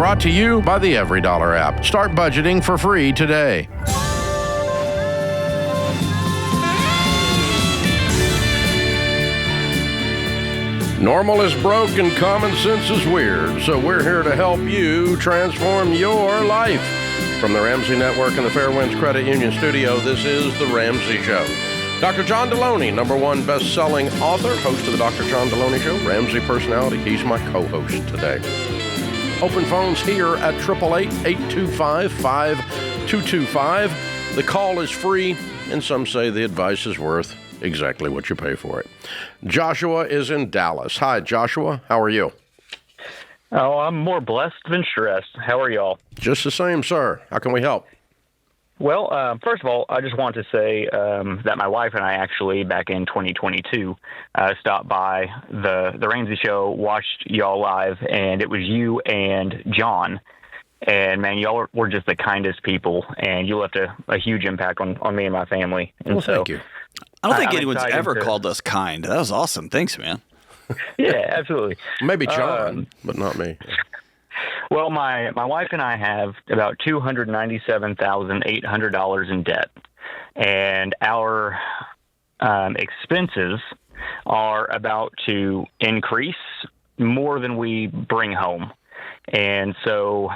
Brought to you by the EveryDollar app. Start budgeting for free today. Normal is broke and common sense is weird, so we're here to help you transform your life. From the Ramsey Network and the Fairwinds Credit Union studio, this is The Ramsey Show. Dr. John Delony, #1 best-selling author, host of the Dr. John Delony Show, Ramsey personality. He's my co-host today. Open phones here at 888-825-5225. The call is free, and some say the advice is worth exactly what you pay for it. Joshua is in Dallas. Hi, Joshua. How are you? Oh, I'm more blessed than stressed. How are y'all? Just the same, sir. How can we help? Well, first of all, I just want to say that my wife and I actually, back in 2022, stopped by the Ramsey Show, watched y'all live, and it was you and John. And, man, y'all were just the kindest people, and you left a huge impact on me and my family. And well, thank you. I don't think anyone's ever called us kind. That was awesome. Thanks, man. Yeah, absolutely. Maybe John, but not me. Well, my wife and I have about $297,800 in debt, and our expenses are about to increase more than we bring home. And so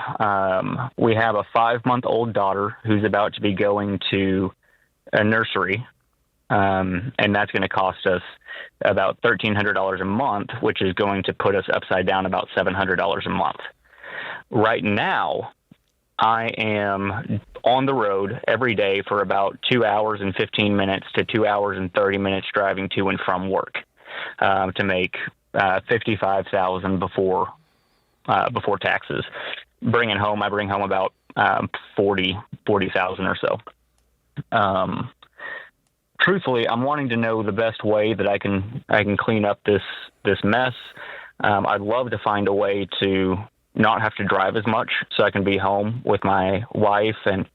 we have a 5-month-old daughter who's about to be going to a nursery, and that's going to cost us about $1,300 a month, which is going to put us upside down about $700 a month. Right now, I am on the road every day for about 2 hours and 15 minutes to 2 hours and 30 minutes driving to and from work to make $55,000 before taxes. I bring home about 40,000 or so. Truthfully, I'm wanting to know the best way that I can clean up this mess. I'd love to find a way to not have to drive as much so I can be home with my wife and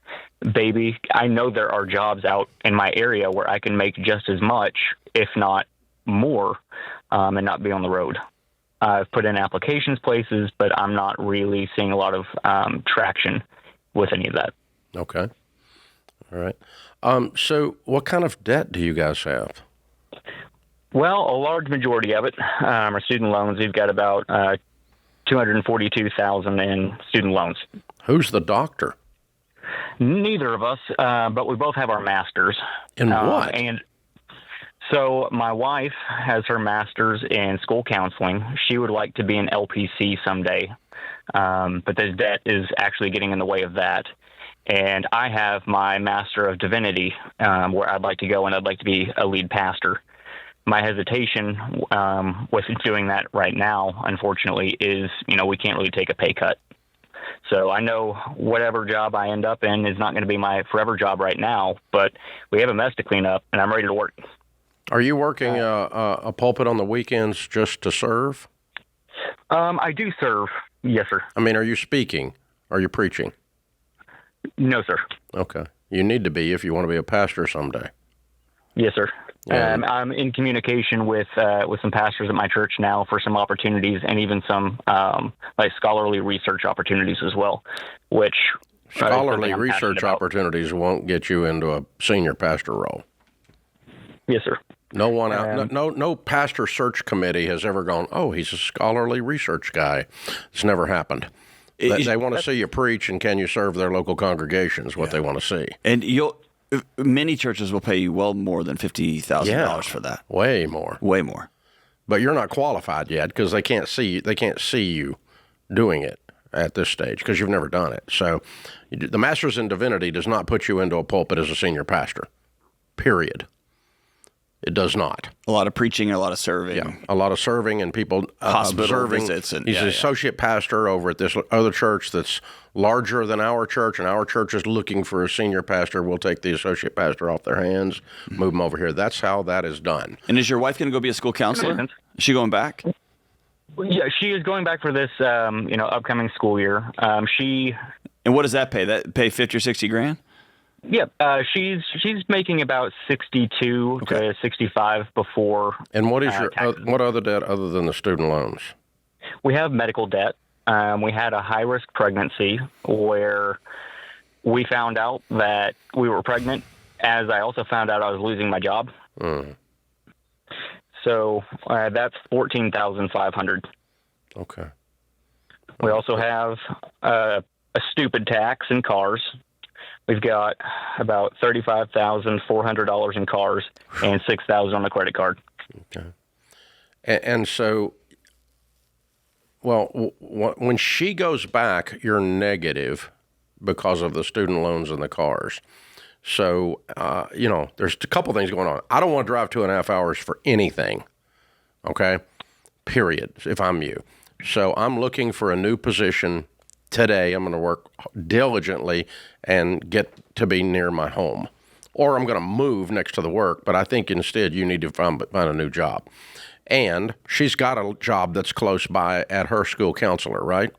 baby. I know there are jobs out in my area where I can make just as much, if not more, and not be on the road. I've put in applications places, but I'm not really seeing a lot of traction with any of that. Okay. All right. So what kind of debt do you guys have? Well, a large majority of it are student loans. We've got about $242,000 in student loans. Who's the doctor? Neither of us, but we both have our masters. In what? And so my wife has her master's in school counseling. She would like to be an LPC someday, but this debt is actually getting in the way of that. And I have my Master of Divinity, where I'd like to go, and I'd like to be a lead pastor. My hesitation with doing that right now, unfortunately, is, we can't really take a pay cut. So I know whatever job I end up in is not going to be my forever job right now, but we have a mess to clean up, and I'm ready to work. Are you working a pulpit on the weekends just to serve? I do serve. Yes, sir. I mean, are you speaking? Are you preaching? No, sir. Okay. You need to be if you want to be a pastor someday. Yes, sir. Yeah. I'm in communication with some pastors at my church now for some opportunities, and even some like scholarly research opportunities as well. Which scholarly research opportunities won't get you into a senior pastor role. Yes, sir. No one out. No pastor search committee has ever gone, oh, he's a scholarly research guy. It's never happened. They want to see you preach, and can you serve their local congregations? What they want to see. And many churches will pay you well more than $50,000 for that. Way more. Way more. But you're not qualified yet because they can't see you doing it at this stage because you've never done it. So the Master's in Divinity does not put you into a pulpit as a senior pastor. Period. It does not. A lot of preaching, a lot of serving. Yeah, a lot of serving and people hospital observing. Visits. And, he's an associate pastor over at this other church that's larger than our church, and our church is looking for a senior pastor. We'll take the associate pastor off their hands, move him over here. That's how that is done. And is your wife going to go be a school counselor? Is she going back? Yeah, she is going back for this, upcoming school year. And what does that pay? That pay $50,000 or $60,000? Yep, she's making about 62 to 65 before. And what is your what other debt other than the student loans? We have medical debt. we had a high-risk pregnancy where we found out that we were pregnant, as I also found out I was losing my job. So that's $14,500. Okay. We also have a stupid tax in cars. We've got about $35,400 in cars and $6,000 on the credit card. Okay. And so, well, when she goes back, you're negative because of the student loans and the cars. So, there's a couple things going on. I don't want to drive 2.5 hours for anything, okay, period, if I'm you. So I'm looking for a new position today. I'm going to work diligently and get to be near my home. Or I'm going to move next to the work, but I think instead you need to find a new job. And she's got a job that's close by at her school counselor, right?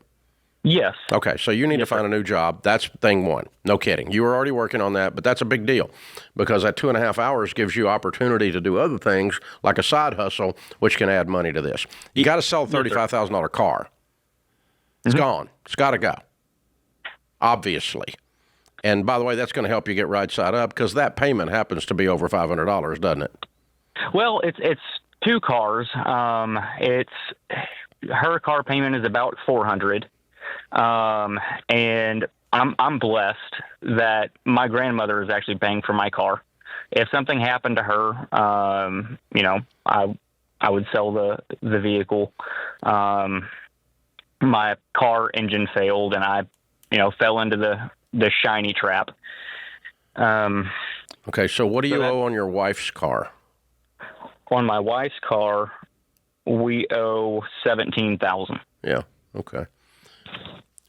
Yes. Okay, so you need to find a new job. That's thing one. No kidding. You were already working on that, but that's a big deal because that 2.5 hours gives you opportunity to do other things like a side hustle, which can add money to this. You got to sell a $35,000 car. It's gone. It's got to go, obviously. And by the way, that's going to help you get right side up because that payment happens to be over $500, doesn't it? Well, it's two cars. It's her car payment is about $400. And I'm blessed that my grandmother is actually paying for my car. If something happened to her, I would sell the vehicle. My car engine failed and I, fell into the shiny trap. Okay. So what do you owe on your wife's car? On my wife's car, we owe $17,000. Yeah. Okay.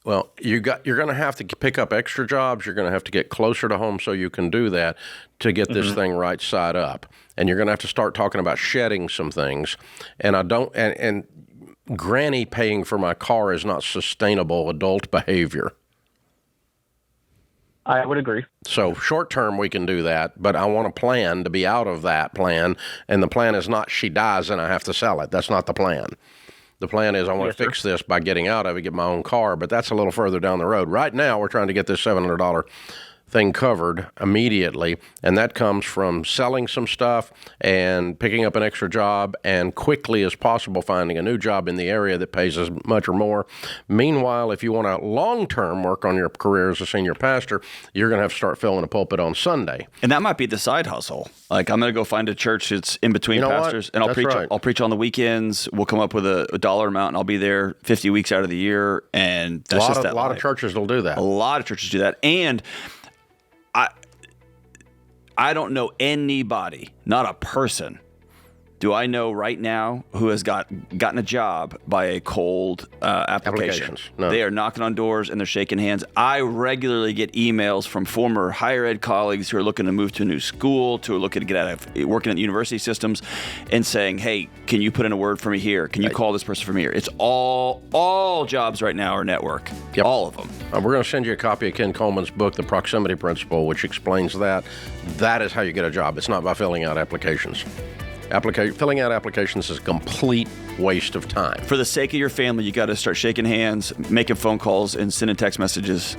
Well, you're going to have to pick up extra jobs. You're going to have to get closer to home so you can do that to get this thing right side up. And you're going to have to start talking about shedding some things. And and Granny paying for my car is not sustainable adult behavior. I would agree. So short term, we can do that, but I want a plan to be out of that plan. And the plan is not she dies and I have to sell it. That's not the plan. The plan is I want to fix this by getting out of it, get my own car, but that's a little further down the road. Right now, we're trying to get this $700 thing covered immediately, and that comes from selling some stuff and picking up an extra job and quickly as possible finding a new job in the area that pays as much or more. Meanwhile, if you want to long-term work on your career as a senior pastor, you're going to have to start filling a pulpit on Sunday. And that might be the side hustle. Like, I'm going to go find a church that's in between pastors, and I'll preach on the weekends. We'll come up with a dollar amount, and I'll be there 50 weeks out of the year, and that's just that. A lot of churches will do that. A lot of churches do that, and I don't know anybody, not a person, do I know right now who has gotten a job by a cold application. No. They are knocking on doors and they're shaking hands. I regularly get emails from former higher ed colleagues who are looking to move to a new school, who are looking to get out of working at university systems, and saying, hey, can you put in a word for me here? Can you call this person from here? It's all jobs right now are network. Yep. All of them. We're going to send you a copy of Ken Coleman's book, The Proximity Principle, which explains that. That is how you get a job. It's not by filling out applications. Filling out applications is a complete waste of time. For the sake of your family, you got to start shaking hands, making phone calls, and sending text messages.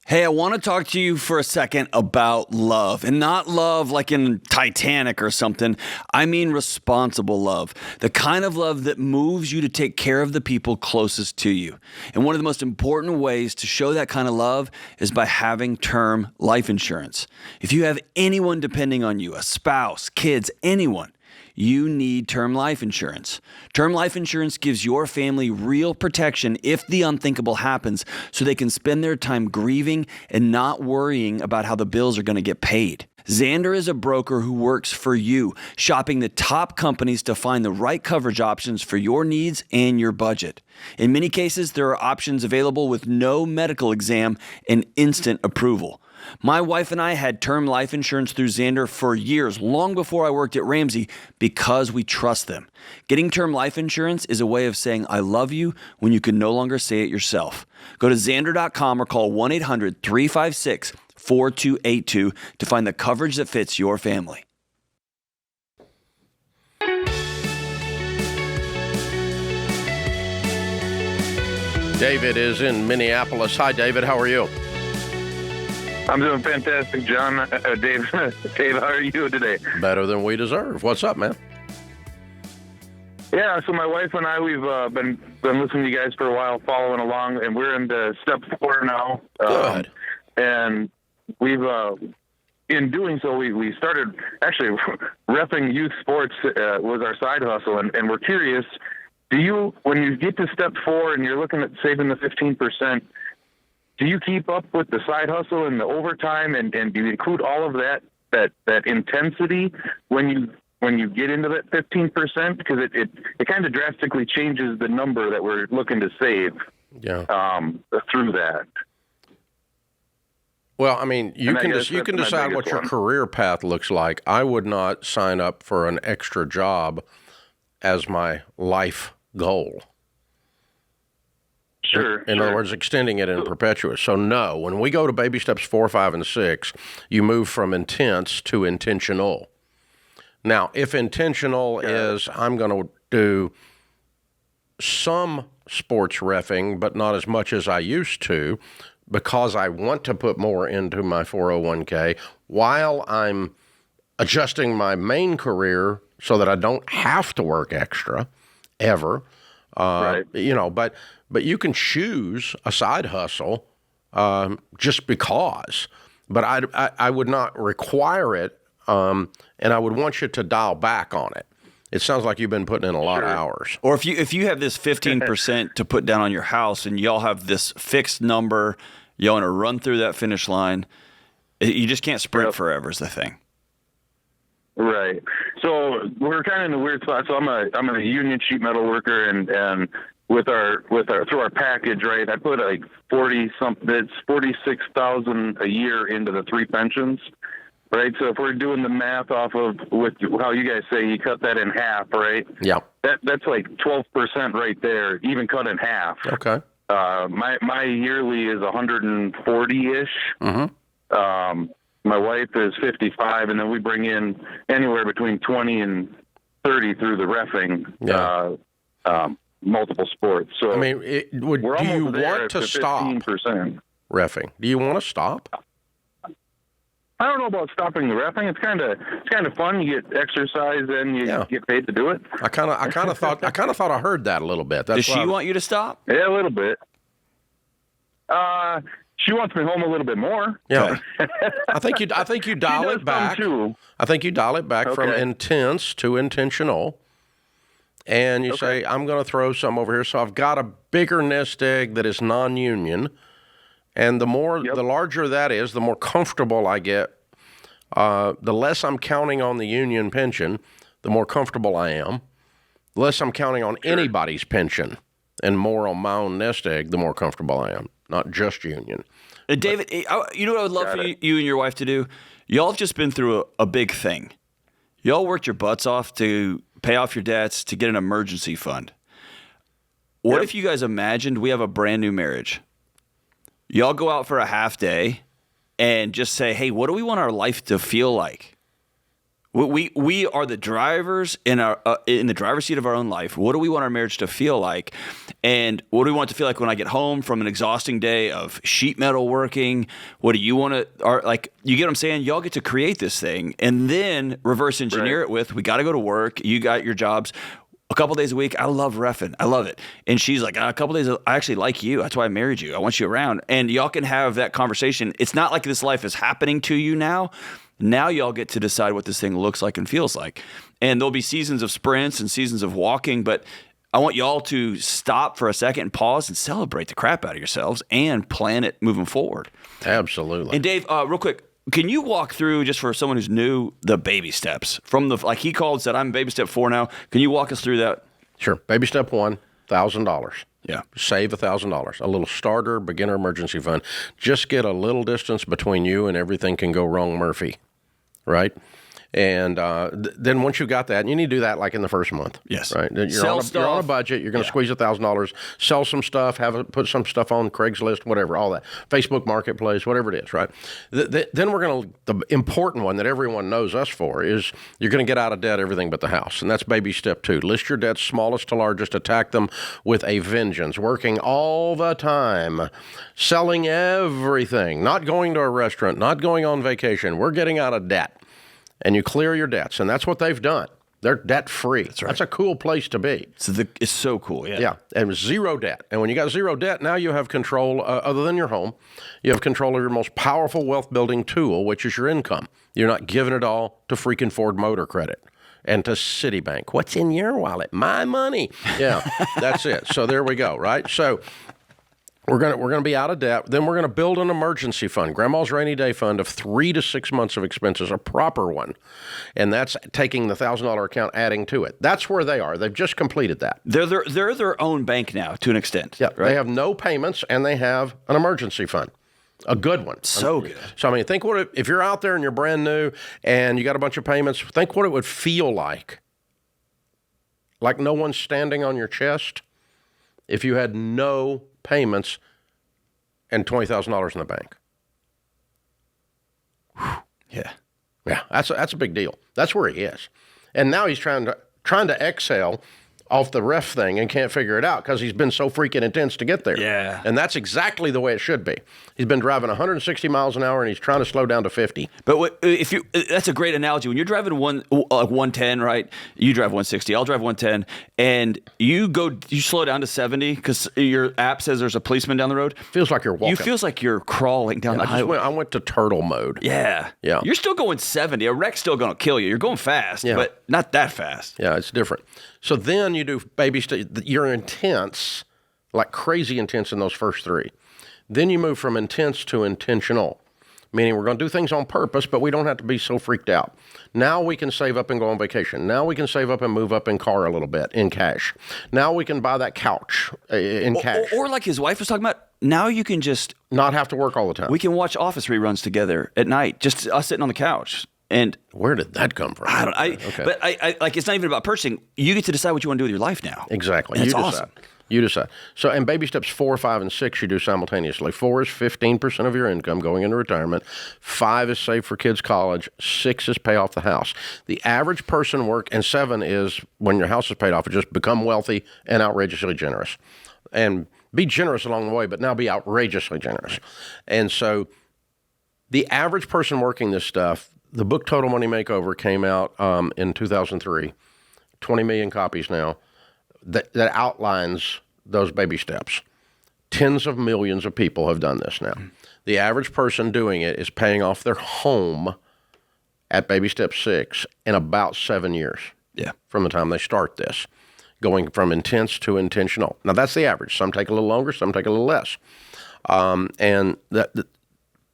Hey, I want to talk to you for a second about love, and not love like in Titanic or something. I mean responsible love, the kind of love that moves you to take care of the people closest to you. And one of the most important ways to show that kind of love is by having term life insurance. If you have anyone depending on you, a spouse, kids, anyone, you need term life insurance. Term life insurance gives your family real protection if the unthinkable happens, so they can spend their time grieving and not worrying about how the bills are going to get paid. Xander is a broker who works for you, shopping the top companies to find the right coverage options for your needs and your budget. In many cases, there are options available with no medical exam and instant approval. My wife and I had term life insurance through Xander for years, long before I worked at Ramsey, because we trust them. Getting term life insurance is a way of saying I love you when you can no longer say it yourself. Go to Xander.com or call 1-800-356 888-866-4282 to find the coverage that fits your family. David is in Minneapolis. Hi, David. How are you? I'm doing fantastic, John. Dave, Dave, how are you doing today? Better than we deserve. What's up, man? Yeah, so my wife and I, we've been listening to you guys for a while, following along, and we're into step 4 now. Good. And we've, in doing so, we started actually reffing youth sports was our side hustle, and we're curious. Do you, when you get to step 4 and you're looking at saving the 15%, do you keep up with the side hustle and the overtime, and do you include all of that intensity when you get into that 15%? Because it kind of drastically changes the number that we're looking to save. Through that. Well, I mean, you can decide what your career path looks like. I would not sign up for an extra job as my life goal. Sure. In other words, extending it in perpetuous. So no, when we go to baby steps 4, 5, and 6, you move from intense to intentional. Now, if intentional is I'm going to do some sports reffing, but not as much as I used to, because I want to put more into my 401k while I'm adjusting my main career so that I don't have to work extra ever. Right. But you can choose a side hustle just because. But I would not require it, and I would want you to dial back on it. It sounds like you've been putting in a lot of hours. Or if you have this 15% to put down on your house and y'all have this fixed number, you want to run through that finish line, you just can't sprint forever is the thing. Right. So we're kind of in a weird spot. So I'm a union sheet metal worker, and with our through our package, right, I put like 46,000 a year into the 3 pensions. Right, so if we're doing the math off of with how you guys say you cut that in half, right? Yeah. That's like 12% right there, even cut in half. Okay. My yearly is 140-ish. Mm-hmm. My wife is 55, and then we bring in anywhere between 20 and 30 through the reffing, multiple sports. So I mean, do you want to stop 15%. reffing? Do you want to stop? I don't know about stopping the reffing. It's kind of fun. You get exercise and you get paid to do it. I kind of thought I heard that a little bit. Does she want you to stop? Yeah, a little bit. She wants me home a little bit more. Yeah. I think you dial it back. Too. I think you dial it back from intense to intentional. And you say, I'm going to throw some over here. So I've got a bigger nest egg that is non-union. And the larger that is, the more comfortable I get. The less I'm counting on the union pension, the more comfortable I am. The less I'm counting on anybody's pension and more on my own nest egg, the more comfortable I am. Not just union. David, you know what I would love for you and your wife to do? Y'all have just been through a big thing. Y'all worked your butts off to pay off your debts, to get an emergency fund. What if you guys imagined we have a brand new marriage? Y'all go out for a half day and just say, hey, what do we want our life to feel like? We are the drivers in the driver's seat of our own life. What do we want our marriage to feel like? And what do we want it to feel like when I get home from an exhausting day of sheet metal working? What do you want to, you get what I'm saying? Y'all get to create this thing and then reverse engineer it with, we got to go to work. You got your jobs. A couple days a week, I love reffing. I love it. And she's like, a couple days, I actually like you. That's why I married you. I want you around. And y'all can have that conversation. It's not like this life is happening to you now. Now y'all get to decide what this thing looks like and feels like. And there'll be seasons of sprints and seasons of walking, but I want y'all to stop for a second and pause and celebrate the crap out of yourselves and plan it moving forward. Absolutely. And Dave, real quick, can you walk through, just for someone who's new, the baby steps? From like he called and said, I'm baby step 4 now. Can you walk us through that? Sure. Baby step 1, $1,000. Yeah. Save $1,000. A little starter beginner emergency fund. Just get a little distance between you and everything can go wrong Murphy, right? And then once you got that, and you need to do that like in the first month. Yes. Right. You're Sell you're on a stuff. budget. You're going to squeeze $1,000, sell some stuff, put some stuff on Craigslist, whatever, all that, Facebook Marketplace, whatever it is. Right. Then the important one that everyone knows us for is you're going to get out of debt everything but the house, and that's baby step 2. List your debts, smallest to largest. Attack them with a vengeance. Working all the time, selling everything, not going to a restaurant, not going on vacation. We're getting out of debt. And you clear your debts, and that's what they've done. They're debt-free. That's right. That's a cool place to be. It's so cool, yeah. Yeah, and zero debt. And when you got zero debt, now you have control, other than your home, you have control of your most powerful wealth-building tool, which is your income. You're not giving it all to freaking Ford Motor Credit and to Citibank. What's in your wallet? My money. Yeah, that's it. So there we go, right? So we're gonna be out of debt. Then we're gonna build an emergency fund, Grandma's rainy day fund of 3 to 6 months of expenses, a proper one, and that's taking the $1,000 account, adding to it. That's where they are. They've just completed that. They're their own bank now to an extent. Yeah, right? They have no payments and they have an emergency fund, a good one. So good. So I mean, think if you're out there and you're brand new and you got a bunch of payments. Think what it would feel like no one's standing on your chest if you had no payments and $20,000 in the bank. Whew. Yeah, that's a big deal. That's where he is, and now he's trying to exhale off the ref thing and can't figure it out because he's been so freaking intense to get there. Yeah. And that's exactly the way it should be. He's been driving 160 miles an hour and he's trying to slow down to 50. But that's a great analogy. When you're driving 110, right? You drive 160, I'll drive 110, and you slow down to 70 because your app says there's a policeman down the road. Feels like you're walking. You feels like you're crawling down the highway. I went to turtle mode. Yeah. You're still going 70. A wreck's still going to kill you. You're going fast, but not that fast. Yeah, it's different. So then you do baby steps. You're intense, like crazy intense in those first 3. Then you move from intense to intentional, meaning we're going to do things on purpose, but we don't have to be so freaked out. Now we can save up and go on vacation. Now we can save up and move up in car a little bit in cash. Now we can buy that couch in cash. Or like his wife was talking about, now you can just not have to work all the time. We can watch Office reruns together at night, just us sitting on the couch. And where did that come from? I don't. But I like. It's not even about purchasing. You get to decide what you want to do with your life now. Exactly. That's awesome. You decide. So, and baby steps 4, 5, and 6 you do simultaneously. 4 is 15% of your income going into retirement. 5 is save for kids' college. 6 is pay off the house. The average person and 7 is when your house is paid off, just become wealthy and outrageously generous. And be generous along the way, but now be outrageously generous. And so the average person working this stuff, the book Total Money Makeover came out in 2003, 20 million copies now, that outlines those baby steps. Tens of millions of people have done this now. The average person doing it is paying off their home at baby step 6 in about 7 years from the time they start this, going from intense to intentional. Now, that's the average. Some take a little longer, some take a little less. And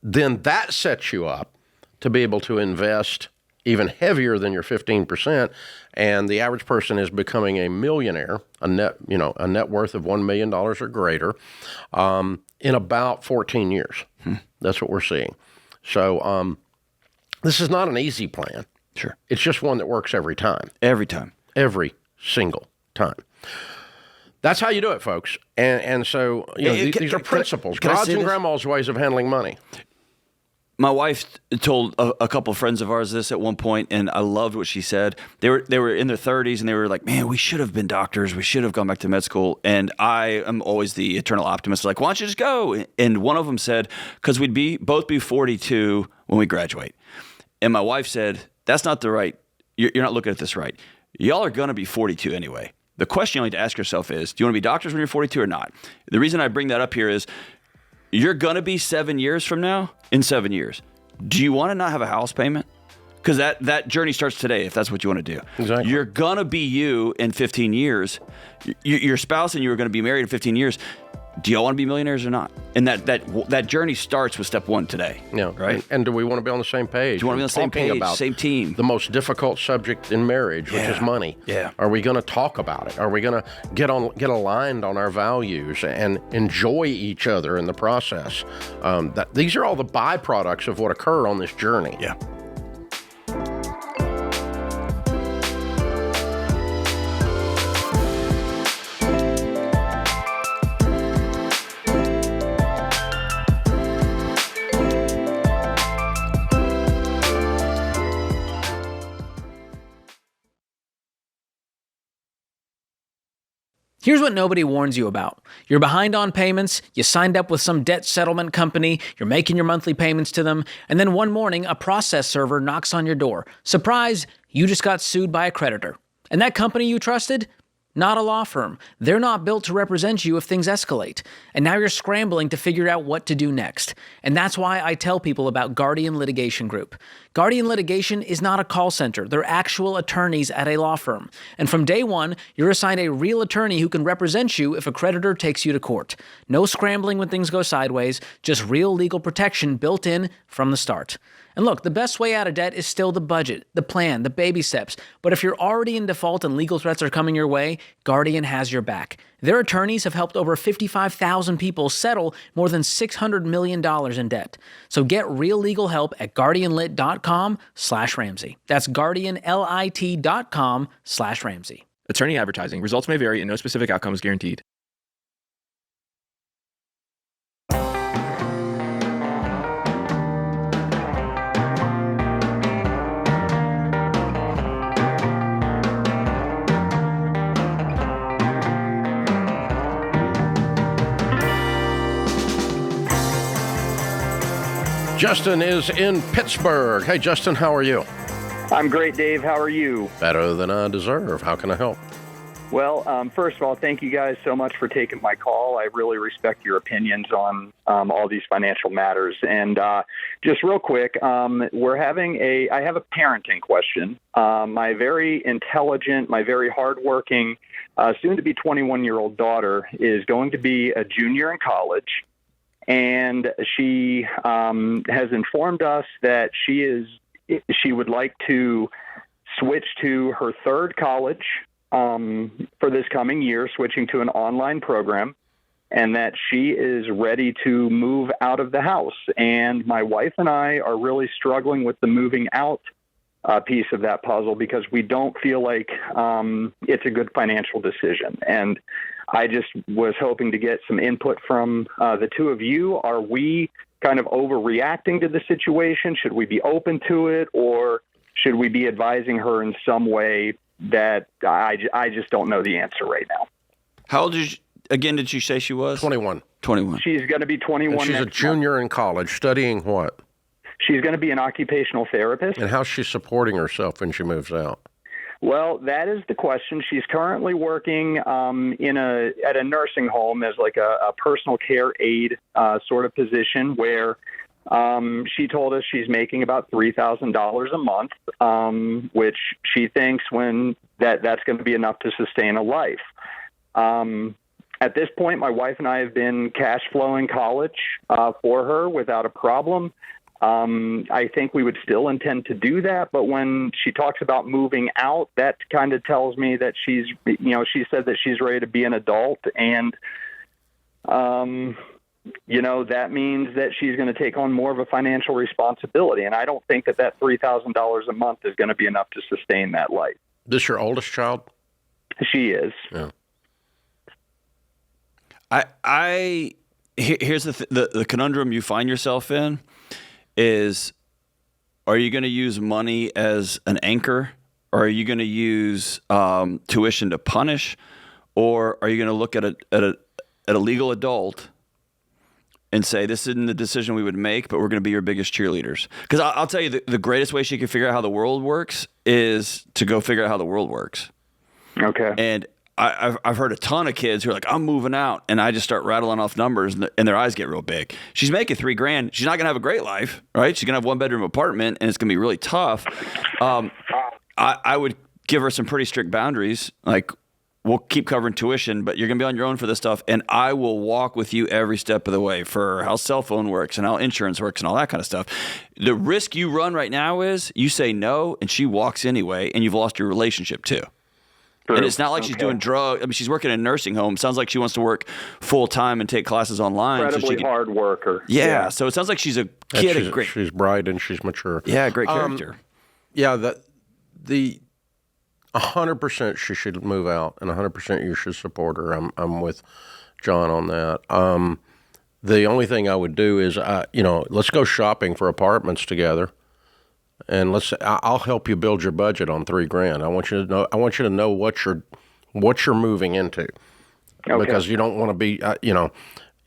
then that sets you up to be able to invest even heavier than your 15%, and the average person is becoming a millionaire, a net worth of $1 million or greater, in about 14 years. That's what we're seeing. So this is not an easy plan. Sure. It's just one that works every time. Every time. Every single time. That's how you do it, folks. And so these are principles. God's and Grandma's ways of handling money. My wife told a couple of friends of ours this at one point, and I loved what she said. They were in their 30s, and they were like, man, we should have been doctors. We should have gone back to med school. And I am always the eternal optimist, like, why don't you just go? And one of them said, because we'd both be 42 when we graduate. And my wife said, that's not the right, you're not looking at this right. Y'all are going to be 42 anyway. The question you need to ask yourself is, do you want to be doctors when you're 42 or not? The reason I bring that up here is, you're going to be 7 years from now, in 7 years. Do you want to not have a house payment? Because that journey starts today, if that's what you want to do. Exactly. You're going to be you in 15 years. Your spouse and you are going to be married in 15 years. Do y'all want to be millionaires or not? And that journey starts with step 1 today. Yeah. Right? And do we want to be on the same page? Do you want to be on the same page, about same team? The most difficult subject in marriage, which is money. Yeah. Are we going to talk about it? Are we going to get aligned on our values and enjoy each other in the process? These are all the byproducts of what occur on this journey. Yeah. Here's what nobody warns you about. You're behind on payments, you signed up with some debt settlement company, you're making your monthly payments to them, and then one morning a process server knocks on your door. Surprise, you just got sued by a creditor. And that company you trusted? Not a law firm. They're not built to represent you if things escalate. And now you're scrambling to figure out what to do next. And that's why I tell people about Guardian Litigation Group. Guardian Litigation is not a call center. They're actual attorneys at a law firm. And from day one, you're assigned a real attorney who can represent you if a creditor takes you to court. No scrambling when things go sideways, just real legal protection built in from the start. And look, the best way out of debt is still the budget, the plan, the baby steps. But if you're already in default and legal threats are coming your way, Guardian has your back. Their attorneys have helped over 55,000 people settle more than $600 million in debt. So get real legal help at guardianlit.com/Ramsey. That's guardianlit.com/Ramsey. Attorney advertising. Results may vary and no specific outcome is guaranteed. Justin is in Pittsburgh. Hey, Justin, how are you? I'm great, Dave. How are you? Better than I deserve. How can I help? Well, first of all, thank you guys so much for taking my call. I really respect your opinions on all these financial matters. And just real quick, I have a parenting question. My very intelligent, my very hardworking, soon-to-be 21-year-old daughter is going to be a junior in college. And she has informed us that she would like to switch to her third college for this coming year, switching to an online program, and that she is ready to move out of the house. And my wife and I are really struggling with the moving out piece of that puzzle because we don't feel like it's a good financial decision. And I just was hoping to get some input from the two of you. Are we kind of overreacting to the situation? Should we be open to it, or should we be advising her in some way that I just don't know the answer right now? How old did you say she was? 21. 21. She's going to be 21 And she's a junior in college, studying what? She's going to be an occupational therapist. And how's she supporting herself when she moves out? Well, that is the question. She's currently working at a nursing home as like a personal care aide sort of position where she told us she's making about $3,000 a month, which she thinks that's going to be enough to sustain a life. At this point, my wife and I have been cash flowing college for her without a problem. I think we would still intend to do that, but when she talks about moving out, that kind of tells me that she said that she's ready to be an adult, and, that means that she's going to take on more of a financial responsibility, and I don't think that $3,000 a month is going to be enough to sustain that life. This your oldest child? She is. Yeah. Here's the conundrum you find yourself in. Is, are you going to use money as an anchor, or are you going to use tuition to punish, or are you going to look at a legal adult and say, this isn't the decision we would make, but we're going to be your biggest cheerleaders? Because I'll tell you, the greatest way she can figure out how the world works is to go figure out how the world works. Okay. And I've heard a ton of kids who are like, I'm moving out, and I just start rattling off numbers, and their eyes get real big. She's making $3,000. She's not gonna have a great life, right? She's gonna have 1-bedroom apartment, and it's gonna be really tough. I would give her some pretty strict boundaries, like, we'll keep covering tuition, but you're gonna be on your own for this stuff, and I will walk with you every step of the way for how cell phone works and how insurance works and all that kind of stuff. The risk you run right now is you say no, and she walks anyway, and you've lost your relationship too. And it's not like she's doing drugs. I mean, she's working in a nursing home. Sounds like she wants to work full time and take classes online. Incredibly hard worker. Yeah, so it sounds like she's a kid. She's bright and she's mature. Yeah, great character. The 100% she should move out, and 100% you should support her. I'm with John on that. The only thing I would do is, let's go shopping for apartments together. And I'll help you build your budget on $3,000. I want you to know what you're moving into. because you don't want to be,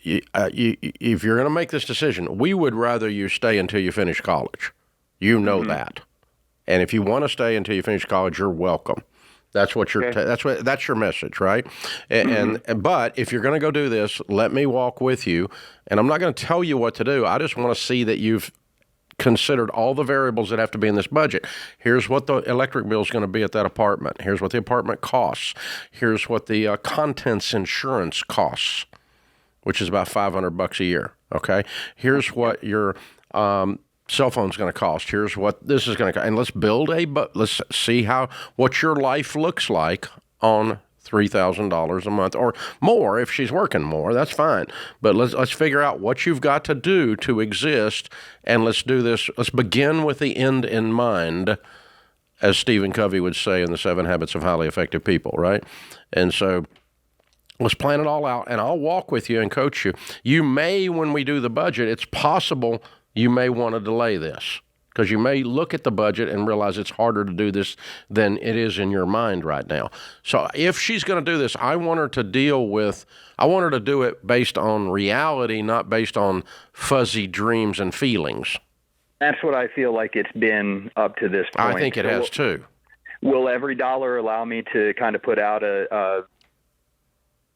if you're going to make this decision, we would rather you stay until you finish college. You know that. And if you want to stay until you finish college, you're welcome. That's what that's your message, right? But if you're going to go do this, let me walk with you. And I'm not going to tell you what to do. I just want to see that you've considered all the variables that have to be in this budget. Here's what the electric bill is going to be at that apartment. Here's what the apartment costs. Here's what the contents insurance costs, which is about $500 a year. Okay. Here's what your cell phone's going to cost. Here's what this is going to cost. And let's see what your life looks like on $3,000 a month or more. If she's working more, that's fine. But let's figure out what you've got to do to exist, and let's do this. Let's begin with the end in mind, as Stephen Covey would say in The 7 Habits of Highly Effective People, right? And so let's plan it all out, and I'll walk with you and coach you. You may, when we do the budget, it's possible you may want to delay this, because you may look at the budget and realize it's harder to do this than it is in your mind right now. So if she's going to do this, I want her to do it based on reality, not based on fuzzy dreams and feelings. That's what I feel like it's been up to this point. I think it has too. Will every dollar allow me to kind of put out a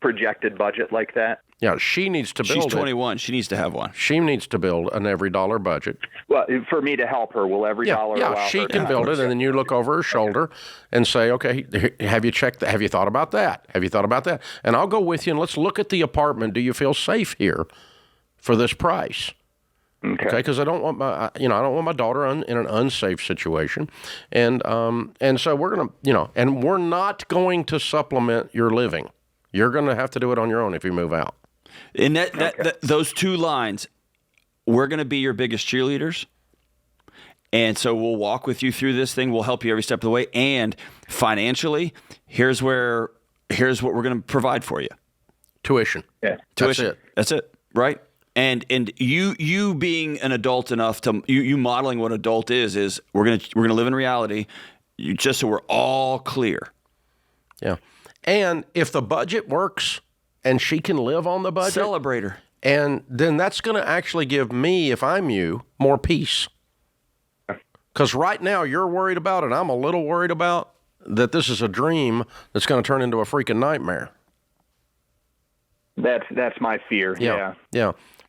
projected budget like that? Yeah, she needs to build She's 21. She needs to have one. She needs to build an every dollar budget. Well, for me to help her, will every dollar allow her? She can build it, and then you look over her shoulder and say, okay, have you checked that? Have you thought about that? Have you thought about that? And I'll go with you, and let's look at the apartment. Do you feel safe here for this price? Okay, because I don't want my daughter in an unsafe situation, and so we're gonna, and we're not going to supplement your living. You're going to have to do it on your own if you move out. And those two lines, we're going to be your biggest cheerleaders. And so we'll walk with you through this thing. We'll help you every step of the way. And financially, here's what we're going to provide for you. Tuition. Yeah. Tuition. That's it. Right. And you being an adult enough to you modeling what adult is we're gonna live in reality, just so we're all clear. Yeah. And if the budget works and she can live on the budget, celebrate her. And then that's going to actually give me, if I'm you, more peace. Because right now you're worried about it. I'm a little worried about that this is a dream that's going to turn into a freaking nightmare. That's my fear. Yeah.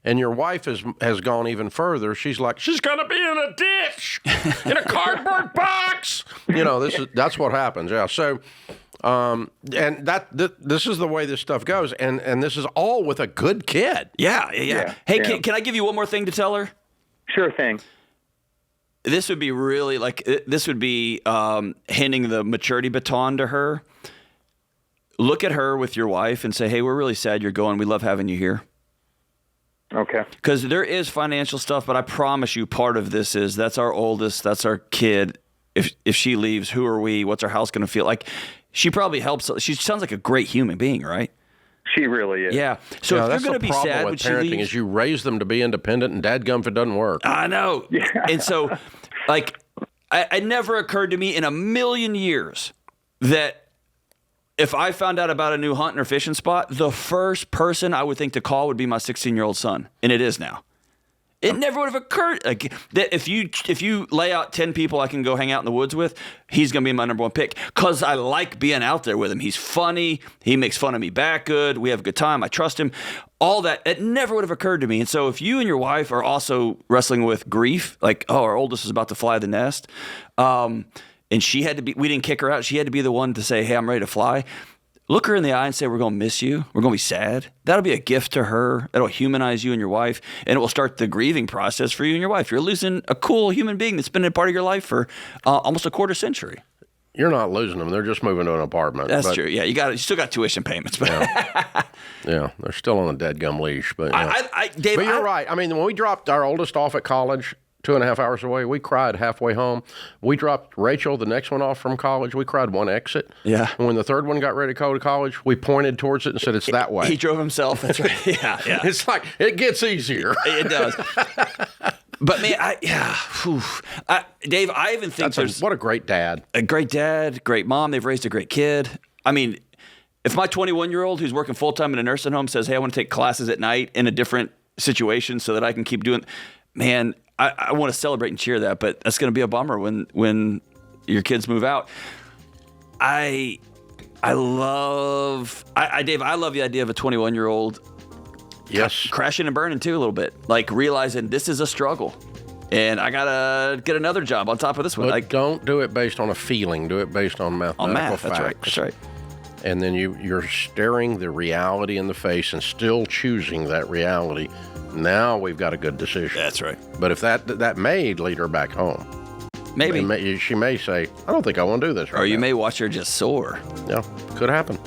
And your wife has gone even further. She's like, she's going to be in a ditch, in a cardboard box. That's what happens. Yeah. So, and this is the way this stuff goes. And this is all with a good kid. Yeah. Hey, can I give you one more thing to tell her? Sure thing. This would be really handing the maturity baton to her. Look at her with your wife and say, hey, we're really sad you're going. We love having you here. Okay. Because there is financial stuff, but I promise you part of this is that's our oldest, that's our kid. If she leaves, who are we? What's our house going to feel like? She probably helps. She sounds like a great human being, right? She really is. Yeah. So if you're going to be sad when she leaves, is you raise them to be independent, and dadgum if it doesn't work. I know. Yeah. And so, it never occurred to me in a million years that if I found out about a new hunting or fishing spot, the first person I would think to call would be my 16-year-old son, and it is now. It never would have occurred that if you lay out 10 people I can go hang out in the woods with, he's going to be my number one pick because I like being out there with him. He's funny. He makes fun of me back good. We have a good time. I trust him. All that, it never would have occurred to me. And so if you and your wife are also wrestling with grief, like, oh, our oldest is about to fly the nest, and she had to be, we didn't kick her out. She had to be the one to say, hey, I'm ready to fly. Look her in the eye and say, we're going to miss you. We're going to be sad. That'll be a gift to her. That'll humanize you and your wife, and it will start the grieving process for you and your wife. You're losing a cool human being that's been a part of your life for almost a quarter century. You're not losing them. They're just moving to an apartment. That's true. Yeah, you still got tuition payments. But yeah, they're still on a dadgum leash. But, Dave, but you're right. I mean, when we dropped our oldest off at college, 2.5 hours away, we cried halfway home. We dropped Rachel, the next one off from college. We cried one exit. Yeah. And when the third one got ready to go to college, we pointed towards it and said, it's that way. He drove himself. That's right. Yeah. It's like, it gets easier. It does. But man, Dave, I even think what a great dad. A great dad, great mom. They've raised a great kid. I mean, If my 21-year-old who's working full-time in a nursing home says, hey, I want to take classes at night in a different situation so that I can keep doing, man, I want to celebrate and cheer that, but that's going to be a bummer when your kids move out. Dave, I love the idea of a 21-year-old Yes. crashing and burning too a little bit, like realizing this is a struggle and I gotta get another job on top of this one. But don't do it based on a feeling. Do it based on mathematical facts. That's right. And then you're staring the reality in the face and still choosing that reality. Now we've got a good decision. That's right. But if that may lead her back home. Maybe. She may say, I don't think I want to do this right now. Or you may watch her just soar. Yeah, could happen.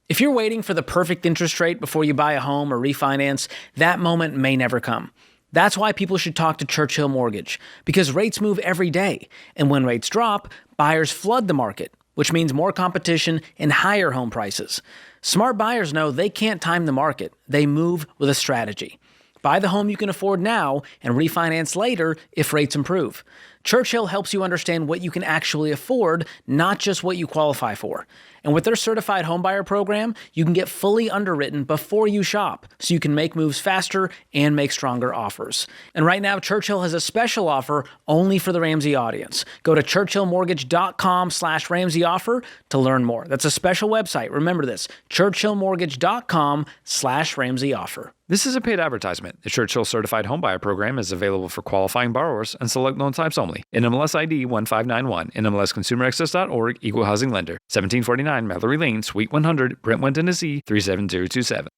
If you're waiting for the perfect interest rate before you buy a home or refinance, that moment may never come. That's why people should talk to Churchill Mortgage, because rates move every day, and when rates drop, buyers flood the market, which means more competition and higher home prices. Smart buyers know they can't time the market. They move with a strategy. Buy the home you can afford now and refinance later if rates improve. Churchill helps you understand what you can actually afford, not just what you qualify for. And with their certified homebuyer program, you can get fully underwritten before you shop, so you can make moves faster and make stronger offers. And right now, Churchill has a special offer only for the Ramsey audience. Go to churchillmortgage.com/Ramsey offer to learn more. That's a special website. Remember this, churchillmortgage.com/Ramsey offer. This is a paid advertisement. The Churchill Certified Homebuyer Program is available for qualifying borrowers and select loan types only. NMLS ID 1591, NMLSConsumerAccess.org, Equal Housing Lender, 1749 Mallory Lane, Suite 100, Brentwood, Tennessee, 37027.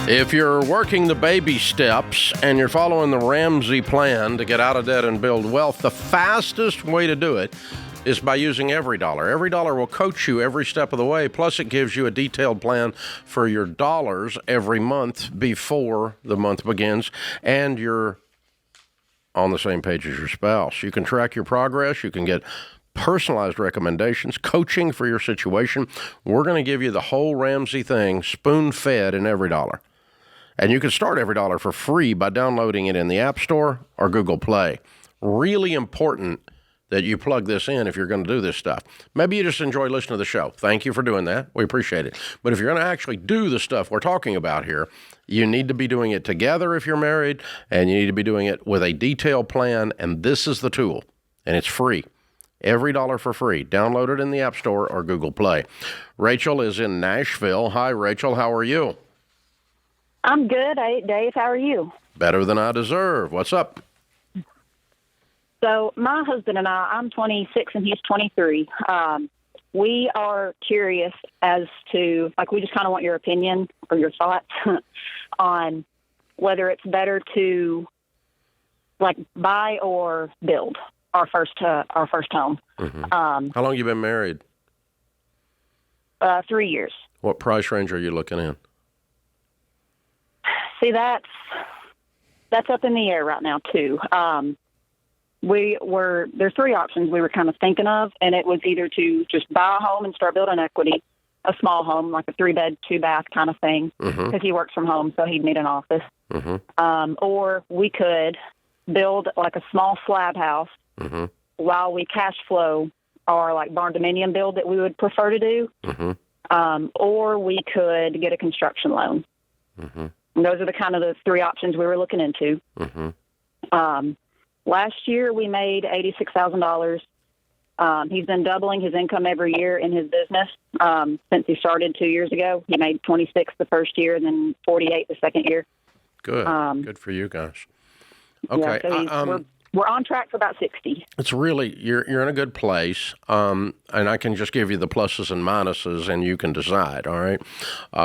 If you're working the baby steps and you're following the Ramsey plan to get out of debt and build wealth, the fastest way to do it is by using EveryDollar. EveryDollar will coach you every step of the way, plus it gives you a detailed plan for your dollars every month before the month begins, and you're on the same page as your spouse. You can track your progress. You can get personalized recommendations, coaching for your situation. We're going to give you the whole Ramsey thing spoon-fed in EveryDollar. And you can start EveryDollar for free by downloading it in the App Store or Google Play. Really important that you plug this in if you're going to do this stuff. Maybe you just enjoy listening to the show. Thank you for doing that. We appreciate it. But if you're going to actually do the stuff we're talking about here, you need to be doing it together if you're married, and you need to be doing it with a detailed plan, and this is the tool, and it's free. EveryDollar for free. Download it in the App Store or Google Play. Rachel is in Nashville. Hi, Rachel. How are you? I'm good, Dave. How are you? Better than I deserve. What's up? So my husband and I'm 26 and he's 23. We are curious as to, we just kind of want your opinion or your thoughts on whether it's better to, buy or build our first home. Mm-hmm. How long you been married? 3 years. What price range are you looking in? See, that's up in the air right now too. There's three options we were kind of thinking of, and it was either to just buy a home and start building equity, a small home, like a 3-bed, 2-bath kind of thing, because he works from home, so he'd need an office. Or we could build a small slab house while we cash flow our barn dominium build that we would prefer to do. Or we could get a construction loan. And those are the three options we were looking into. Last year we made $86,000. He's been doubling his income every year in his business since he started 2 years ago. He made 26 the first year, and then 48 the second year. Good. Good for you guys. Okay. Yeah, so we're on track for about 60. It's really, you're in a good place, and I can just give you the pluses and minuses, and you can decide, all right,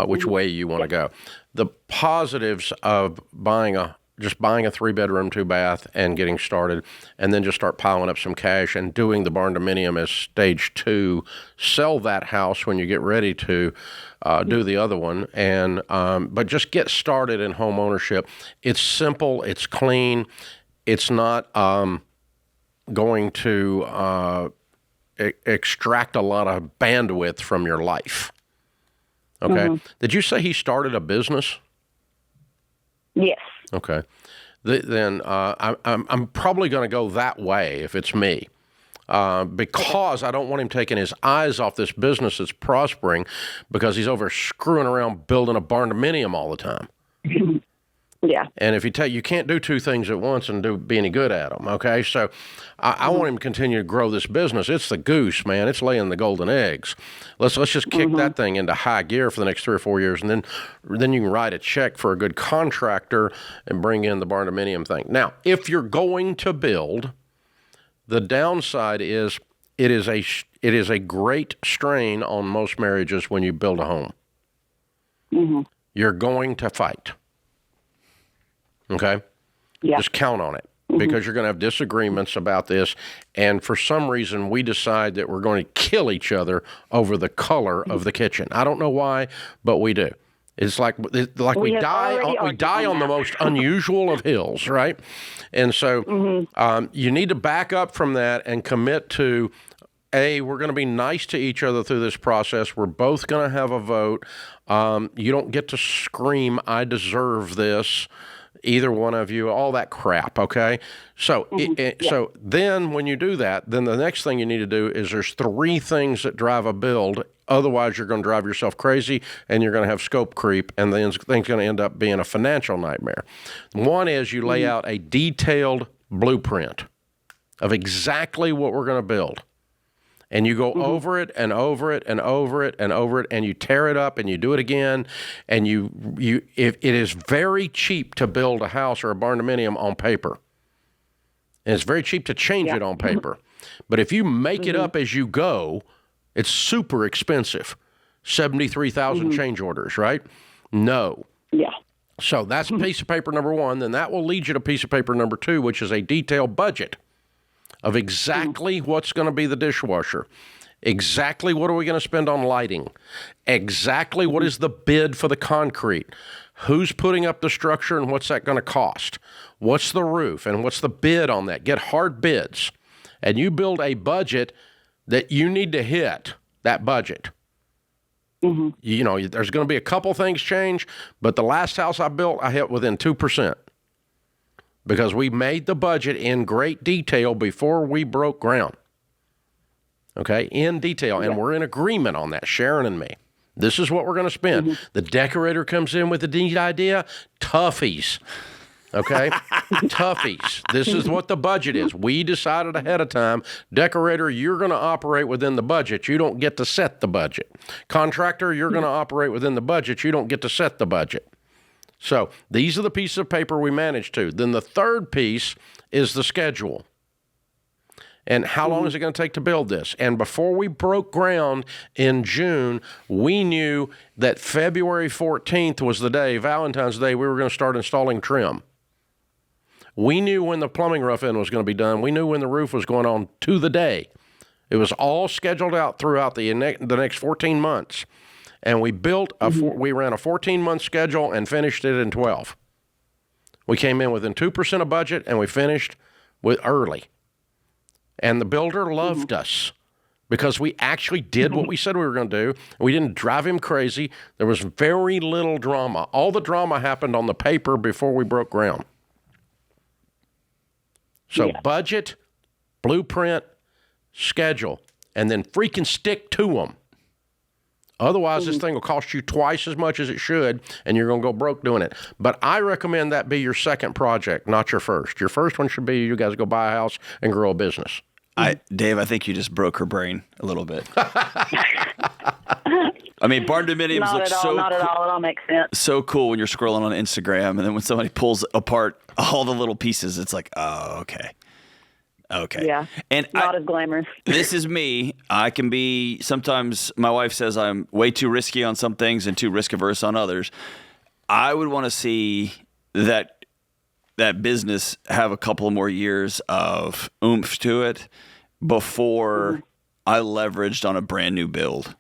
which way you want to go. The positives of buying just buying a 3-bedroom, 2-bath and getting started, and then just start piling up some cash and doing the barn dominium as stage 2. Sell that house when you get ready to do the other one, and but just get started in home ownership. It's simple. It's clean. It's not going to extract a lot of bandwidth from your life. Okay. Did you say he started a business? Yes. Okay. Then I'm probably going to go that way if it's me, because I don't want him taking his eyes off this business that's prospering because he's over screwing around building a barn dominium all the time. Yeah. And if you can't do two things at once and be any good at them, okay? So I want him to continue to grow this business. It's the goose, man. It's laying the golden eggs. Let's just kick that thing into high gear for the next 3 or 4 years, and then you can write a check for a good contractor and bring in the barn dominium thing. Now, if you're going to build, the downside is it is a great strain on most marriages when you build a home. You're going to fight. Okay? Yeah. Just count on it because you're going to have disagreements about this. And for some reason, we decide that we're going to kill each other over the color of the kitchen. I don't know why, but we do. It's like we die on the most unusual of hills, right? And so you need to back up from that and commit to, we're going to be nice to each other through this process. We're both going to have a vote. You don't get to scream, I deserve this. Either one of you, all that crap, okay? So so then when you do that, then the next thing you need to do is there's 3 things that drive a build. Otherwise, you're going to drive yourself crazy, and you're going to have scope creep, and then things going to end up being a financial nightmare. One is you lay out a detailed blueprint of exactly what we're going to build. And you go over it and over it and over it and over it, and you tear it up and you do it again. And if it is very cheap to build a house or a barn dominium on paper. And it's very cheap to change it on paper. But if you make it up as you go, it's super expensive. 73,000 change orders, right? No. Yeah. So that's piece of paper number 1. Then that will lead you to piece of paper number 2, which is a detailed budget of exactly what's going to be the dishwasher, exactly what are we going to spend on lighting, exactly what is the bid for the concrete, who's putting up the structure and what's that going to cost, what's the roof and what's the bid on that. Get hard bids, and you build a budget that you need to hit that budget. You know, there's going to be a couple things change, but the last house I built, I hit within 2%. Because we made the budget in great detail before we broke ground. Okay, in detail. And we're in agreement on that, Sharon and me. This is what we're going to spend. The decorator comes in with a neat idea. Toughies. Okay? Toughies. This is what the budget is. We decided ahead of time, decorator, you're going to operate within the budget. You don't get to set the budget. Contractor, you're going to operate within the budget. You don't get to set the budget. So these are the pieces of paper we managed to. Then the third piece is the schedule. And how long is it going to take to build this? And before we broke ground in June, we knew that February 14th was the day, Valentine's Day, we were going to start installing trim. We knew when the plumbing rough-in was going to be done. We knew when the roof was going on to the day. It was all scheduled out throughout the next 14 months. And we built we ran a 14-month schedule and finished it in 12. We came in within 2% of budget, and we finished with early. And the builder loved us because we actually did what we said we were going to do. We didn't drive him crazy. There was very little drama. All the drama happened on the paper before we broke ground. So budget, blueprint, schedule, and then freaking stick to them. Otherwise, this thing will cost you twice as much as it should, and you're going to go broke doing it. But I recommend that be your second project, not your first. Your first one should be you guys go buy a house and grow a business. Dave, I think you just broke her brain a little bit. I mean, barn dominiums look so not at all. It all makes sense. So cool when you're scrolling on Instagram, and then when somebody pulls apart all the little pieces, it's like, oh, okay. Okay. Yeah. And not as glamorous. This is me. I can be, sometimes my wife says I'm way too risky on some things and too risk averse on others. I would want to see that that business have a couple more years of oomph to it before I leveraged on a brand new build.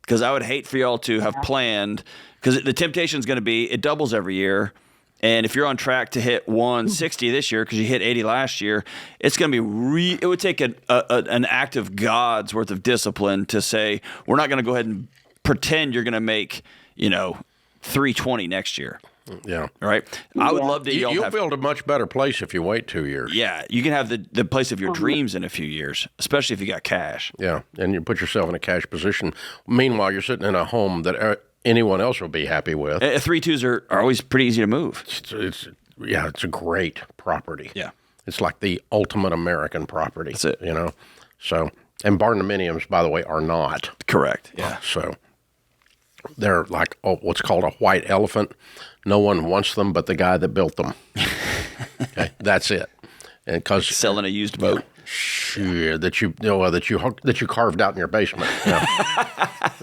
Because I would hate for y'all to have planned, because the temptation is going to be it doubles every year. And if you're on track to hit 160 this year because you hit 80 last year, it's going to be it would take an act of God's worth of discipline to say, we're not going to go ahead and pretend you're going to make, 320 next year. Yeah. Right? I would love to. You'll build a much better place if you wait 2 years. Yeah. You can have the place of your dreams in a few years, especially if you got cash. Yeah. And you put yourself in a cash position. Meanwhile, you're sitting in a home that anyone else will be happy with. 3-2s are always pretty easy to move. It's a great property. Yeah. It's like the ultimate American property. That's it. So, and barndominiums, by the way, are not. Correct. Yeah. So they're like what's called a white elephant. No one wants them but the guy that built them. Okay, that's it. And because selling a used boat, sure, that you carved out in your basement. Yeah,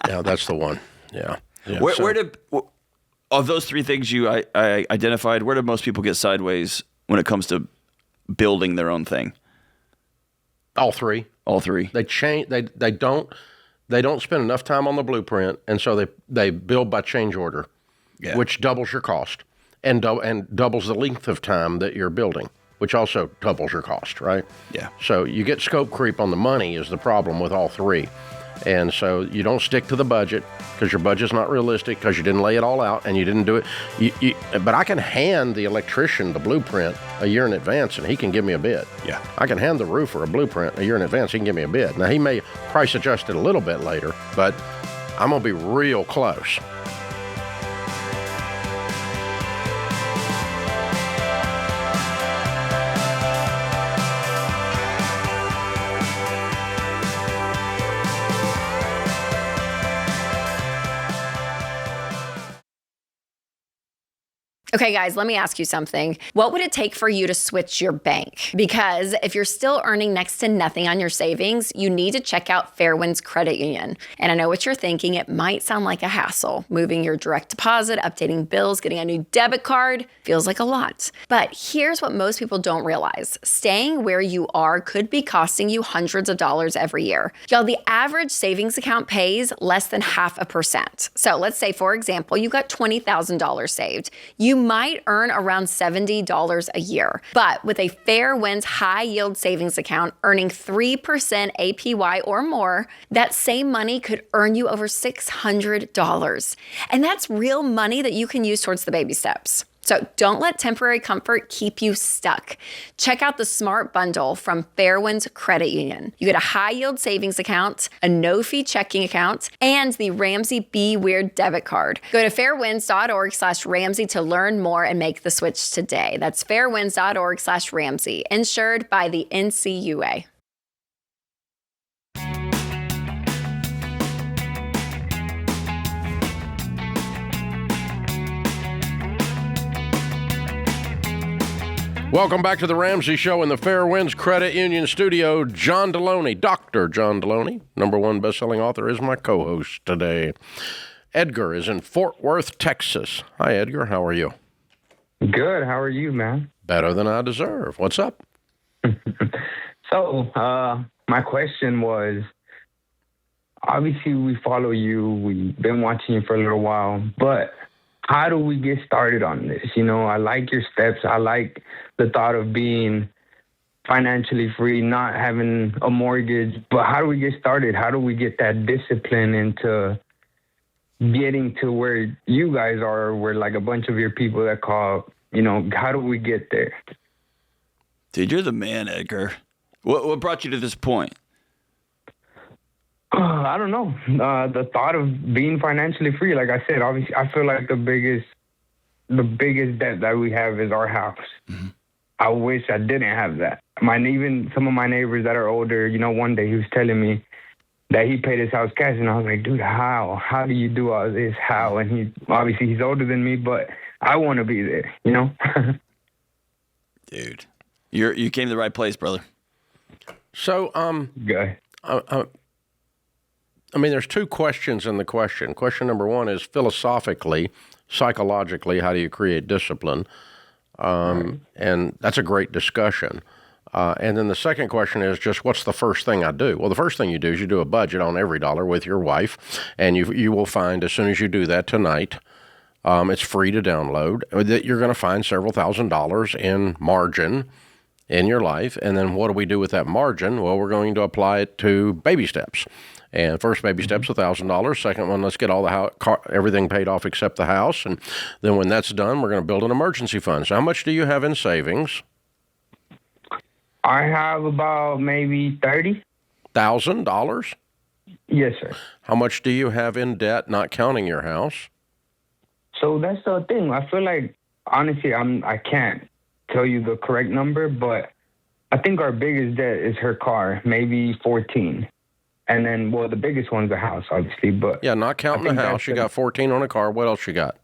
yeah, that's the one. Yeah. Where did of those three things I identified? Where do most people get sideways when it comes to building their own thing? All three. They change. They don't spend enough time on the blueprint, and so they build by change order, which doubles your cost and doubles the length of time that you're building, which also doubles your cost, right? Yeah. So you get scope creep on the money is the problem with all three. And so you don't stick to the budget because your budget's not realistic because you didn't lay it all out and you didn't do it. But I can hand the electrician the blueprint a year in advance and he can give me a bid. Yeah. I can hand the roofer a blueprint a year in advance. He can give me a bid. Now, he may price adjust it a little bit later, but I'm going to be real close. Okay, guys, let me ask you something. What would it take for you to switch your bank? Because if you're still earning next to nothing on your savings, you need to check out Fairwinds Credit Union. And I know what you're thinking. It might sound like a hassle. Moving your direct deposit, updating bills, getting a new debit card feels like a lot. But here's what most people don't realize. Staying where you are could be costing you hundreds of dollars every year. Y'all, the average savings account pays less than 0.5%. So let's say, for example, you got $20,000 saved. You might earn around $70 a year. But with a Fairwinds high yield savings account earning 3% APY or more, that same money could earn you over $600. And that's real money that you can use towards the baby steps. So don't let temporary comfort keep you stuck. Check out the Smart Bundle from Fairwinds Credit Union. You get a high-yield savings account, a no-fee checking account, and the Ramsey Be Weird debit card. Go to fairwinds.org/Ramsey to learn more and make the switch today. That's fairwinds.org/Ramsey, insured by the NCUA. Welcome back to the Ramsey Show in the Fairwinds Credit Union studio. John Delony, Dr. John Delony, #1 best-selling author, is my co-host today. Edgar is in Fort Worth, Texas. Hi, Edgar. How are you? Good. How are you, man? Better than I deserve. What's up? So, my question was, obviously we follow you. We've been watching you for a little while, but how do we get started on this? I like your steps. I like the thought of being financially free, not having a mortgage. But how do we get started? How do we get that discipline into getting to where you guys are, where like a bunch of your people that call, how do we get there? Dude, you're the man, Edgar. What brought you to this point? I don't know. The thought of being financially free, like I said, obviously, I feel like the biggest debt that we have is our house. Mm-hmm. I wish I didn't have that. Even some of my neighbors that are older, one day he was telling me that he paid his house cash, and I was like, dude, how? How do you do all this? How? And he's older than me, but I want to be there, Dude, you came to the right place, brother. So, Guy. there's two questions in the question. Question number one is philosophically, psychologically, how do you create discipline? And that's a great discussion. And then the second question is just what's the first thing I do? Well, the first thing you do is you do a budget on every dollar with your wife, and you will find as soon as you do that tonight, it's free to download, that you're going to find several $1,000s in margin in your life. And then what do we do with that margin? Well, we're going to apply it to baby steps. And first baby step's $1,000. Second one, let's get all everything paid off except the house. And then when that's done, we're going to build an emergency fund. So how much do you have in savings? I have about maybe $30,000. Yes, sir. How much do you have in debt, not counting your house? So that's the thing. I feel like, honestly, I can't tell you the correct number, but I think our biggest debt is her car, maybe 14. And then, well, the biggest one's the house, obviously. But yeah, not counting the house. You got 14 on a car. What else you got?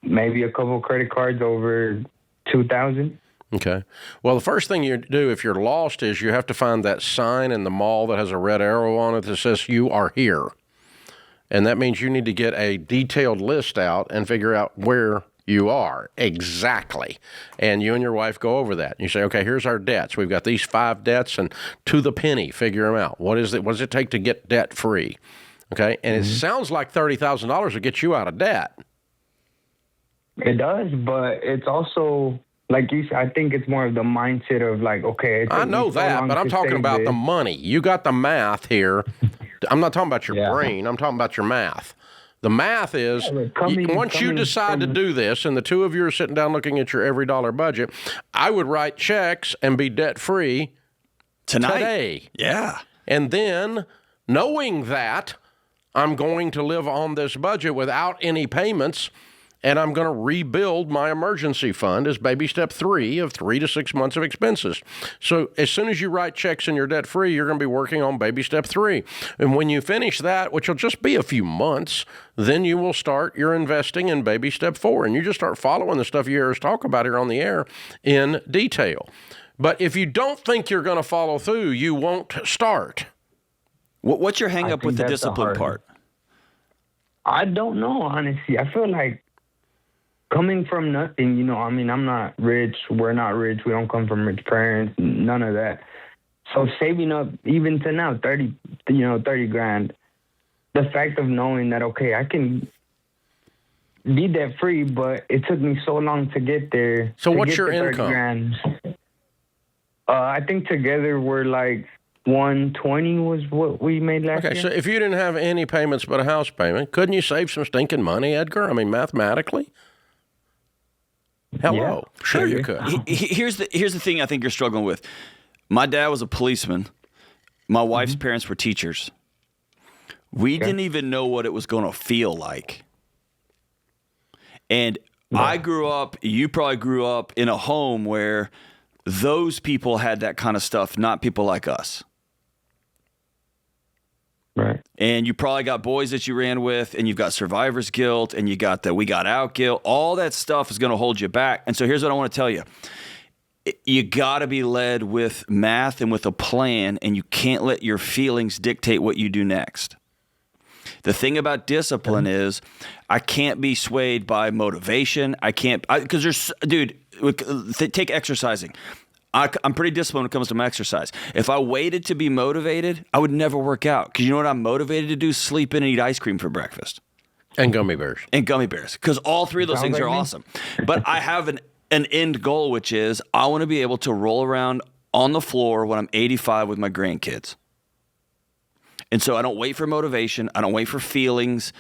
Maybe a couple credit cards over 2,000. Okay. Well, the first thing you do if you're lost is you have to find that sign in the mall that has a red arrow on it that says you are here. And that means you need to get a detailed list out and figure out where you are exactly. And you and your wife go over that. You say, okay, here's our debts. We've got these 5 debts, and to the penny, figure them out. What does it take to get debt free? Okay. And it sounds like $30,000 will get you out of debt. It does, but it's also, like you said, I think it's more of the mindset of like, okay. I know that, but I'm talking about the money. You got the math here. I'm not talking about your brain. I'm talking about your math. The math is, once you decide to do this, and the two of you are sitting down looking at your every dollar budget, I would write checks and be debt-free today. Yeah. And then, knowing that I'm going to live on this budget without any payments, and I'm going to rebuild my emergency fund as baby step 3 of 3 to 6 months of expenses. So as soon as you write checks and you're debt free, you're going to be working on baby step 3. And when you finish that, which will just be a few months, then you will start your investing in baby step 4. And you just start following the stuff you hear us talk about here on the air in detail. But if you don't think you're going to follow through, you won't start. What's your hang up with the discipline part? I don't know, honestly. I feel like coming from nothing, I mean, I'm not rich. We're not rich. We don't come from rich parents, none of that. So saving up, even to now, 30 grand, the fact of knowing that, okay, I can be debt free, but it took me so long to get there. So what's your income? Grand. I think together we're like 120 was what we made last year. Okay, so if you didn't have any payments but a house payment, couldn't you save some stinking money, Edgar? I mean, mathematically? Hello. Yeah, sure you could. Here's the thing I think you're struggling with. My dad was a policeman. My wife's parents were teachers. We didn't even know what it was going to feel like. And I grew up, you probably grew up in a home where those people had that kind of stuff, not people like us. Right. And you probably got boys that you ran with, and you've got survivor's guilt, and you got the we got out guilt. All that stuff is going to hold you back. And so here's what I want to tell you. You got to be led with math and with a plan, and you can't let your feelings dictate what you do next. The thing about discipline is I can't be swayed by motivation. I can't, because take exercising. I'm pretty disciplined when it comes to my exercise. If I waited to be motivated, I would never work out. Because you know what I'm motivated to do? Sleep in and eat ice cream for breakfast. And gummy bears. Because all 3 of those things are awesome. But I have an end goal, which is I want to be able to roll around on the floor when I'm 85 with my grandkids. And so I don't wait for motivation. I don't wait for feelings.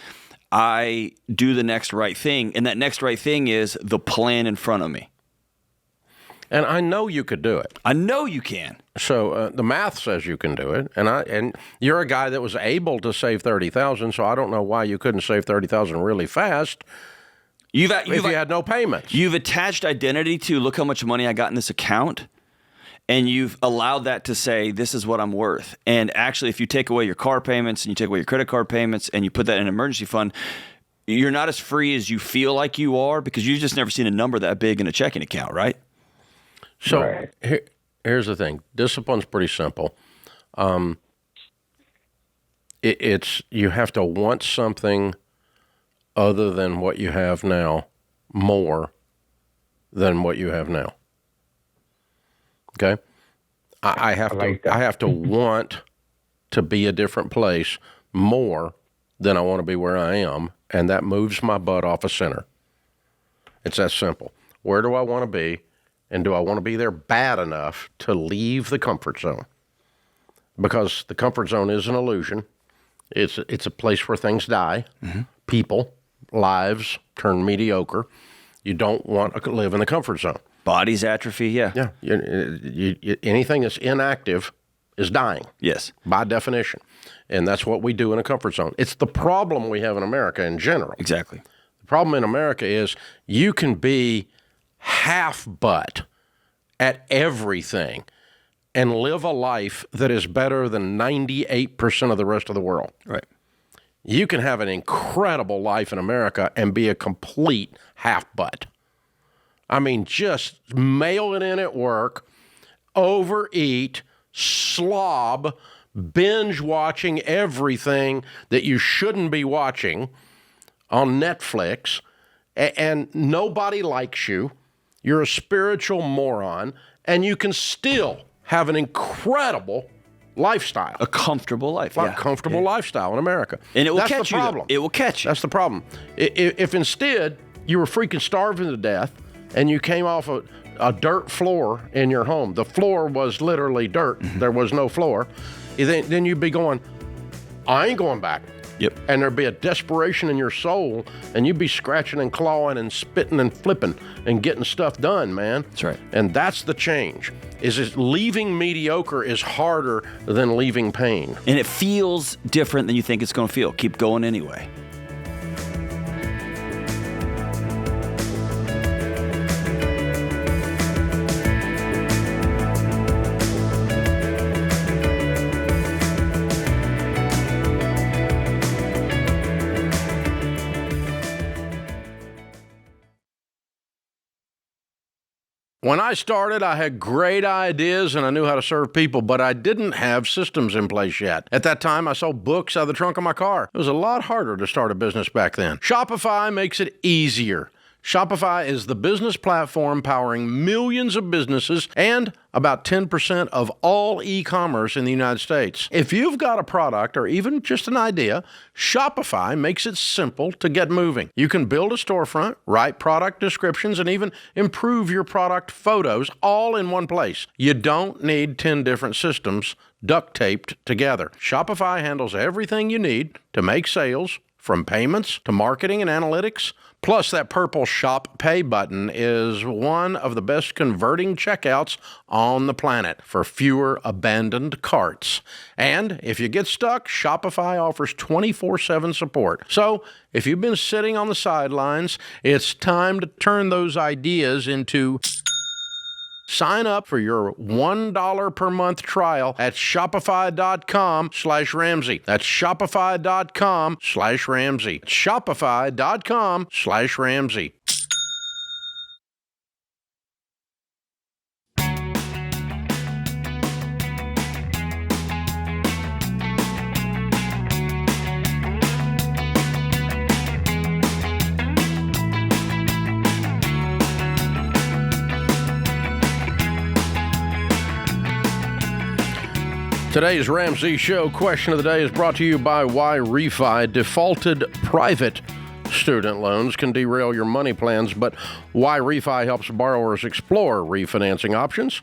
I do the next right thing. And that next right thing is the plan in front of me. And I know you could do it. I know you can. So the math says you can do it, and you're a guy that was able to save $30,000. So I don't know why you couldn't save $30,000 really fast. If you had no payments. You've attached identity to look how much money I got in this account, and you've allowed that to say this is what I'm worth. And actually, if you take away your car payments and you take away your credit card payments and you put that in an emergency fund, you're not as free as you feel like you are because you've just never seen a number that big in a checking account, right? So here's the thing. Discipline's pretty simple. It's you have to want something other than what you have now more than what you have now. Okay? I have to want to be a different place more than I want to be where I am, and that moves my butt off a center. It's that simple. Where do I want to be, and do I want to be there bad enough to leave the comfort zone? Because the comfort zone is an illusion. It's a place where things die. Mm-hmm. People, lives turn mediocre. You don't want to live in the comfort zone. Bodies atrophy, yeah. Yeah. Anything that's inactive is dying. Yes. By definition. And that's what we do in a comfort zone. It's the problem we have in America in general. Exactly. The problem in America is you can be half butt at everything and live a life that is better than 98% of the rest of the world. Right. You can have an incredible life in America and be a complete half butt. I mean, just mail it in at work, overeat, slob, binge watching everything that you shouldn't be watching on Netflix, and nobody likes you. You're a spiritual moron, and you can still have an incredible lifestyle. A comfortable life. A comfortable lifestyle in America. And it will That's catch the you. problem. It will catch you. That's the problem. If instead you were freaking starving to death and you came off a dirt floor in your home, the floor was literally dirt, there was no floor, then you'd be going, I ain't going back. Yep. And there'd be a desperation in your soul, and you'd be scratching and clawing and spitting and flipping and getting stuff done, man. That's right. And that's the change. Is leaving mediocre is harder than leaving pain. And it feels different than you think it's going to feel. Keep going anyway. When I started, I had great ideas and I knew how to serve people, but I didn't have systems in place yet. At that time, I sold books out of the trunk of my car. It was a lot harder to start a business back then. Shopify makes it easier. Shopify is the business platform powering millions of businesses and about 10% of all e-commerce in the United States. If you've got a product or even just an idea, Shopify makes it simple to get moving. You can build a storefront, write product descriptions, and even improve your product photos all in one place. You don't need 10 different systems duct taped together. Shopify handles everything you need to make sales, from payments to marketing and analytics. Plus, that purple Shop Pay button is one of the best converting checkouts on the planet for fewer abandoned carts. And if you get stuck, Shopify offers 24/7 support. So if you've been sitting on the sidelines, it's time to turn those ideas into... Sign up for your $1 per month trial at shopify.com/Ramsey. That's shopify.com/Ramsey. Shopify.com/Ramsey. Today's Ramsey Show question of the day is brought to you by Why Refi. Defaulted private student loans can derail your money plans, but Why Refi helps borrowers explore refinancing options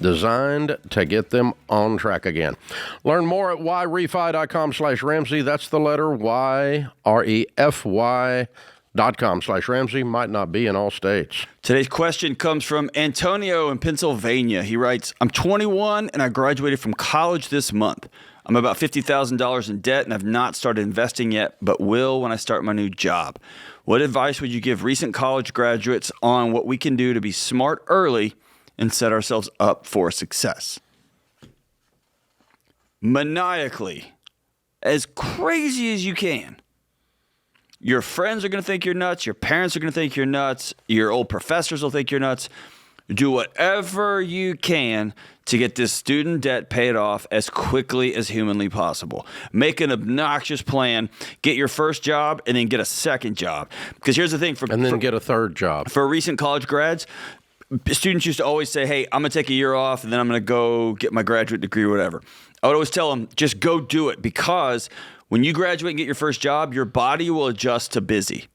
designed to get them on track again. Learn more at whyrefi.com/Ramsey. That's the letter Y, REFY.com/Ramsey. Might not be in all states. Today's question comes from Antonio in Pennsylvania. He writes, I'm 21 and I graduated from college this month. I'm about $50,000 in debt and I've not started investing yet, but will when I start my new job. What advice would you give recent college graduates on what we can do to be smart early and set ourselves up for success? Maniacally, as crazy as you can. Your friends are going to think you're nuts. Your parents are going to think you're nuts. Your old professors will think you're nuts. Do whatever you can to get this student debt paid off as quickly as humanly possible. Make an obnoxious plan. Get your first job and then get a second job. Because here's the thing. And then get a third job. For recent college grads, students used to always say, hey, I'm going to take a year off and then I'm going to go get my graduate degree or whatever. I would always tell them, just go do it, because when you graduate and get your first job, your body will adjust to busy.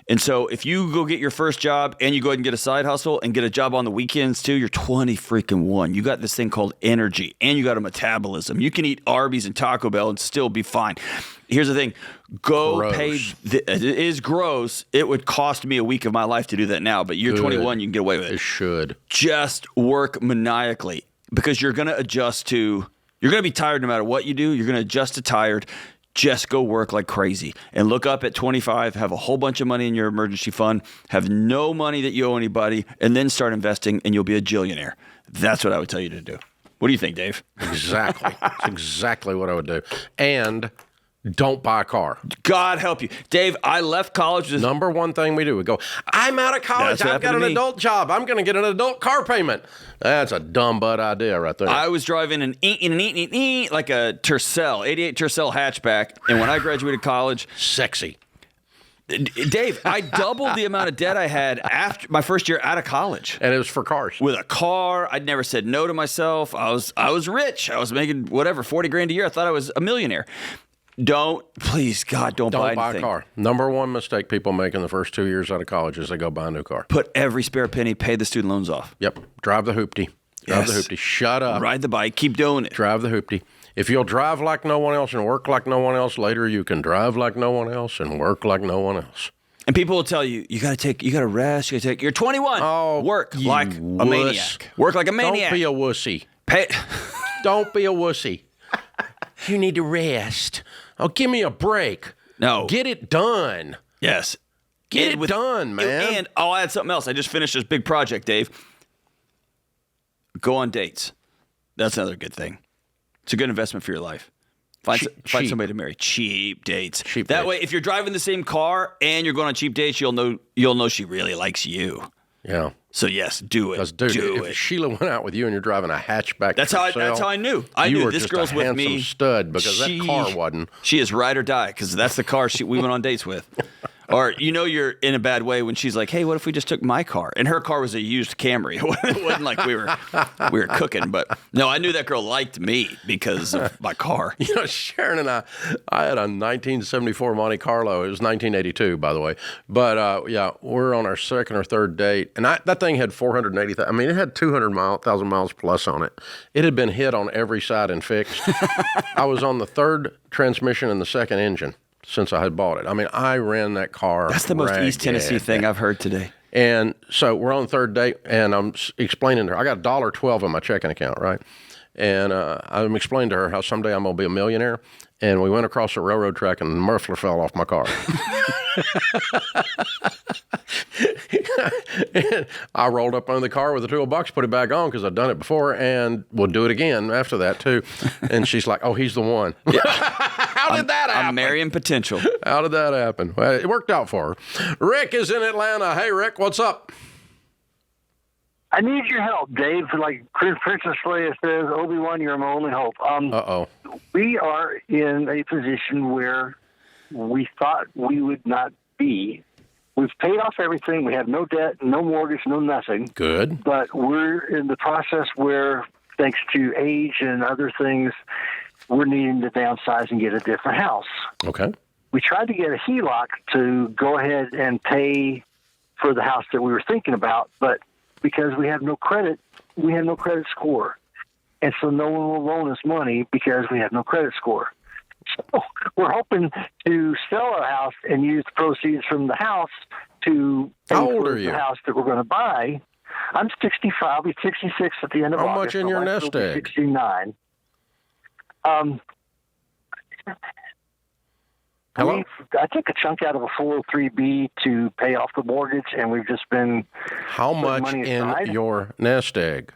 And so if you go get your first job and you go ahead and get a side hustle and get a job on the weekends too, you're 20-1. You got this thing called energy and you got a metabolism. You can eat Arby's and Taco Bell and still be fine. Here's the thing. It is gross. It would cost me a week of my life to do that now, but you're 21, you can get away with it. It should. Just work maniacally, because you're going to adjust to, you're going to be tired no matter what you do. You're going to adjust to tired. Just go work like crazy and look up at 25, have a whole bunch of money in your emergency fund, have no money that you owe anybody, and then start investing and you'll be a jillionaire. That's what I would tell you to do. What do you think, Dave? Exactly. That's exactly what I would do. And don't buy a car. God help you. Dave, I left college. Number one thing we do, we go, I'm out of college. I've got an adult job. I'm going to get an adult car payment. That's a dumb butt idea right there. I was driving like a Tercel, 88 Tercel hatchback. And when I graduated college, sexy. Dave, I doubled the amount of debt I had after my first year out of college. And it was for cars. With a car. I'd never said no to myself. I was rich. I was making whatever, 40 grand a year. I thought I was a millionaire. Please, God, don't buy anything. Don't buy a car. Number one mistake people make in the first 2 years out of college is they go buy a new car. Put every spare penny, pay the student loans off. Yep. Drive the hoopty. Drive the hoopty. Shut up. Ride the bike. Keep doing it. Drive the hoopty. If you'll drive like no one else and work like no one else, later you can drive like no one else and work like no one else. And people will tell you, you got to rest. You're 21. Oh, work like a maniac. Work like a maniac. Don't be a wussy. Don't be a wussy. You need to rest. Oh, give me a break. No. Get it done. Yes. Get it done, man. And I'll add something else. I just finished this big project, Dave. Go on dates. That's another good thing. It's a good investment for your life. Find somebody to marry. Cheap dates. That way, if you're driving the same car and you're going on cheap dates, you'll know she really likes you. Yeah. So yes, do it. Because dude, if Sheila went out with you and you're driving a hatchback, that's how I knew. I knew this girl's with me. You were just a handsome stud because that car wasn't. She is ride or die because that's the car we went on dates with. Or you're in a bad way when she's like, "Hey, what if we just took my car?" And her car was a used Camry. It wasn't like we were cooking. But no, I knew that girl liked me because of my car. Sharon and I had a 1974 Monte Carlo. It was 1982, by the way. But we're on our second or third date, and that thing had 480,000. I mean, it had 200,000 miles plus on it. It had been hit on every side and fixed. I was on the third transmission and the second engine since I had bought it. I mean, I ran that car. That's the most East Tennessee thing I've heard today. And so we're on the third date, and I'm explaining to her, I got $1.12 in my checking account, right? And I'm explaining to her how someday I'm going to be a millionaire. And we went across the railroad track, and the muffler fell off my car. And I rolled up under the car with the toolbox, put it back on because I'd done it before, and we'll do it again after that too. And she's like, "Oh, he's the one." Yeah. How did that happen? I'm marrying potential. How did that happen? Well, it worked out for her. Rick is in Atlanta. Hey, Rick, what's up? I need your help, Dave. Like Princess Leia says, Obi-Wan, you're my only hope. We are in a position where we thought we would not be. We've paid off everything. We have no debt, no mortgage, no nothing. Good. But we're in the process where, thanks to age and other things, we're needing to downsize and get a different house. Okay. We tried to get a HELOC to go ahead and pay for the house that we were thinking about, but because we have no credit score. And so no one will loan us money because we have no credit score. So we're hoping to sell our house and use the proceeds from the house to pay for the house that we're going to buy. I'm 65. I'll be 66 at the end of August. How much in your nest egg? 69. Hello? I took a chunk out of a 403B to pay off the mortgage, and we've just been. How much in your nest egg?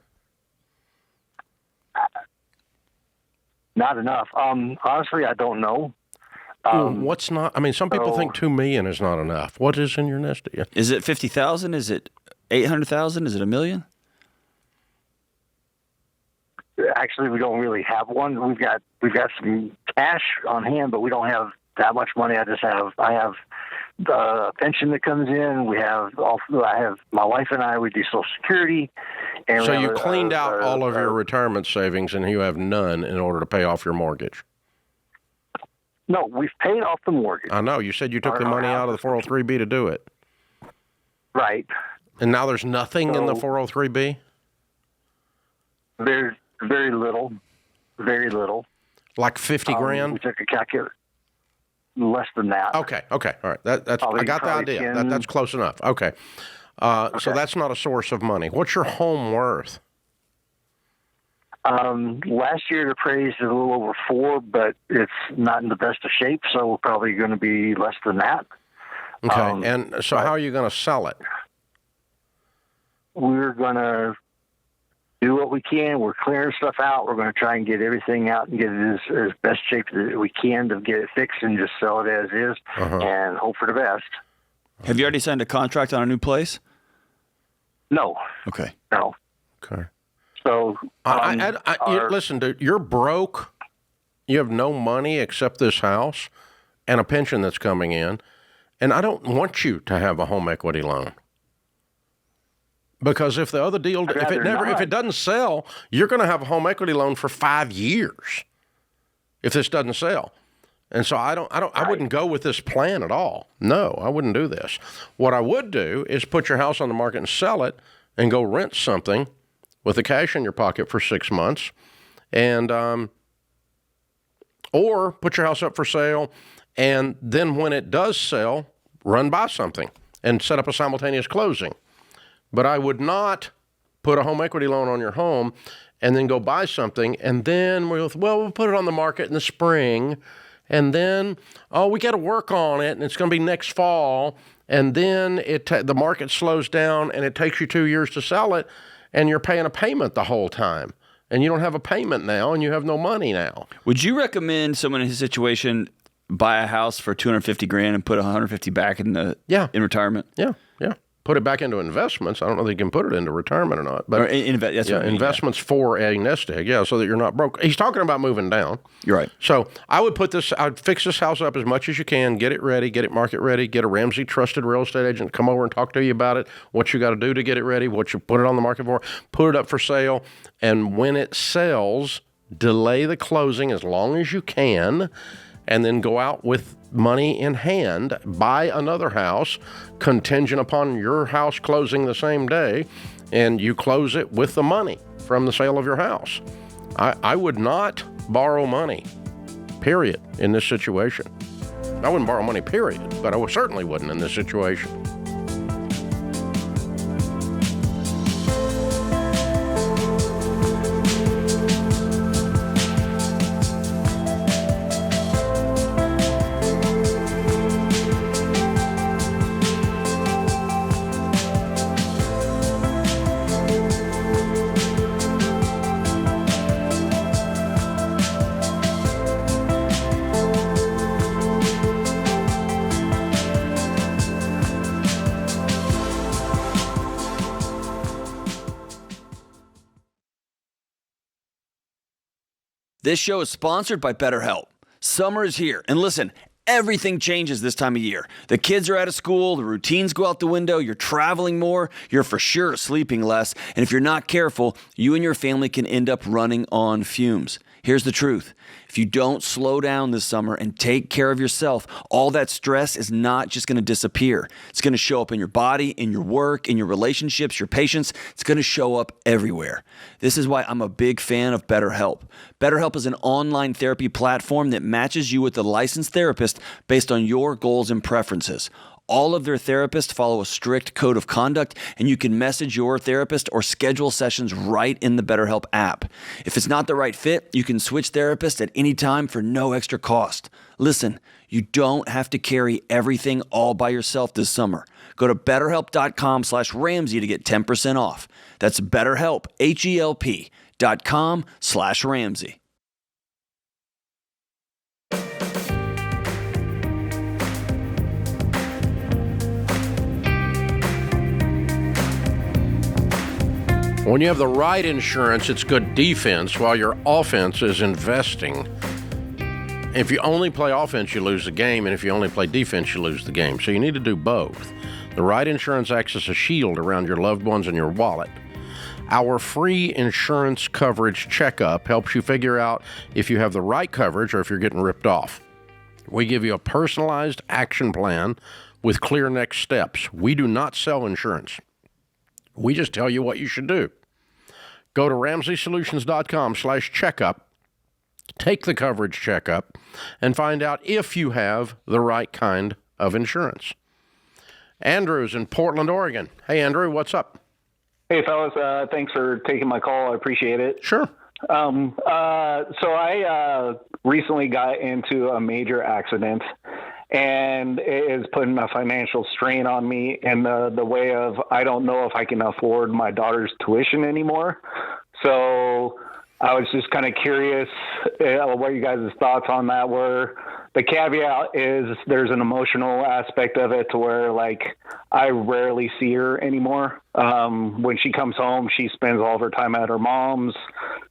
Not enough. Honestly, I don't know. What's not? I mean, some people think $2 million is not enough. What is in your nest egg? Is it 50,000? Is it 800,000? Is it $1 million? actually, we don't really have one. We've got some cash on hand, but we don't have that much money. I have the pension that comes in. I have my wife and I. We do Social Security. And so you cleaned out all of your retirement savings, and you have none in order to pay off your mortgage. No, we've paid off the mortgage. I know. You said you took the money out of the 403B to do it. Right. And now there's nothing in the 403B? There's very little. Very little. Like 50 grand? We took a calculator. Less than that. Okay. All right. That's I got the idea. That's close enough. Okay. So that's not a source of money. What's your home worth? Last year it appraised a little over 4, but it's not in the best of shape, so we're probably going to be less than that. Okay. And so how are you going to sell it? We're going to do what we can. We're clearing stuff out. We're going to try and get everything out and get it as best shape as we can to get it fixed and just sell it as is and hope for the best. Have you already signed a contract on a new place? No. Okay. No. Okay. So, listen, dude, you're broke. You have no money except this house and a pension that's coming in. And I don't want you to have a home equity loan. Because if the other deal, if it doesn't sell, you're going to have a home equity loan for 5 years if this doesn't sell. And so I wouldn't go with this plan at all. No, I wouldn't do this. What I would do is put your house on the market and sell it and go rent something with the cash in your pocket for 6 months, and or put your house up for sale, and then when it does sell, run buy something and set up a simultaneous closing. But I would not put a home equity loan on your home and then go buy something, and then we'll put it on the market in the spring, and then, we got to work on it, and it's going to be next fall, and then the market slows down, and it takes you 2 years to sell it, and you're paying a payment the whole time, and you don't have a payment now, and you have no money now. Would you recommend someone in his situation buy a house for $250,000 and put $150,000 back in retirement? Yeah. Put it back into investments. I don't know if you can put it into retirement or not. But investments for a nest egg, so that you're not broke. He's talking about moving down. You're right. So I'd fix this house up as much as you can, get it ready, get it market ready, get a Ramsey trusted real estate agent to come over and talk to you about it, what you got to do to get it ready, what you put it on the market for, put it up for sale, and when it sells, delay the closing as long as you can, and then go out with money in hand, buy another house contingent upon your house closing the same day, and you close it with the money from the sale of your house. I would not borrow money, period, in this situation. I wouldn't borrow money, period, but I certainly wouldn't in this situation. This show is sponsored by BetterHelp. Summer is here, and listen, everything changes this time of year. The kids are out of school, the routines go out the window, you're traveling more, you're for sure sleeping less, and if you're not careful, you and your family can end up running on fumes. Here's the truth. If you don't slow down this summer and take care of yourself, all that stress is not just going to disappear. It's going to show up in your body, in your work, in your relationships, your patience. It's going to show up everywhere. This is why I'm a big fan of BetterHelp. BetterHelp is an online therapy platform that matches you with a licensed therapist based on your goals and preferences. All of their therapists follow a strict code of conduct, and you can message your therapist or schedule sessions right in the BetterHelp app. If it's not the right fit, you can switch therapists at any time for no extra cost. Listen, you don't have to carry everything all by yourself this summer. Go to BetterHelp.com/Ramsey to get 10% off. That's BetterHelp, HELP.com/Ramsey. When you have the right insurance, it's good defense while your offense is investing. If you only play offense, you lose the game, and if you only play defense, you lose the game. So you need to do both. The right insurance acts as a shield around your loved ones and your wallet. Our free insurance coverage checkup helps you figure out if you have the right coverage or if you're getting ripped off. We give you a personalized action plan with clear next steps. We do not sell insurance. We just tell you what you should do. Go to RamseySolutions.com/checkup, take the coverage checkup, and find out if you have the right kind of insurance. Andrew's in Portland, Oregon. Hey, Andrew, what's up? Hey, fellas. Thanks for taking my call. I appreciate it. Sure. So I recently got into a major accident, and it is putting a financial strain on me in the way of I don't know if I can afford my daughter's tuition anymore. So I was just kind of curious what you guys' thoughts on that were. The caveat is there's an emotional aspect of it to where, like, I rarely see her anymore. When she comes home, she spends all of her time at her mom's.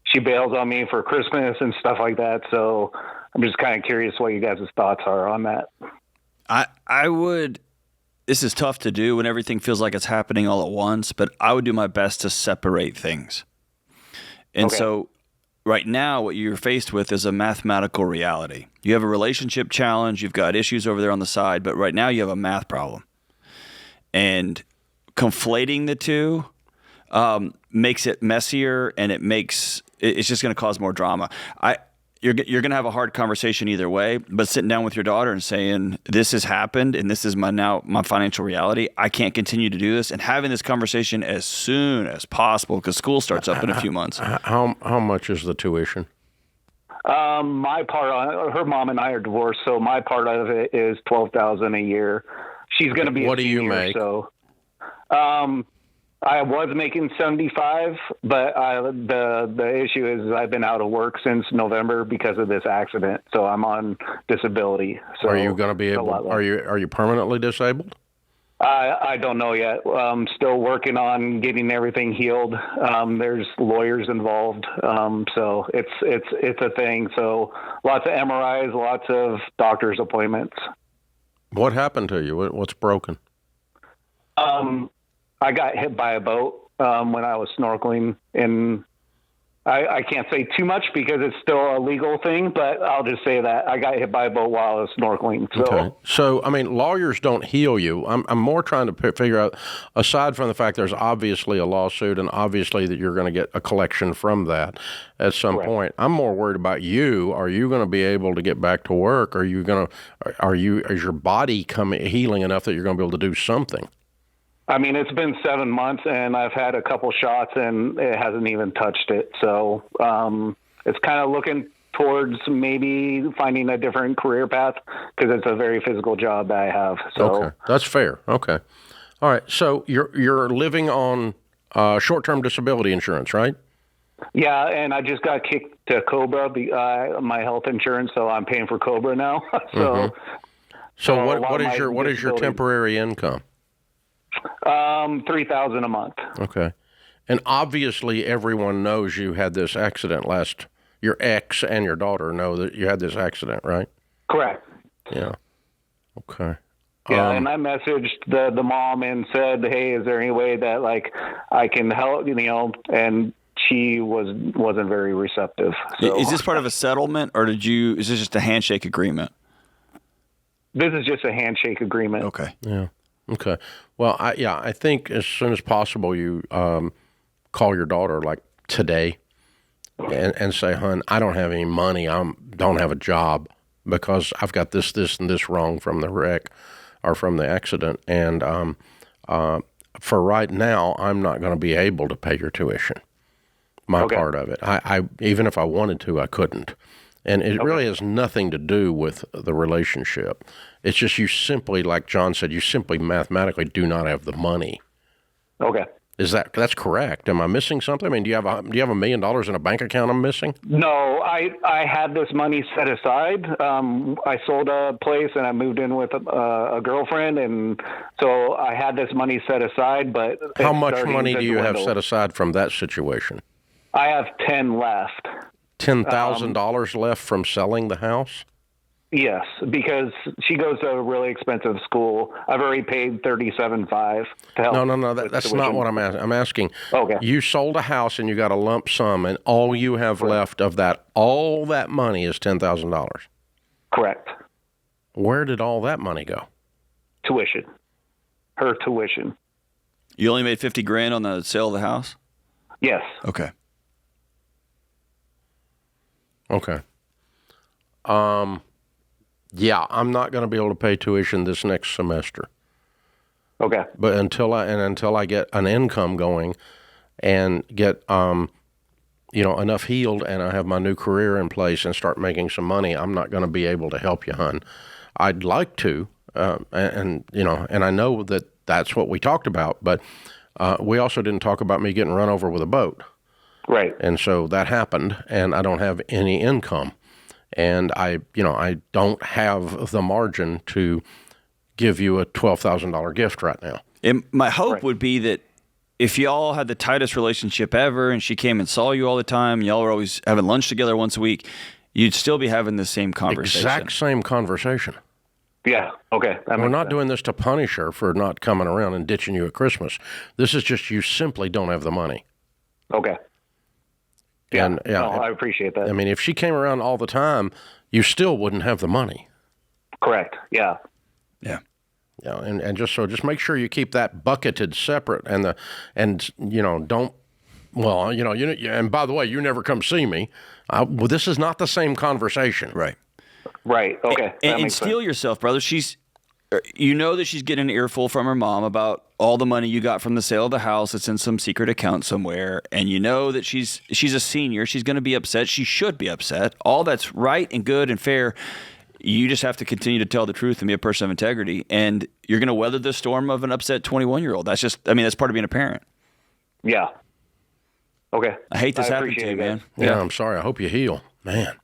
She bails on me for Christmas and stuff like that. So I'm just kind of curious what you guys' thoughts are on that. I would, this is tough to do when everything feels like it's happening all at once, but I would do my best to separate things. And so right now, what you're faced with is a mathematical reality. You have a relationship challenge, you've got issues over there on the side, but right now you have a math problem. And conflating the two makes it messier, and it's just going to cause more drama. You're going to have a hard conversation either way, but sitting down with your daughter and saying, this has happened and this is my financial reality. I can't continue to do this, and having this conversation as soon as possible because school starts up in a few months. How much is the tuition? My part, her mom and I are divorced, so my part of it is $12,000 a year. She's going to be. What do you make? So, I was making 75, but the issue is I've been out of work since November because of this accident, so I'm on disability. So are you going to be able? Are you permanently disabled? I don't know yet. I'm still working on getting everything healed. There's lawyers involved, so it's a thing. So lots of MRIs, lots of doctor's appointments. What happened to you? What's broken? I got hit by a boat when I was snorkeling, and I can't say too much because it's still a legal thing, but I'll just say that I got hit by a boat while I was snorkeling. So. Okay. So, I mean, lawyers don't heal you. I'm more trying to figure out, aside from the fact there's obviously a lawsuit and obviously that you're going to get a collection from that at some point, I'm more worried about you. Are you going to be able to get back to work? Is your body healing enough that you're going to be able to do something? I mean, it's been 7 months, and I've had a couple shots, and it hasn't even touched it. So it's kind of looking towards maybe finding a different career path because it's a very physical job that I have. So okay, that's fair. Okay, all right. So you're living on short-term disability insurance, right? Yeah, and I just got kicked to COBRA, my health insurance, so I'm paying for COBRA now. So what is your temporary income? $3,000 a month. Okay. And obviously everyone knows you had this accident your ex and your daughter know that you had this accident, right? Correct. Yeah. Okay. Yeah, and I messaged the mom and said, hey, is there any way that I can help, and she wasn't very receptive. So. Is this part of a settlement or is this just a handshake agreement? This is just a handshake agreement. Okay. Yeah. Okay. Well, I think as soon as possible you call your daughter today and say, hon, I don't have any money. I don't have a job because I've got this, and this wrong from the wreck or from the accident. And for right now, I'm not going to be able to pay your tuition, my part of it. I even if I wanted to, I couldn't. And it really has nothing to do with the relationship. It's just you simply, like John said, you simply mathematically do not have the money. Okay. That's correct? Am I missing something? I mean, do you have $1 million in a bank account I'm missing? No, I had this money set aside. I sold a place and I moved in with a girlfriend, and so I had this money set aside. But how much money do you have set aside from that situation? I have 10 left. $10,000 left from selling the house? Yes, because she goes to a really expensive school. I've already paid $37,500 to help. No. That's not what I'm asking. I'm asking. Okay. You sold a house and you got a lump sum, and all you have left of all that money is $10,000. Correct. Where did all that money go? Tuition. Her tuition. You only made $50,000 on the sale of the house? Yes. Okay. Yeah, I'm not going to be able to pay tuition this next semester. Okay. But until I get an income going and get enough healed, and I have my new career in place and start making some money, I'm not going to be able to help you, hon. I'd like to, and I know that's what we talked about, but we also didn't talk about me getting run over with a boat. Right. And so that happened, and I don't have any income. And I don't have the margin to give you a $12,000 gift right now. And my hope would be that if y'all had the tightest relationship ever and she came and saw you all the time, y'all were always having lunch together once a week, you'd still be having the same conversation. Exact same conversation. Yeah, okay. We're not doing this to punish her for not coming around and ditching you at Christmas. This is just you simply don't have the money. Okay. Yeah, I appreciate that. I mean, if she came around all the time, you still wouldn't have the money. Correct. Yeah. Yeah. Yeah, and just make sure you keep that bucketed separate, and don't. Well, and by the way, you never come see me. This is not the same conversation. Right. Right. Okay. And steel yourself, brother. You know that she's getting an earful from her mom about all the money you got from the sale of the house. It's in some secret account somewhere. And you know that she's a senior. She's going to be upset. She should be upset. All that's right and good and fair. You just have to continue to tell the truth and be a person of integrity. And you're going to weather the storm of an upset 21-year-old. That's part of being a parent. Yeah. Okay. I hate this happening to you, man. Yeah, I'm sorry. I hope you heal. Man.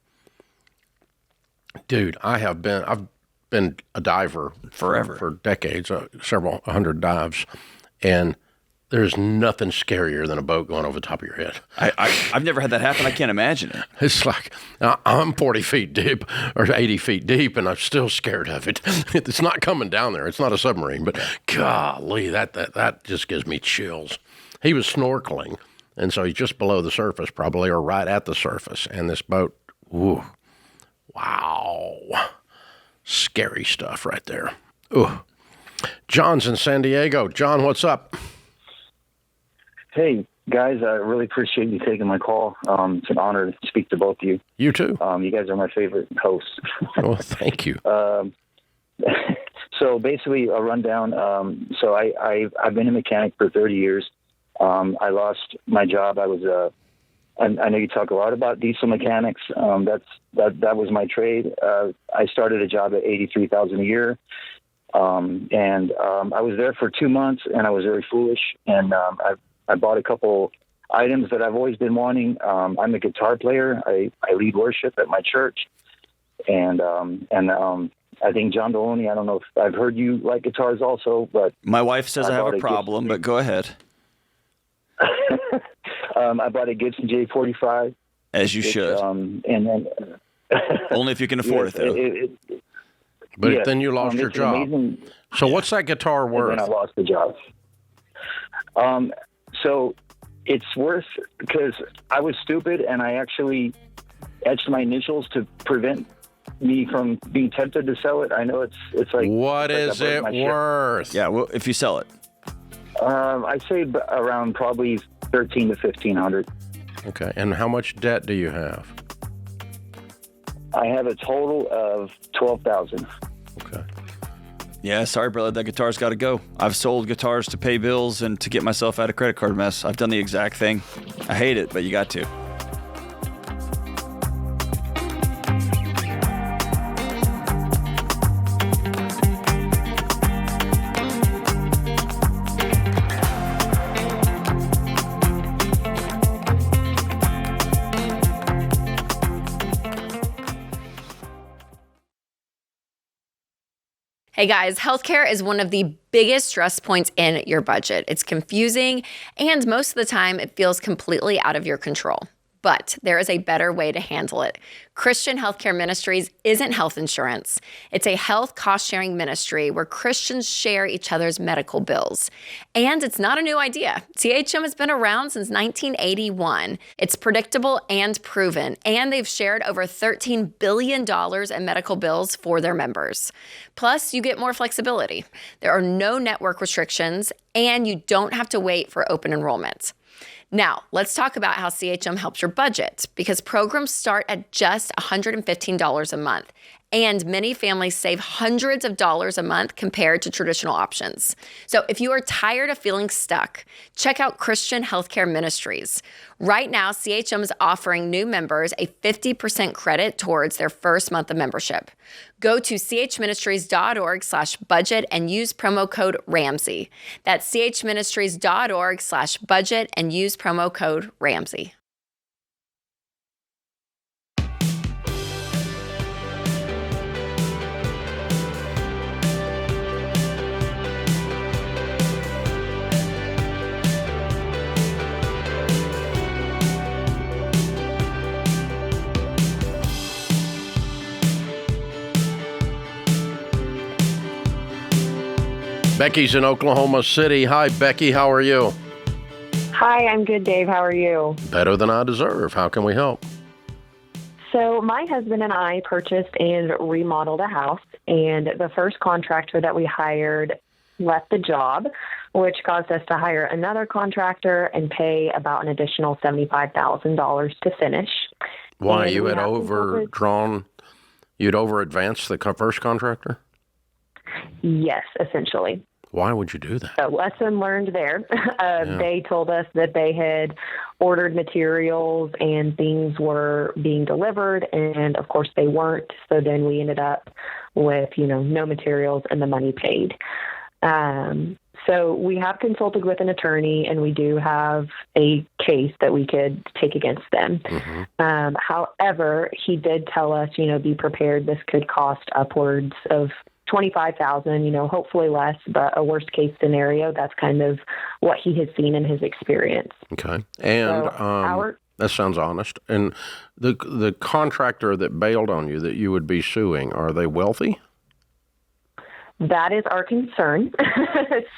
Dude, I've been a diver forever, for decades, several hundred dives, and there's nothing scarier than a boat going over the top of your head. I've never had that happen. I can't imagine it. It's like I'm 40 feet deep or 80 feet deep, and I'm still scared of it. It's not coming down there. It's not a submarine, but golly, that just gives me chills. He was snorkeling, and so he's just below the surface, probably, or right at the surface, and this boat, ooh, wow. Scary stuff right there. Ooh. John's in San Diego. John, what's up? Hey, guys, I really appreciate you taking my call. It's an honor to speak to both of you. You too. You guys are my favorite hosts. Well, thank you. So basically, a rundown. I've been a mechanic for 30 years. I lost my job. I was I know you talk a lot about diesel mechanics. That was my trade. I started a job at $83,000 a year, and I was there for 2 months, and I was very foolish. And I bought a couple items that I've always been wanting. I'm a guitar player. I lead worship at my church, and I think John Delony. I don't know if I've heard you like guitars also, but my wife says I have a problem. But go ahead. I bought a Gibson J45. As you should. And then only if you can afford it, though. But then you lost your job. Amazing, so what's that guitar worth? And then I lost the job. So it's worth, because I was stupid and I actually etched my initials to prevent me from being tempted to sell it. I know it's like, what is it worth? Yeah, well, if you sell it. I'd say around probably $1,300 to $1,500. Okay, and how much debt do you have? I have a total of $12,000. Okay. Yeah, sorry, brother. That guitar's got to go. I've sold guitars to pay bills and to get myself out of credit card mess. I've done the exact thing. I hate it, but you got to. Hey guys, healthcare is one of the biggest stress points in your budget. It's confusing, and most of the time it feels completely out of your control. But there is a better way to handle it. Christian Healthcare Ministries isn't health insurance. It's a health cost-sharing ministry where Christians share each other's medical bills. And it's not a new idea. CHM has been around since 1981. It's predictable and proven, and they've shared over $13 billion in medical bills for their members. Plus, you get more flexibility. There are no network restrictions, and you don't have to wait for open enrollment. Now, let's talk about how CHM helps your budget, because programs start at just $115 a month, and many families save hundreds of dollars a month compared to traditional options. So if you are tired of feeling stuck, check out Christian Healthcare Ministries. Right now, CHM is offering new members a 50% credit towards their first month of membership. Go to chministries.org/budget and use promo code Ramsey. That's chministries.org/budget and use promo code Ramsey. Becky's in Oklahoma City. Hi, Becky. How are you? Hi, I'm good, Dave. How are you? Better than I deserve. How can we help? So my husband and I purchased and remodeled a house, and the first contractor that we hired left the job, which caused us to hire another contractor and pay about an additional $75,000 to finish. Why? And You had you'd over-advanced the first contractor? Yes, essentially. Why would you do that? So lesson learned there. They told us that they had ordered materials and things were being delivered, and of course they weren't. So then we ended up with, no materials and the money paid. So we have consulted with an attorney, and we do have a case that we could take against them. Mm-hmm. However, he did tell us, be prepared. This could cost upwards of $25,000, hopefully less, but a worst case scenario, that's kind of what he has seen in his experience. Okay. And that sounds honest. And the contractor that bailed on you that you would be suing, are they wealthy? That is our concern.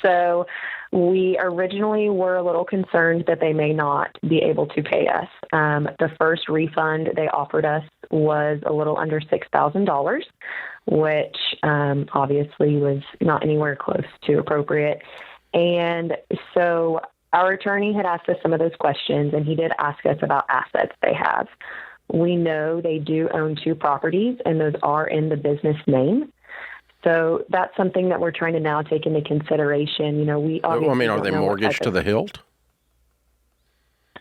So we originally were a little concerned that they may not be able to pay us. The first refund they offered us was a little under $6,000, which obviously was not anywhere close to appropriate. And so our attorney had asked us some of those questions, and he did ask us about assets they have. We know they do own 2 properties, and those are in the business name. So that's something that we're trying to now take into consideration. We obviously are they mortgaged to the hilt?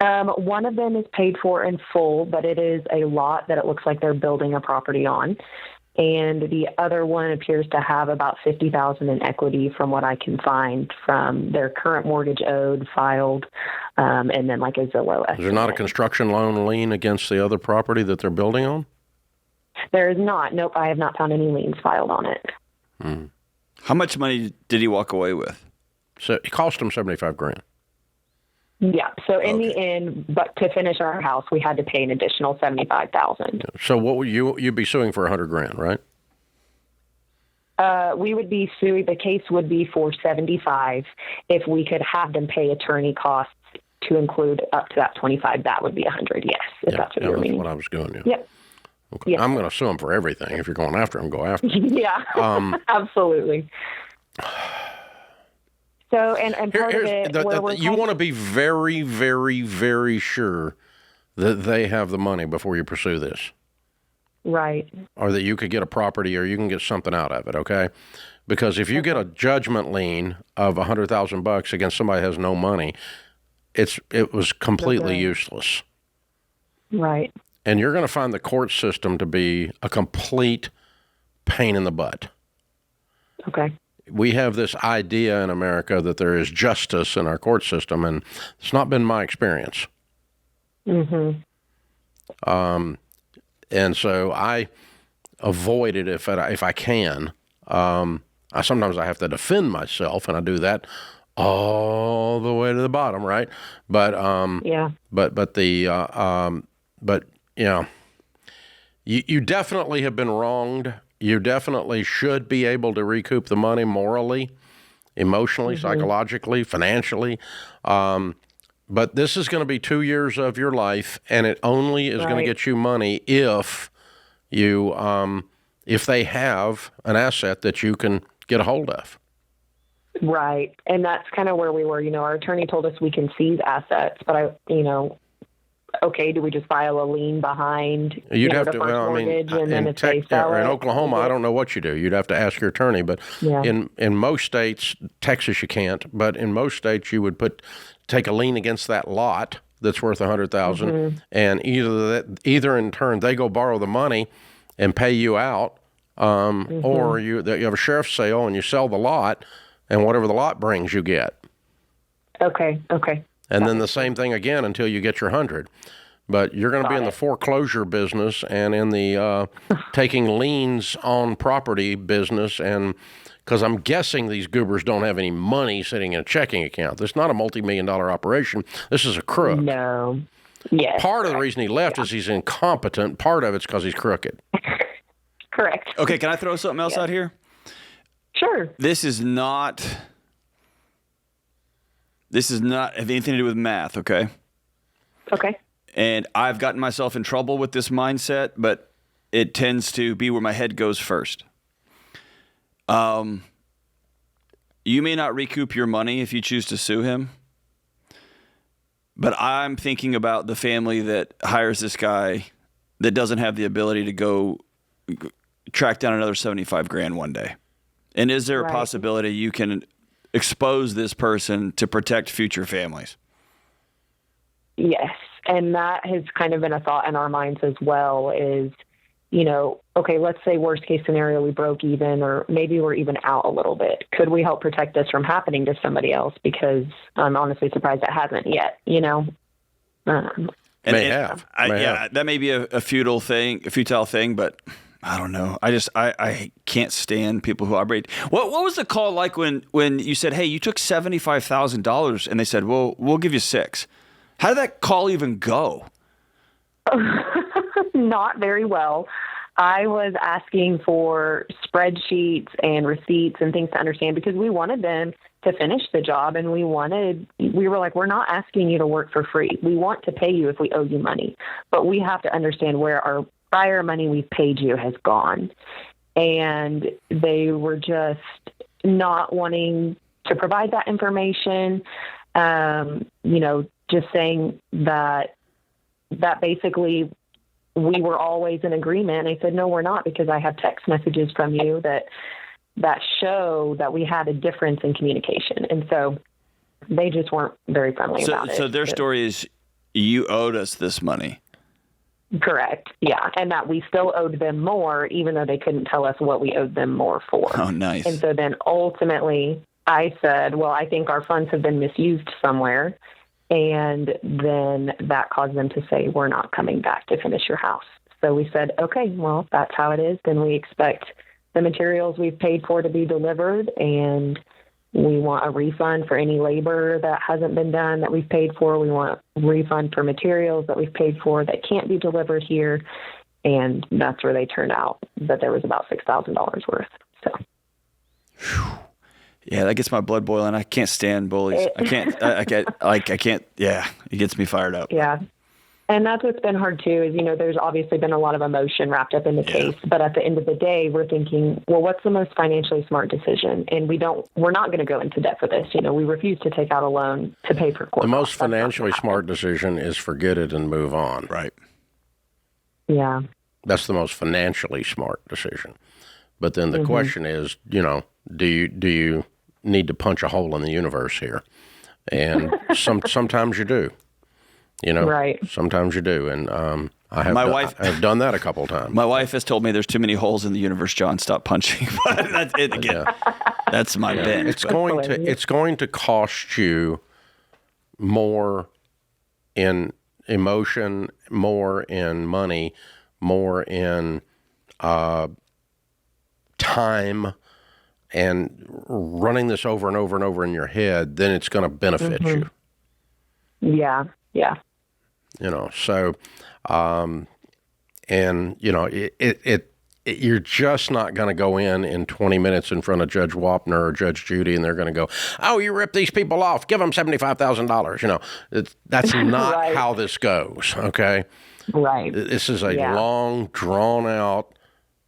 One of them is paid for in full, but it is a lot that it looks like they're building a property on. And the other one appears to have about $50,000 in equity from what I can find from their current mortgage owed, filed, and then like a Zillow estimate. Is there not a construction loan lien against the other property that they're building on? There is not. Nope, I have not found any liens filed on it. Hmm. How much money did he walk away with? So it cost him $75,000. Yeah. So in the end, but to finish our house, we had to pay an additional $75,000. So what would you'd be suing for $100,000, right? We would be suing. The case would be for $75,000 if we could have them pay attorney costs to include up to that $25,000. That would be $100,000. Yes, if that's what you're meaning. That's what I was going. Yeah. Yep. Okay. Yes. I'm going to sue him for everything. If you're going after him, go after him. Yeah. Absolutely. So, and part of it, you want to be very, very, very sure that they have the money before you pursue this. Right. Or that you could get a property or you can get something out of it, okay? Because if you get a judgment lien of $100,000 against somebody who has no money, it was completely useless. Right. And you're going to find the court system to be a complete pain in the butt. Okay. We have this idea in America that there is justice in our court system, and it's not been my experience. Mm-hmm. And so I avoid it if I can. sometimes I have to defend myself, and I do that all the way to the bottom, right? But you definitely have been wronged. You definitely should be able to recoup the money morally, emotionally, psychologically, financially. But this is going to be 2 years of your life, and it only is going to get you money if they have an asset that you can get a hold of. Right. And that's kind of where we were. Our attorney told us we can seize assets, but okay, do we just file a lien behind You'd have the to, first mortgage, and then if they sell in it, Oklahoma, I don't know what you do. You'd have to ask your attorney. But in most states, Texas you can't, but in most states you would take a lien against that lot that's worth $100,000, and either in turn they go borrow the money and pay you out, or you have a sheriff's sale and you sell the lot, and whatever the lot brings you get. Okay. And then the same thing again until you get your 100. But you're going to be in the foreclosure business and in the taking liens on property business, and because I'm guessing these goobers don't have any money sitting in a checking account. This is not a multi-million-dollar operation. This is a crook. No. Yes. Part of the reason he left is he's incompetent. Part of it's because he's crooked. Correct. Okay, can I throw something else out here? Sure. This is not have anything to do with math, okay? Okay. And I've gotten myself in trouble with this mindset, but it tends to be where my head goes first. You may not recoup your money if you choose to sue him, but I'm thinking about the family that hires this guy that doesn't have the ability to go track down another $75,000 one day. And is there a possibility you can expose this person to protect future families? Yes. And that has kind of been a thought in our minds as well is, okay, let's say worst case scenario, we broke even, or maybe we're even out a little bit. Could we help protect this from happening to somebody else? Because I'm honestly surprised it hasn't yet, That may be a futile thing, but I don't know. I can't stand people who operate. What was the call like when you said, hey, you took $75,000 and they said, well, we'll give you $6,000. How did that call even go? Not very well. I was asking for spreadsheets and receipts and things to understand because we wanted them to finish the job, and we were like, we're not asking you to work for free. We want to pay you if we owe you money, but we have to understand where our prior money we've paid you has gone. And they were just not wanting to provide that information, just saying that basically we were always in agreement. And I said, no, we're not, because I have text messages from you that show that we had a difference in communication. And so they just weren't very friendly about it. So their story is you owed us this money. Correct. Yeah. And that we still owed them more, even though they couldn't tell us what we owed them more for. Oh, nice. And so then ultimately I said, well, I think our funds have been misused somewhere. And then that caused them to say, we're not coming back to finish your house. So we said, okay, well, if that's how it is, then we expect the materials we've paid for to be delivered, and we want a refund for any labor that hasn't been done that we've paid for. We want a refund for materials that we've paid for that can't be delivered here. And that's where they turned out that there was about $6,000 worth. So. Yeah, that gets my blood boiling. I can't stand bullies. I can't. Yeah, it gets me fired up. Yeah. And that's what's been hard too is, there's obviously been a lot of emotion wrapped up in the case, but at the end of the day, we're thinking, well, what's the most financially smart decision? And we're not going to go into debt for this. We refuse to take out a loan to pay for court. The most financially smart decision is forget it and move on. Right. Yeah. That's the most financially smart decision. But then the question is, do you need to punch a hole in the universe here? And sometimes you do. Right. Sometimes you do, and I have done that a couple of times. My wife has told me there's too many holes in the universe, John. Stop punching. But that's it again. That's my bent. It's going to cost you more in emotion, more in money, more in time, running this over and over and over in your head, then it's going to benefit you. Yeah. So, you're just not going to go in 20 minutes in front of Judge Wapner or Judge Judy, and they're going to go, "Oh, you ripped these people off. Give them $75,000." That's not Right. how this goes. Okay. Right. This is a long, drawn out,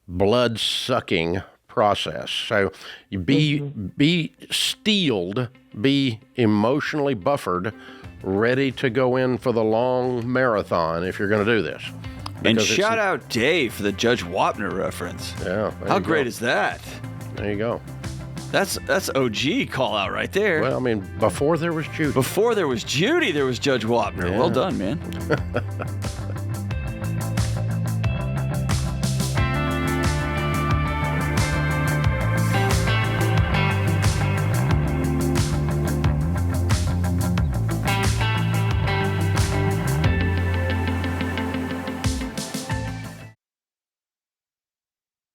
blood sucking process. So you be steeled, be emotionally buffered, ready to go in for the long marathon if you're going to do this. And shout out Dave for the Judge Wapner reference. Yeah. How great is that? There you go. That's OG call out right there. Well, I mean, before there was Judy. Before there was Judy, there was Judge Wapner. Yeah. Well done, man.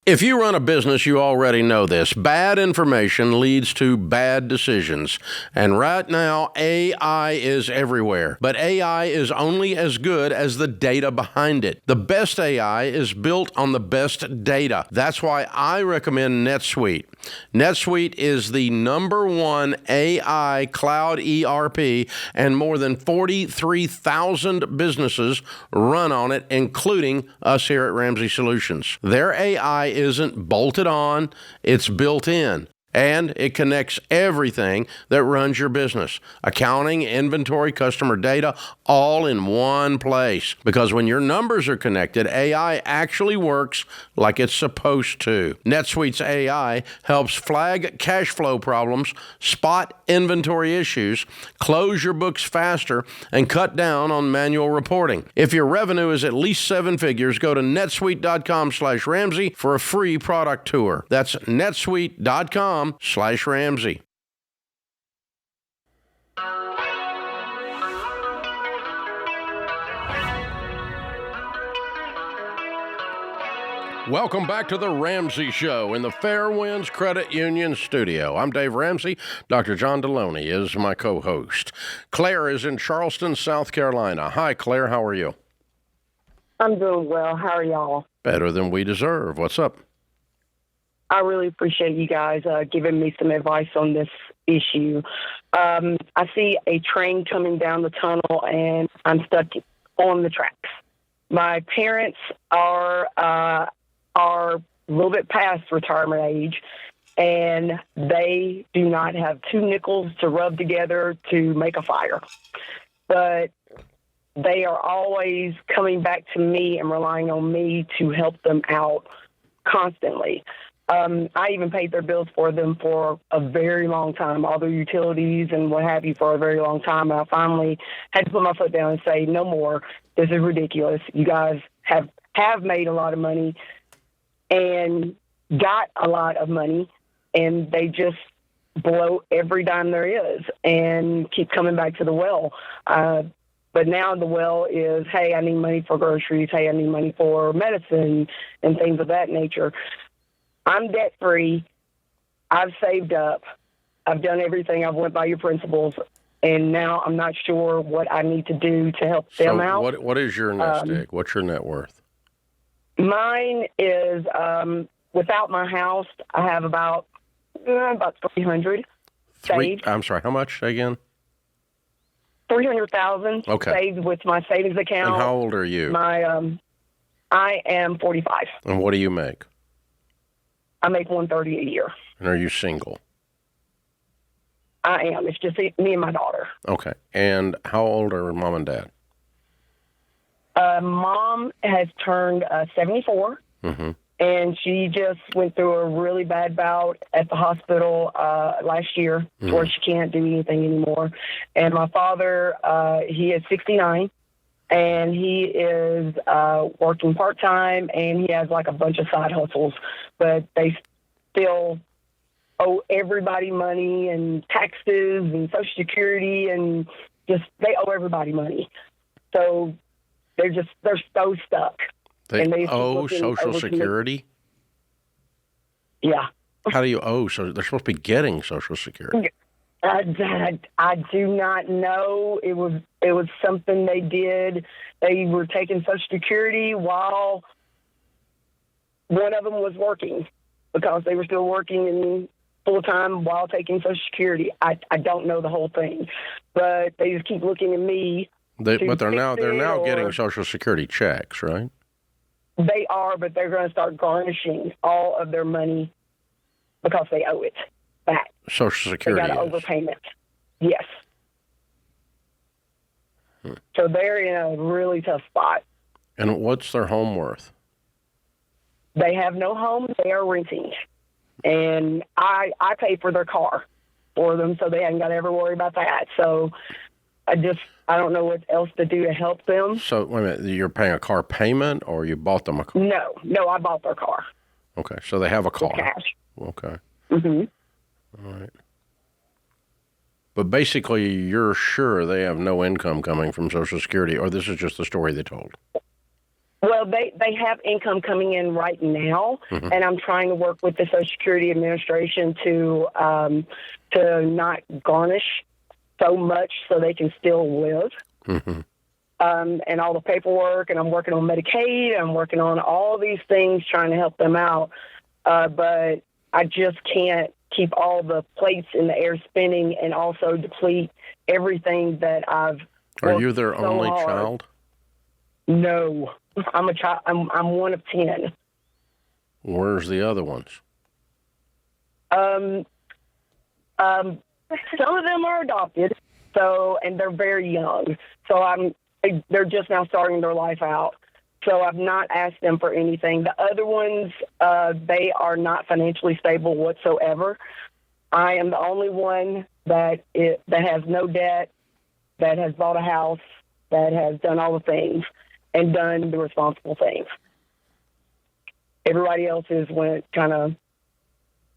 If you run a business, you already know this. Bad information leads to bad decisions. And right now, AI is everywhere. But AI is only as good as the data behind it. The best AI is built on the best data. That's why I recommend NetSuite. NetSuite is the #1 AI cloud ERP, and more than 43,000 businesses run on it, including us here at Ramsey Solutions. Their AI isn't bolted on, it's built in. And it connects everything that runs your business. Accounting, inventory, customer data, all in one place. Because when your numbers are connected, AI actually works like it's supposed to. NetSuite's AI helps flag cash flow problems, spot inventory issues, close your books faster, and cut down on manual reporting. If your revenue is at least 7 figures, go to netsuite.com/Ramsey for a free product tour. That's netsuite.com/Ramsey. Welcome back to the Ramsey Show in the Fairwinds Credit Union studio. I'm Dave Ramsey. Dr. John Delony is my co-host. Claire is in Charleston, South Carolina. Hi, Claire. How are you? I'm doing well. How are y'all? Better than we deserve. What's up? I really appreciate you guys giving me some advice on this issue. I see a train coming down the tunnel, and I'm stuck on the tracks. My parents are a little bit past retirement age, and they do not have 2 nickels to rub together to make a fire. But they are always coming back to me and relying on me to help them out constantly. I even paid their bills for them for a very long time, all their utilities and what have you for a very long time. And I finally had to put my foot down and say, no more. This is ridiculous. You guys have made a lot of money and got a lot of money, and they just blow every dime there is and keep coming back to the well. But now the well is, hey, I need money for groceries. Hey, I need money for medicine and things of that nature. I'm debt-free. I've saved up. I've done everything. I've went by your principles, and now I'm not sure what I need to do to help them out. What is your nest egg? What's your net worth? Mine is, without my house, I have about 300 saved. I'm sorry, how much again? 300,000 saved with my savings account. And how old are you? I am 45. And what do you make? I make $130 a year. And are you single? I am. It's just me and my daughter. Okay. And how old are mom and dad? Mom has turned 74, and she just went through a really bad bout at the hospital last year where she can't do anything anymore. And my father, he is 69. And he is working part-time, and he has like a bunch of side hustles, but they still owe everybody money and taxes and Social Security, and just they owe everybody money. So they're so stuck. They and owe Social Security? Yeah. How do you owe? So they're supposed to be getting Social Security. I do not know. It was something they did. They were taking Social Security while one of them was working, because they were still working in full time while taking Social Security. I don't know the whole thing, but they just keep looking at me. But they're now getting Social Security checks, right? They are, but they're going to start garnishing all of their money because they owe it back. Social Security. They got an overpayment. Yes. So they're in a really tough spot. And what's their home worth? They have no home. They are renting. And I pay for their car for them, so they haven't got to ever worry about that. So I don't know what else to do to help them. So, wait a minute, you're paying a car payment, or you bought them a car? No, I bought their car. Okay, so they have a car. With cash. Okay. Mm-hmm. All right. But basically, you're sure they have no income coming from Social Security, or this is just the story they told? Well, they have income coming in right now, Mm-hmm. and I'm trying to work with the Social Security Administration to not garnish so much so they can still live. Mm-hmm. And all the paperwork, and I'm working on Medicaid, I'm working on all these things trying to help them out. But I just can't keep all the plates in the air spinning and also deplete everything that I've Are you their so only hard. child? No, I'm a child. I'm one of 10. Where's the other ones? Some of them are adopted, and they're very young. So they're just now starting their life out. So I've not asked them for anything. The other ones, they are not financially stable whatsoever. I am the only one that has no debt, that has bought a house, that has done all the things and done the responsible things. Everybody else went kind of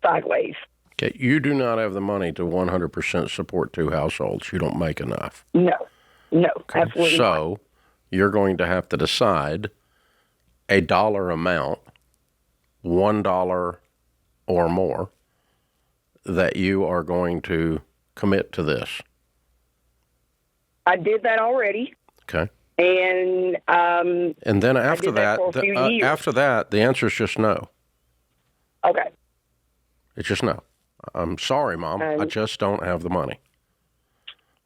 sideways. Okay, you do not have the money to 100% support 2 households. You don't make enough. No, Okay. absolutely not. So you're going to have to decide a dollar amount, $1 or more, that you are going to commit to this. I did that already. Okay. And then after that, for a few years. after that, the answer is just no. Okay. It's just no. I'm sorry, Mom. I just don't have the money.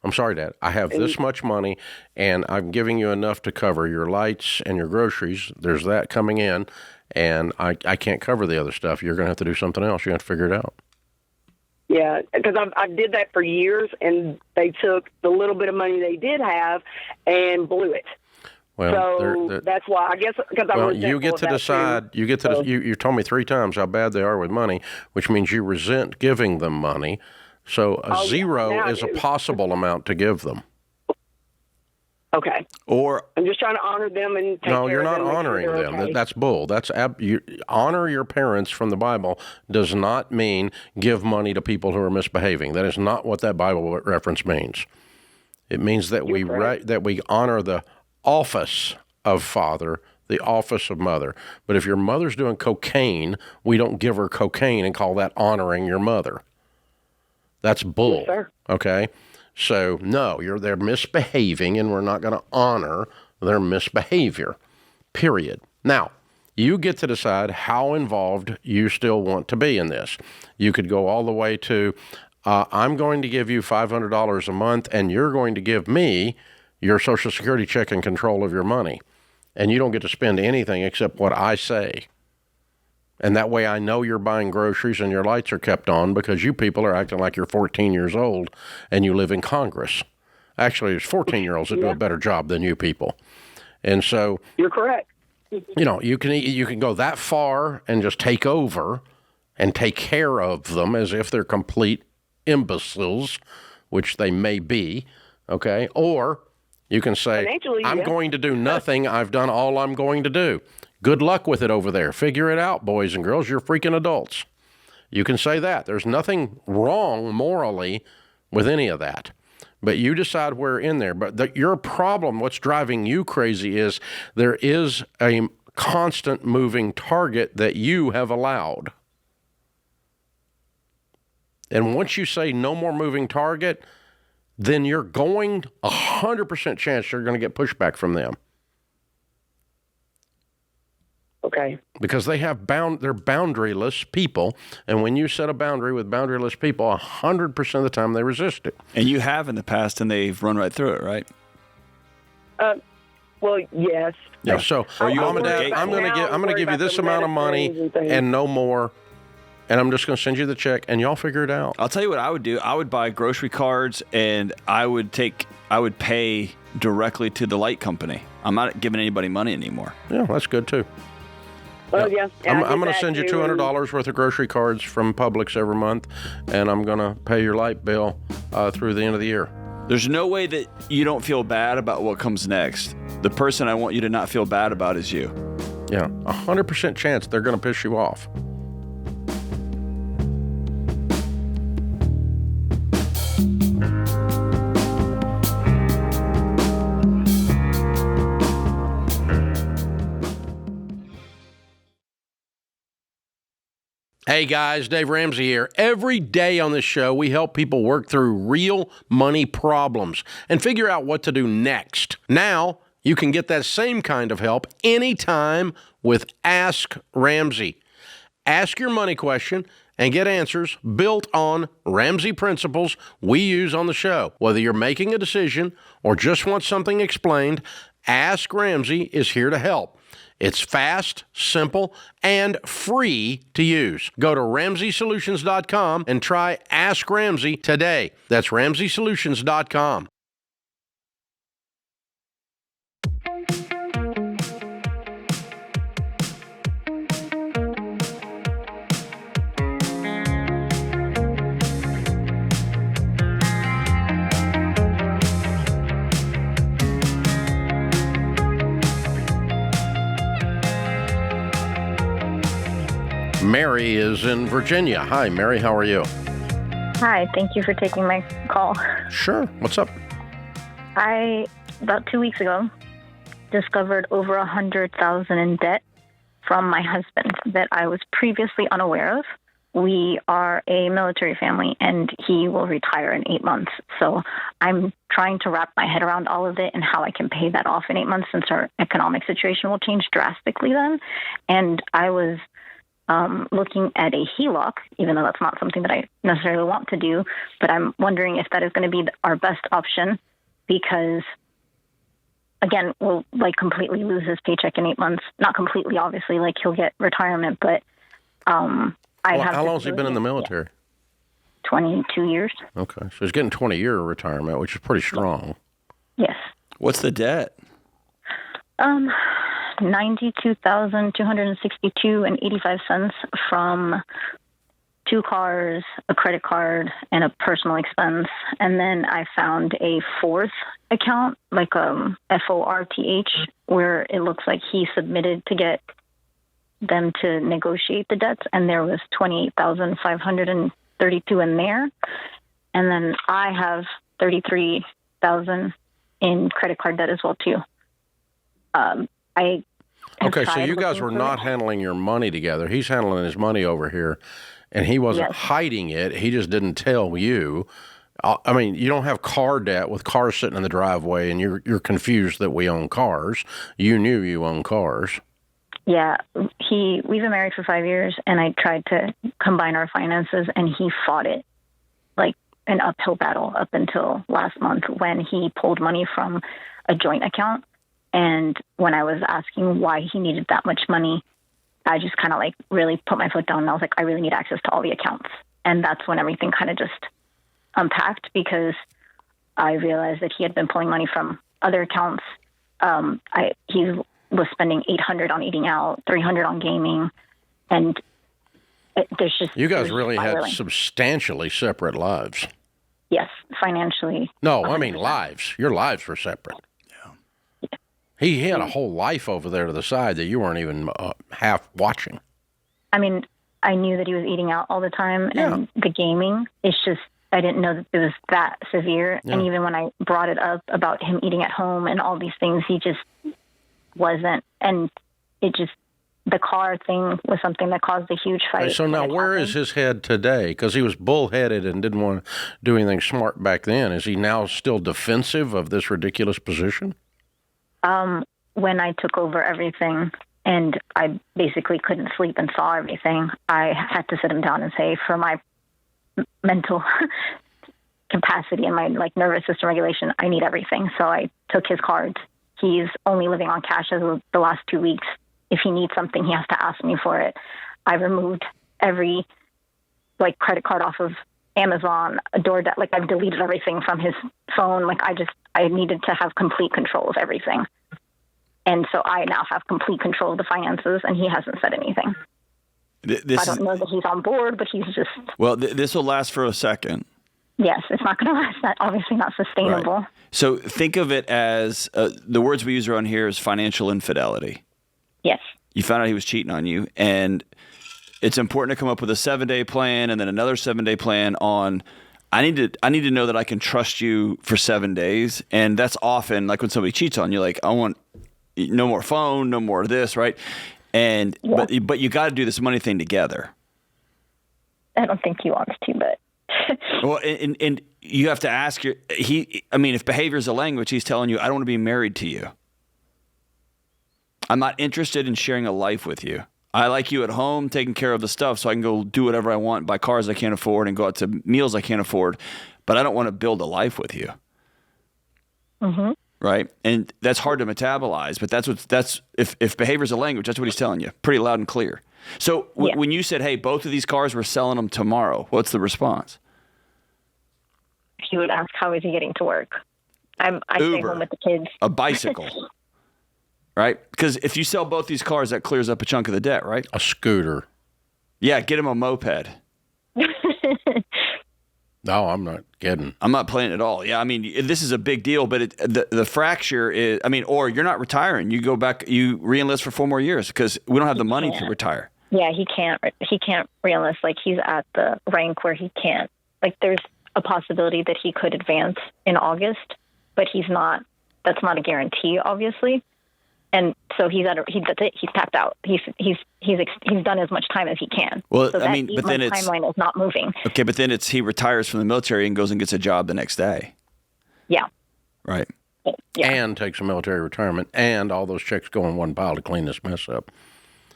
I'm sorry, Dad. I have this much money, and I'm giving you enough to cover your lights and your groceries. There's that coming in, and I can't cover the other stuff. You're going to have to do something else. You're going to have to figure it out. Yeah, because I did that for years, and they took the little bit of money they did have and blew it. Well, so that's why, I guess, because I'm resentful you get of to that decide. too. You get to. You told me 3 times how bad they are with money, which means you resent giving them money. So zero is a possible amount to give them. Okay. Or I'm just trying to honor them and take No, care you're of not them, make sure honoring they're them. okay. That's bull. Honor your parents from the Bible does not mean give money to people who are misbehaving. That is not what that Bible reference means. It means that we honor the office of father, the office of mother. But if your mother's doing cocaine, we don't give her cocaine and call that honoring your mother. That's bull. Yes, sir. Okay? So, no, they're misbehaving, and we're not going to honor their misbehavior, period. Now, you get to decide how involved you still want to be in this. You could go all the way to, I'm going to give you $500 a month, and you're going to give me your Social Security check and control of your money. And you don't get to spend anything except what I say. And that way I know you're buying groceries and your lights are kept on, because you people are acting like you're 14 years old and you live in Congress. Actually, there's 14-year-olds that do a better job than you people. And so you're correct. You know, you can go that far and just take over and take care of them as if they're complete imbeciles, which they may be, okay? Or you can say, I'm going to do nothing. I've done all I'm going to do. Good luck with it over there. Figure it out, boys and girls. You're freaking adults. You can say that. There's nothing wrong morally with any of that. But you decide where in there. But your problem, what's driving you crazy, is there is a constant moving target that you have allowed. And once you say no more moving target, then you're going 100% chance you're going to get pushback from them. Okay. Because they have they're boundaryless people, and when you set a boundary with boundaryless people, 100% of the time they resist it. And you have in the past, and they've run right through it, right? Well, yes. Yeah. So, Mom and Dad, I'm going to give you this amount of money and no more, and I'm just going to send you the check, and y'all figure it out. I'll tell you what I would do. I would buy grocery cards, and I would pay directly to the light company. I'm not giving anybody money anymore. Yeah, that's good too. Well, yeah. I'm going to send you $200 worth of grocery cards from Publix every month, and I'm going to pay your light bill through the end of the year. There's no way that you don't feel bad about what comes next. The person I want you to not feel bad about is you. Yeah, 100% chance they're going to piss you off. Hey guys, Dave Ramsey here. Every day on this show, we help people work through real money problems and figure out what to do next. Now, you can get that same kind of help anytime with Ask Ramsey. Ask your money question and get answers built on Ramsey principles we use on the show. Whether you're making a decision or just want something explained, Ask Ramsey is here to help. It's fast, simple, and free to use. Go to RamseySolutions.com and try Ask Ramsey today. That's RamseySolutions.com. Mary is in Virginia. Hi, Mary. How are you? Hi. Thank you for taking my call. Sure. What's up? About 2 weeks ago, discovered over $100,000 in debt from my husband that I was previously unaware of. We are a military family, and he will retire in 8 months. So I'm trying to wrap my head around all of it and how I can pay that off in 8 months, since our economic situation will change drastically then. And I was looking at a HELOC, even though that's not something that I necessarily want to do, but I'm wondering if that is going to be our best option, because, again, we'll completely lose his paycheck in 8 months. Not completely, obviously, he'll get retirement, but how long has he been in the military? 22 years. Okay, so he's getting 20-year retirement, which is pretty strong. Yes. What's the debt? $92,262.85 from 2 cars, a credit card, and a personal expense. And then I found a fourth account, like FORTH, where it looks like he submitted to get them to negotiate the debts, and there was $28,532 in there. And then I have $33,000 in credit card debt as well too. Okay, so you guys were not handling your money together. He's handling his money over here, and he wasn't hiding it. He just didn't tell you. I mean, you don't have car debt with cars sitting in the driveway, and you're confused that we own cars. You knew you own cars. Yeah, we've been married for 5 years, and I tried to combine our finances, and he fought it like an uphill battle up until last month when he pulled money from a joint account. And when I was asking why he needed that much money, I just kind of really put my foot down, and I was like, I really need access to all the accounts. And that's when everything kind of just unpacked, because I realized that he had been pulling money from other accounts. He was spending $800 on eating out, $300 on gaming, and there's just... You guys really had substantially separate lives. Yes, financially. No, 100%. I mean lives. Your lives were separate. He had a whole life over there to the side that you weren't even half watching. I mean, I knew that he was eating out all the time, and the gaming, it's just, I didn't know that it was that severe. Yeah. And even when I brought it up about him eating at home and all these things, he just wasn't. And it just the car thing was something that caused a huge fight. Okay, so now where is his head today? Because he was bullheaded and didn't want to do anything smart back then. Is he now still defensive of this ridiculous position? When I took over everything and I basically couldn't sleep and saw everything, I had to sit him down and say, for my mental capacity and my nervous system regulation, I need everything. So I took his cards. He's only living on cash as of the last 2 weeks. If he needs something, he has to ask me for it. I removed every credit card off of Amazon, DoorDash. I've deleted everything from his phone. I needed to have complete control of everything. And so I now have complete control of the finances, and he hasn't said anything. I don't know that he's on board, but he's just... Well, this will last for a second. Yes, it's not going to last. That's obviously not sustainable. Right. So think of it as, the words we use around here is financial infidelity. Yes. You found out he was cheating on you, and it's important to come up with a 7-day plan and then another 7-day plan on, I need to know that I can trust you for 7 days. And that's often when somebody cheats on you, I want no more phone, no more of this, right? And but you got to do this money thing together. I don't think he wants to, but well, and you have to ask if behavior is a language, he's telling you, I don't want to be married to you. I'm not interested in sharing a life with you. I like you at home, taking care of the stuff so I can go do whatever I want, buy cars I can't afford, and go out to meals I can't afford, but I don't want to build a life with you. Mm-hmm. Right? And that's hard to metabolize, but if behavior is a language, that's what he's telling you, pretty loud and clear. So when you said, hey, both of these cars, we're selling them tomorrow, what's the response? He would ask, how is he getting to work? I stay home with the kids. A bicycle. Right? Because if you sell both these cars, that clears up a chunk of the debt, right? A scooter. Yeah, get him a moped. No, I'm not kidding. I'm not playing at all. Yeah, this is a big deal, but the fracture is, or you're not retiring. You go back, you re-enlist for 4 more years because we don't have the money to retire. Yeah, he can't re-enlist. He's at the rank where he can't. There's a possibility that he could advance in August, but he's not. That's not a guarantee, obviously. And so he's tapped out. He's done as much time as he can. Well, so but then it's timeline is not moving. Okay, but then he retires from the military and goes and gets a job the next day. Yeah. Right. Yeah. And takes a military retirement, and all those checks go in one pile to clean this mess up.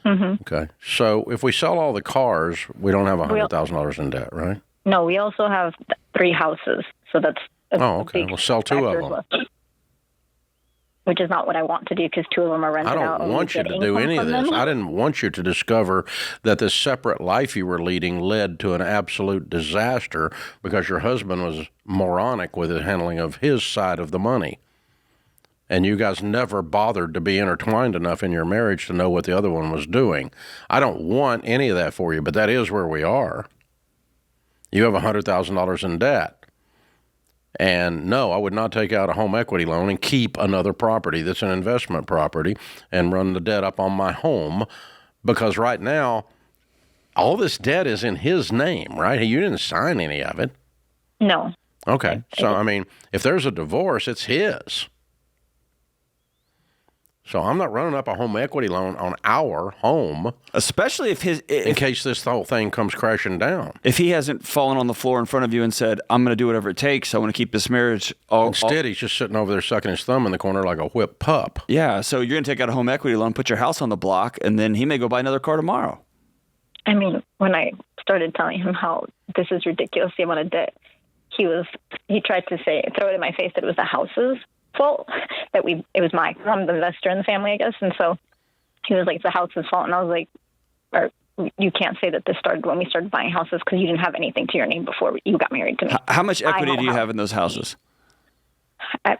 Mm-hmm. Okay. So if we sell all the cars, we don't have $100,000 in debt, right? No, we also have 3 houses, so that's okay. We'll sell 2 of them. Which is not what I want to do because 2 of them are rented out. I don't want you to do any of this. I didn't want you to discover that this separate life you were leading led to an absolute disaster because your husband was moronic with the handling of his side of the money. And you guys never bothered to be intertwined enough in your marriage to know what the other one was doing. I don't want any of that for you, but that is where we are. You have $100,000 in debt. And no, I would not take out a home equity loan and keep another property that's an investment property and run the debt up on my home because right now, all this debt is in his name, right? You didn't sign any of it. No. Okay. So, if there's a divorce, it's his. So I'm not running up a home equity loan on our home. Especially in case this whole thing comes crashing down. If he hasn't fallen on the floor in front of you and said, I'm going to do whatever it takes, I want to keep this marriage. Instead, he's just sitting over there sucking his thumb in the corner like a whipped pup. Yeah, so you're going to take out a home equity loan, put your house on the block, and then he may go buy another car tomorrow. When I started telling him how this is ridiculous, the amount of debt, he tried to throw it in my face that it was the house's fault, that it was I'm the investor in the family, I guess. And so he was like, it's the house's fault. And I was like, you can't say that this started when we started buying houses because you didn't have anything to your name before you got married to me. How much equity do you have in those houses?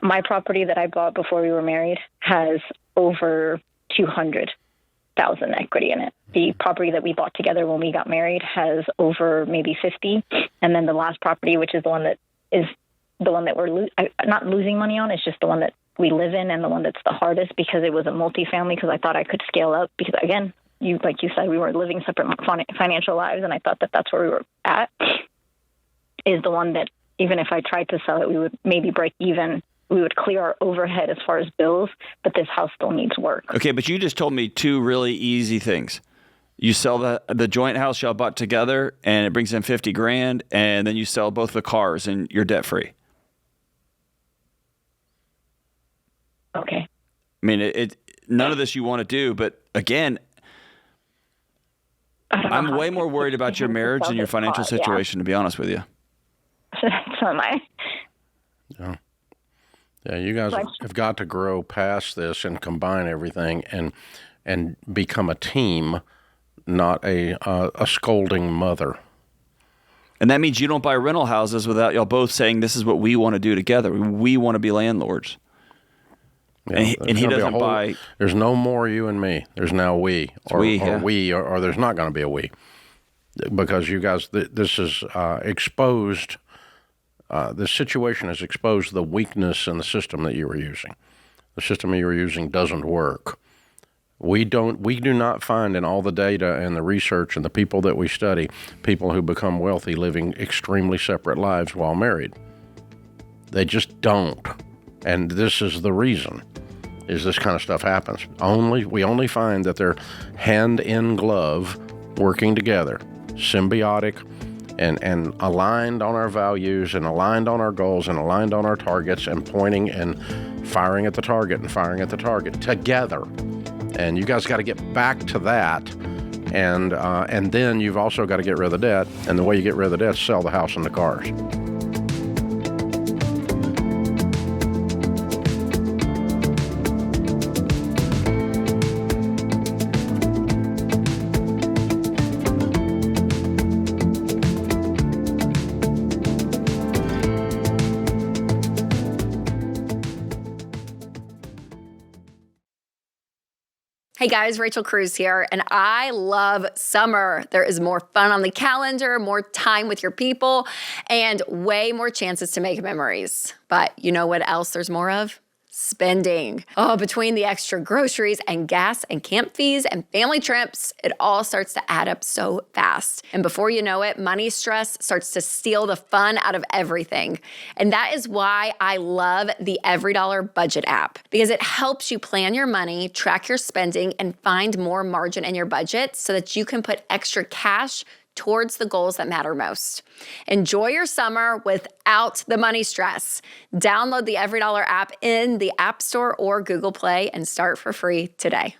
My property that I bought before we were married has over $200,000 equity in it. The property that we bought together when we got married has over maybe 50. And then the last property, which is the one that we're not losing money on, it's just the one that we live in and the one that's the hardest because it was a multifamily because I thought I could scale up because, again, like you said, we were living separate financial lives, and I thought that that's where we were at, is the one that even if I tried to sell it, we would maybe break even we would clear our overhead as far as bills, but this house still needs work. Okay, but you just told me two really easy things. You sell the joint house y'all bought together, and it brings in $50,000, and then you sell both the cars, and you're debt free. Okay. I mean, none of this you want to do, but again, I'm way more worried about your marriage and your financial situation, to be honest with you. So am I. Yeah. Yeah, you guys have got to grow past this and combine everything and become a team, not a scolding mother. And that means you don't buy rental houses without y'all both saying, this is what we want to do together. We want to be landlords. Yeah, and he doesn't buy. There's no more you and me. There's now we. Or there's not going to be a we. Because you guys, this is exposed. This situation has exposed the weakness in the system that you were using. The system you were using doesn't work. We do not find in all the data and the research and the people that we study, people who become wealthy living extremely separate lives while married. They just don't. And this is the reason, is this kind of stuff happens. We only find that they're hand in glove working together, symbiotic, and aligned on our values and aligned on our goals and aligned on our targets and pointing and firing at the target together. And you guys got to get back to that. And then you've also got to get rid of the debt. And the way you get rid of the debt is sell the house and the cars. Hey guys, Rachel Cruz here, and I love summer. There is more fun on the calendar, more time with your people, and way more chances to make memories. But you know what else there's more of? Spending. Oh, between the extra groceries and gas and camp fees and family trips, it all starts to add up so fast. And before you know it, money stress starts to steal the fun out of everything. And that is why I love the EveryDollar budget app, because it helps you plan your money, track your spending, and find more margin in your budget so that you can put extra cash towards the goals that matter most. Enjoy your summer without the money stress. Download the EveryDollar app in the App Store or Google Play and start for free today.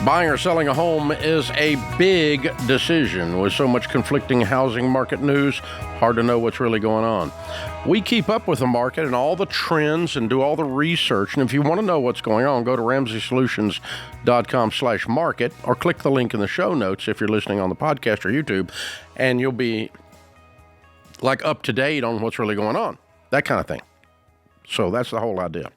Buying or selling a home is a big decision. With so much conflicting housing market news, hard to know what's really going on. We keep up with the market and all the trends and do all the research. And if you want to know what's going on, go to RamseySolutions.com/market or click the link in the show notes if you're listening on the podcast or YouTube, and you'll be like up to date on what's really going on, that kind of thing. So that's the whole idea.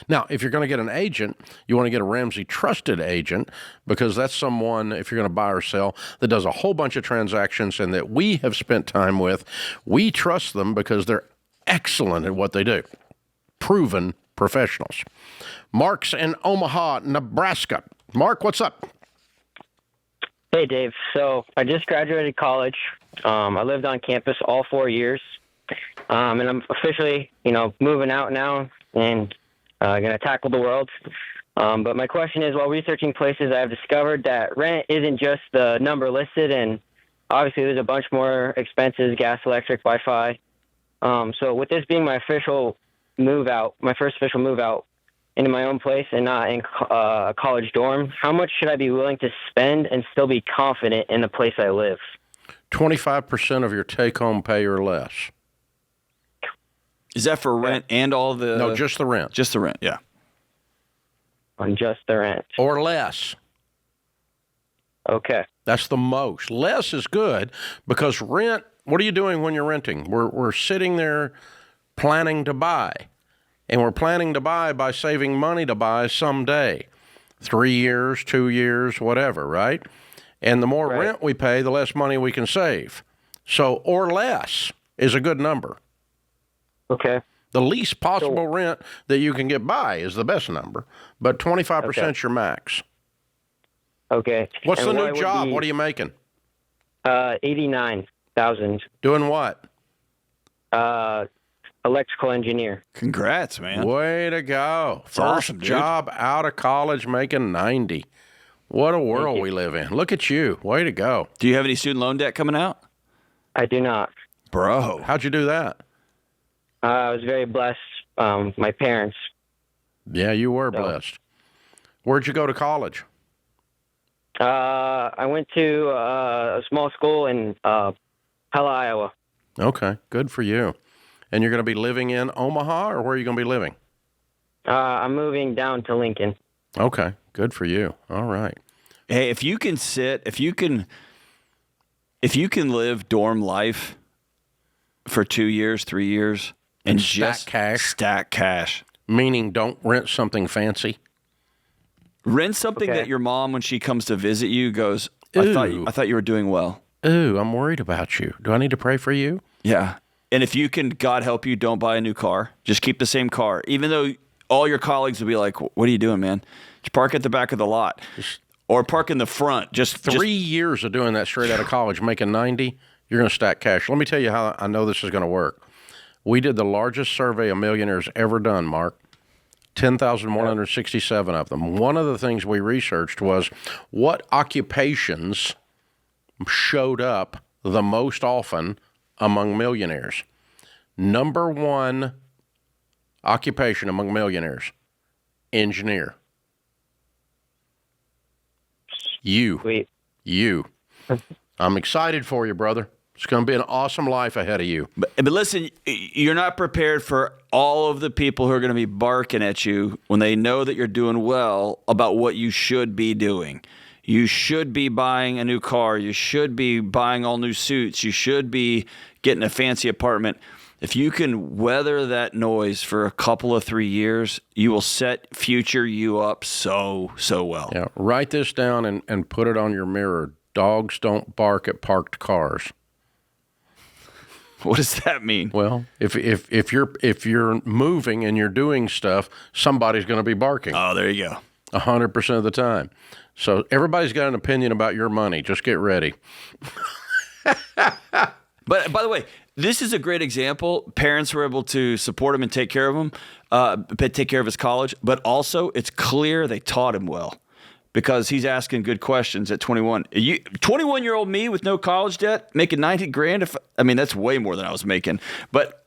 Now, if you're going to get an agent, you want to get a Ramsey trusted agent, because that's someone, if you're going to buy or sell, that does a whole bunch of transactions and that we have spent time with. We trust them because they're excellent at what they do. Proven professionals. Mark's in Omaha, Nebraska. Mark, what's up? Hey, Dave. So I just graduated college. I lived on campus all 4 years, and I'm officially, moving out now and going to tackle the world. But my question is, while researching places, I have discovered that rent isn't just the number listed, and obviously there's a bunch more expenses, gas, electric, Wi-Fi. So with this being my official move out, my first official move out into my own place and not in a college dorm, how much should I be willing to spend and still be confident in the place I live? 25% of your take-home pay or less. Is that for rent and all the... No, just the rent. Just the rent, yeah. On just the rent. Or less. Okay. That's the most. Less is good, because rent, what are you doing when you're renting? We're sitting there planning to buy. And we're planning to buy by saving money to buy someday. 3 years, 2 years, whatever, right? And the more rent we pay, the less money we can save. So, or less is a good number. Okay. The least possible rent that you can get by is the best number, but 25% is your max. Okay. What's And the new job? What are you making? 89,000. Doing what? Electrical engineer. Congrats, man. Way to go. First awesome, dude. job out of college making 90. What a world we live in. Look at you. Way to go. Do you have any student loan debt coming out? I do not. Bro. How'd you do that? I was very blessed. My parents. Yeah, you were blessed. Where'd you go to college? I went to a small school in Pella, Iowa. Okay, good for you. And you're going to be living in Omaha, or where are you going to be living? I'm moving down to Lincoln. Okay, good for you. All right. Hey, if you can live dorm life for 2 years, 3 years, and just stack cash. Meaning don't rent something fancy. Rent something that your mom, when she comes to visit you, goes, I thought you were doing well. Ooh, I'm worried about you. Do I need to pray for you? Yeah. And if you can, God help you, don't buy a new car. Just keep the same car. Even though all your colleagues will be like, what are you doing, man? Just park at the back of the lot. Or park in the front. Just 3 years of doing that straight out of college, making 90, you're going to stack cash. Let me tell you how I know this is going to work. We did the largest survey of millionaires ever done, Mark. 10,167 of them. One of the things we researched was what occupations showed up the most often among millionaires. Number one occupation among millionaires, engineer. You. I'm excited for you, brother. It's going to be an awesome life ahead of you. But listen, you're not prepared for all of the people who are going to be barking at you when they know that you're doing well about what you should be doing. You should be buying a new car. You should be buying all new suits. You should be getting a fancy apartment. If you can weather that noise for a couple of 3 years, you will set future you up so well. Yeah, write this down and put it on your mirror. Dogs don't bark at parked cars. What does that mean? Well, if you're moving and you're doing stuff, somebody's going to be barking. Oh, there you go. 100% of the time. So everybody's got an opinion about your money. Just get ready. But by the way, this is a great example. Parents were able to support him and take care of him, take care of his college. But also, it's clear they taught him well because he's asking good questions at 21. 21-year-old me with no college debt, making $90,000. That's way more than I was making. But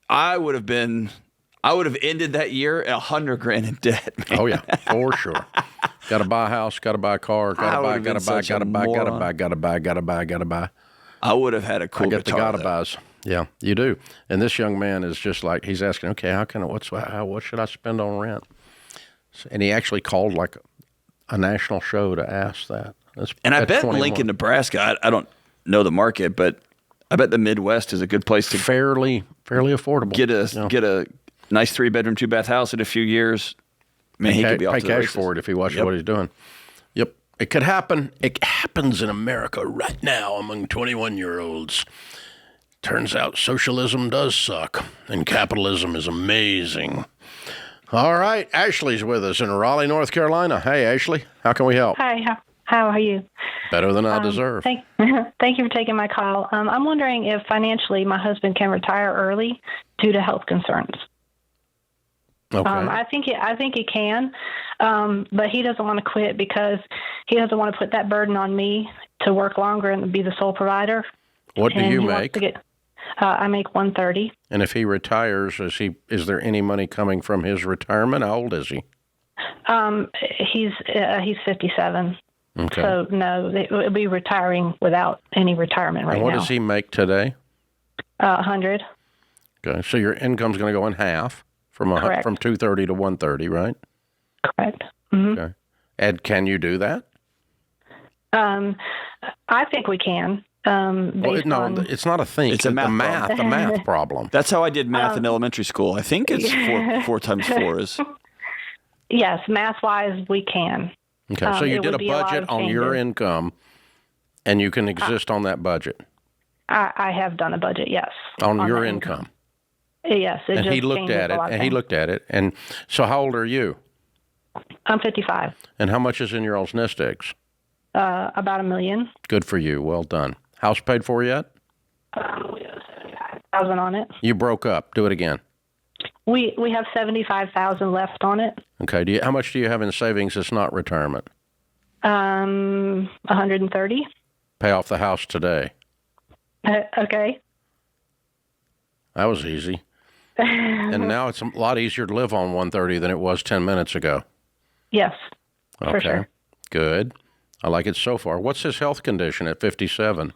I would have ended that year at $100,000 in debt. Man. Oh yeah, for sure. Got to buy a house. Got to buy a car. Got to buy. I would have had a cool guitar. I get the gotta buys. Yeah, you do. And this young man is just like, he's asking, okay, what should I spend on rent? And he actually called like a national show to ask that. And I bet Lincoln, Nebraska, I don't know the market, but I bet the Midwest is a good place to fairly affordable. Get a nice 3-bedroom, 2-bath house in a few years. Man, he could be off pay to the cash races. for it if he watches what he's doing. Yep. It could happen. It happens in America right now among 21-year-olds. Turns out socialism does suck, and capitalism is amazing. All right, Ashley's with us in Raleigh, North Carolina. Hey, Ashley, how can we help? Hi, how are you? Better than I deserve. Thank you for taking my call. I'm wondering if financially my husband can retire early due to health concerns. Okay. I think he can, but he doesn't want to quit because he doesn't want to put that burden on me to work longer and be the sole provider. What do you make? I make $130. And if he retires, is there any money coming from his retirement? How old is he? He's 57. Okay. So no, he'll be retiring without any retirement right now. And what does he make today? 100. Okay, so your income's going to go in half from 230 to 130, right? Correct. Mm-hmm. Okay. Ed, can you do that? I think we can. It's not a thing. It's a math problem. That's how I did math in elementary school. I think it's 4 times 4 is. Yes, math-wise, we can. Okay, so you did a budget on your income And you can exist on that budget? I have done a budget, yes. On your income? Yes. And he looked at it. And so how old are you? I'm 55. And how much is in your all's nest eggs? About $1 million. Good for you. Well done. House paid for yet? We have $75,000 on it. You broke up. Do it again. We have $75,000 left on it. Okay. How much do you have in savings that's not retirement? 130. Pay off the house today. Okay. That was easy. And now it's a lot easier to live on 130 than it was 10 minutes ago. Yes, okay. For sure. Good. I like it so far. What's his health condition at 57?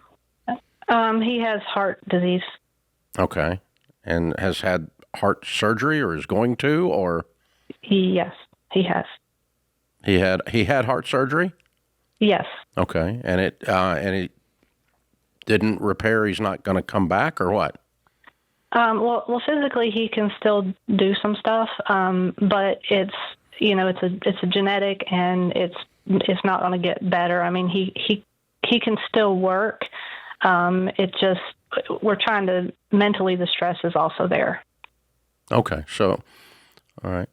He has heart disease. Okay. And has had heart surgery or is going to, or? Yes, he has. He had heart surgery? Yes. Okay. And it didn't repair. He's not going to come back, or what? Well, physically he can still do some stuff, but it's a genetic, and it's not going to get better. I mean, he can still work. It just, we're trying to, mentally the stress is also there. Okay. So, all right.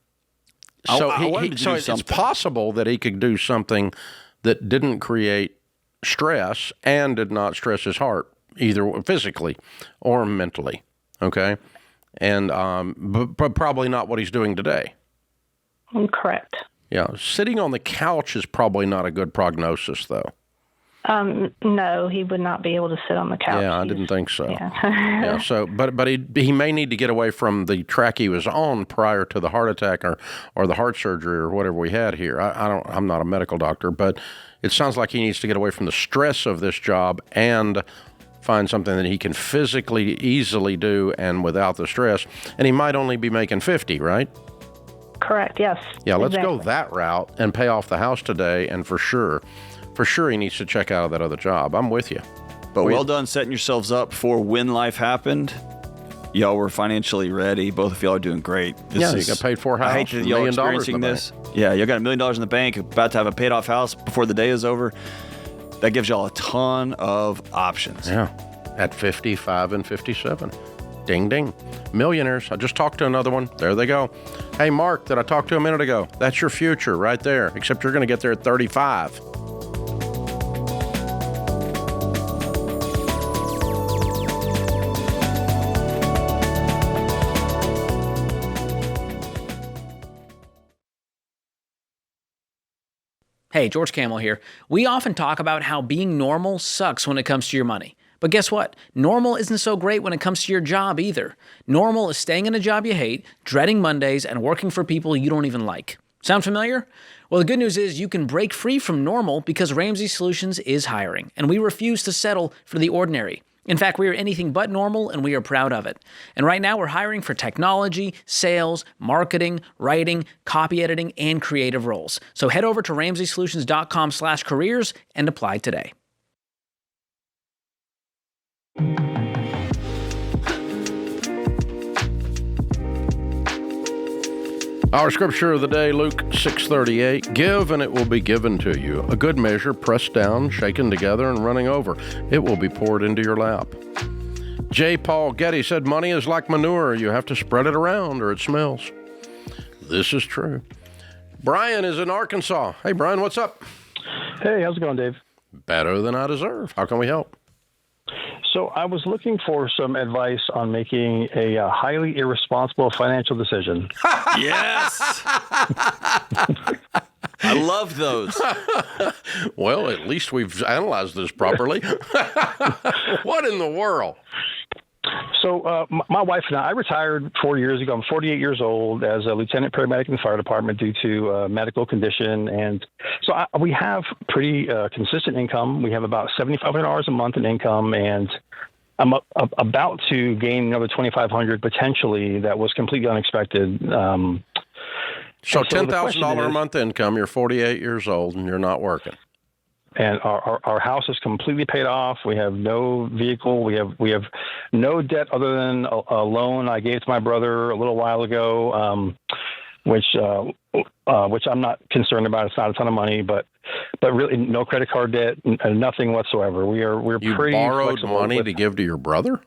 So it's possible that he could do something that didn't create stress and did not stress his heart, either physically or mentally. Okay. And, but probably not what he's doing today. Correct. Yeah. Sitting on the couch is probably not a good prognosis, though. No, he would not be able to sit on the couch. Yeah, I didn't think so. Yeah. Yeah. So, but he may need to get away from the track he was on prior to the heart attack or the heart surgery or whatever we had here. I'm not a medical doctor, but it sounds like he needs to get away from the stress of this job and find something that he can physically easily do and without the stress. And he might only be making 50, right? Correct. Yes. Yeah. Let's go that route and pay off the house today. And for sure, he needs to check out of that other job. I'm with you. But well done setting yourselves up for when life happened. Y'all were financially ready. Both of y'all are doing great. You got paid for a house. I hate that y'all are experiencing this. Yeah, you got $1 million in the bank, about to have a paid off house before the day is over. That gives y'all a ton of options. Yeah, at 55 and 57. Ding, ding. Millionaires. I just talked to another one. There they go. Hey, Mark, that I talked to a minute ago. That's your future right there, except you're going to get there at 35. Hey, George Camel here. We often talk about how being normal sucks when it comes to your money. But guess what? Normal isn't so great when it comes to your job either. Normal is staying in a job you hate, dreading Mondays, and working for people you don't even like. Sound familiar? Well, the good news is you can break free from normal because Ramsey Solutions is hiring, and we refuse to settle for the ordinary. In fact, we are anything but normal, and we are proud of it. And right now, we're hiring for technology, sales, marketing, writing, copy editing, and creative roles. So head over to RamseySolutions.com/careers and apply today. Our scripture of the day, Luke 6:38, give and it will be given to you. A good measure, pressed down, shaken together, and running over. It will be poured into your lap. J. Paul Getty said, money is like manure. You have to spread it around or it smells. This is true. Brian is in Arkansas. Hey, Brian, what's up? Hey, how's it going, Dave? Better than I deserve. How can we help? So I was looking for some advice on making a highly irresponsible financial decision. Yes. I love those. Well, at least we've analyzed this properly. What in the world? So my wife and I retired 4 years ago. I'm 48 years old as a lieutenant paramedic in the fire department due to a medical condition. And so we have pretty consistent income. We have about $7,500 a month in income, and I'm about to gain another $2,500 potentially. That was completely unexpected. So $10,000 a month income, you're 48 years old, and you're not working. And our house is completely paid off. We have no vehicle. We have no debt other than a loan I gave to my brother a little while ago, which I'm not concerned about. It's not a ton of money, but but really no credit card debt, nothing whatsoever. We're You pretty borrowed flexible money to give to your brother?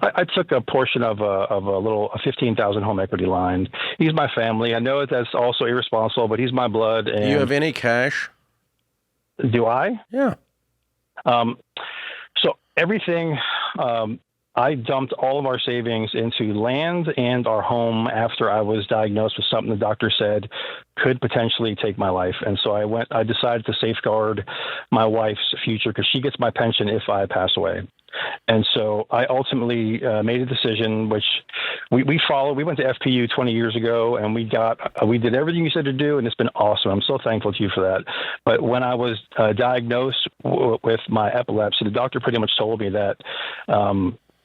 I took a portion of a $15,000 home equity line. He's my family. I know that's also irresponsible, but he's my blood. And Do you have any cash? Do I? Yeah. So everything, I dumped all of our savings into land and our home after I was diagnosed with something the doctor said could potentially take my life. And so I decided to safeguard my wife's future because she gets my pension if I pass away. And so I ultimately made a decision, which we followed. We went to FPU 20 years ago, and we did everything you said to do, and it's been awesome. I'm so thankful to you for that. But when I was diagnosed with my epilepsy, the doctor pretty much told me that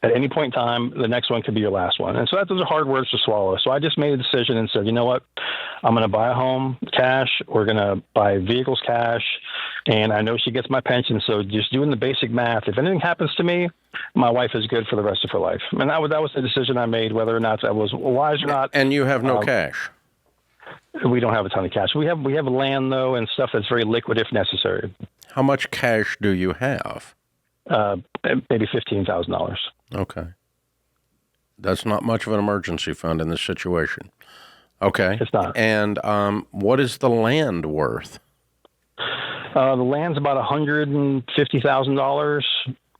at any point in time, the next one could be your last one. And so those are hard words to swallow. So I just made a decision and said, you know what? I'm going to buy a home cash. We're going to buy vehicles cash. And I know she gets my pension. So just doing the basic math, if anything happens to me, my wife is good for the rest of her life. And that was the decision I made, whether or not that was wise or not. And you have no cash? We don't have a ton of cash. We have land, though, and stuff that's very liquid if necessary. How much cash do you have? Maybe $15,000. Okay. That's not much of an emergency fund in this situation. Okay. It's not. And what is the land worth? The land's about $150,000,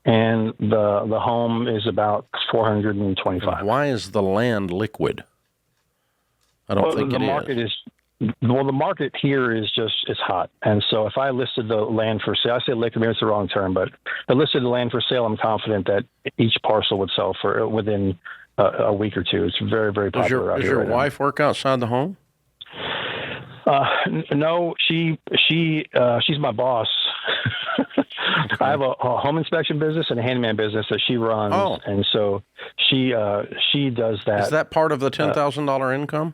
and the home is about $425,000. Why is the land liquid? I don't think the market is. Well, the market here is it's hot. And so if I listed the land for sale, I say liquid, maybe it's the wrong term, but if I listed the land for sale, I'm confident that each parcel would sell for within a week or two. It's very, very popular out here. Does your wife work outside the home? No, she's my boss. I have a home inspection business and a handyman business that she runs, and so she does that. Is that part of the $10,000 income?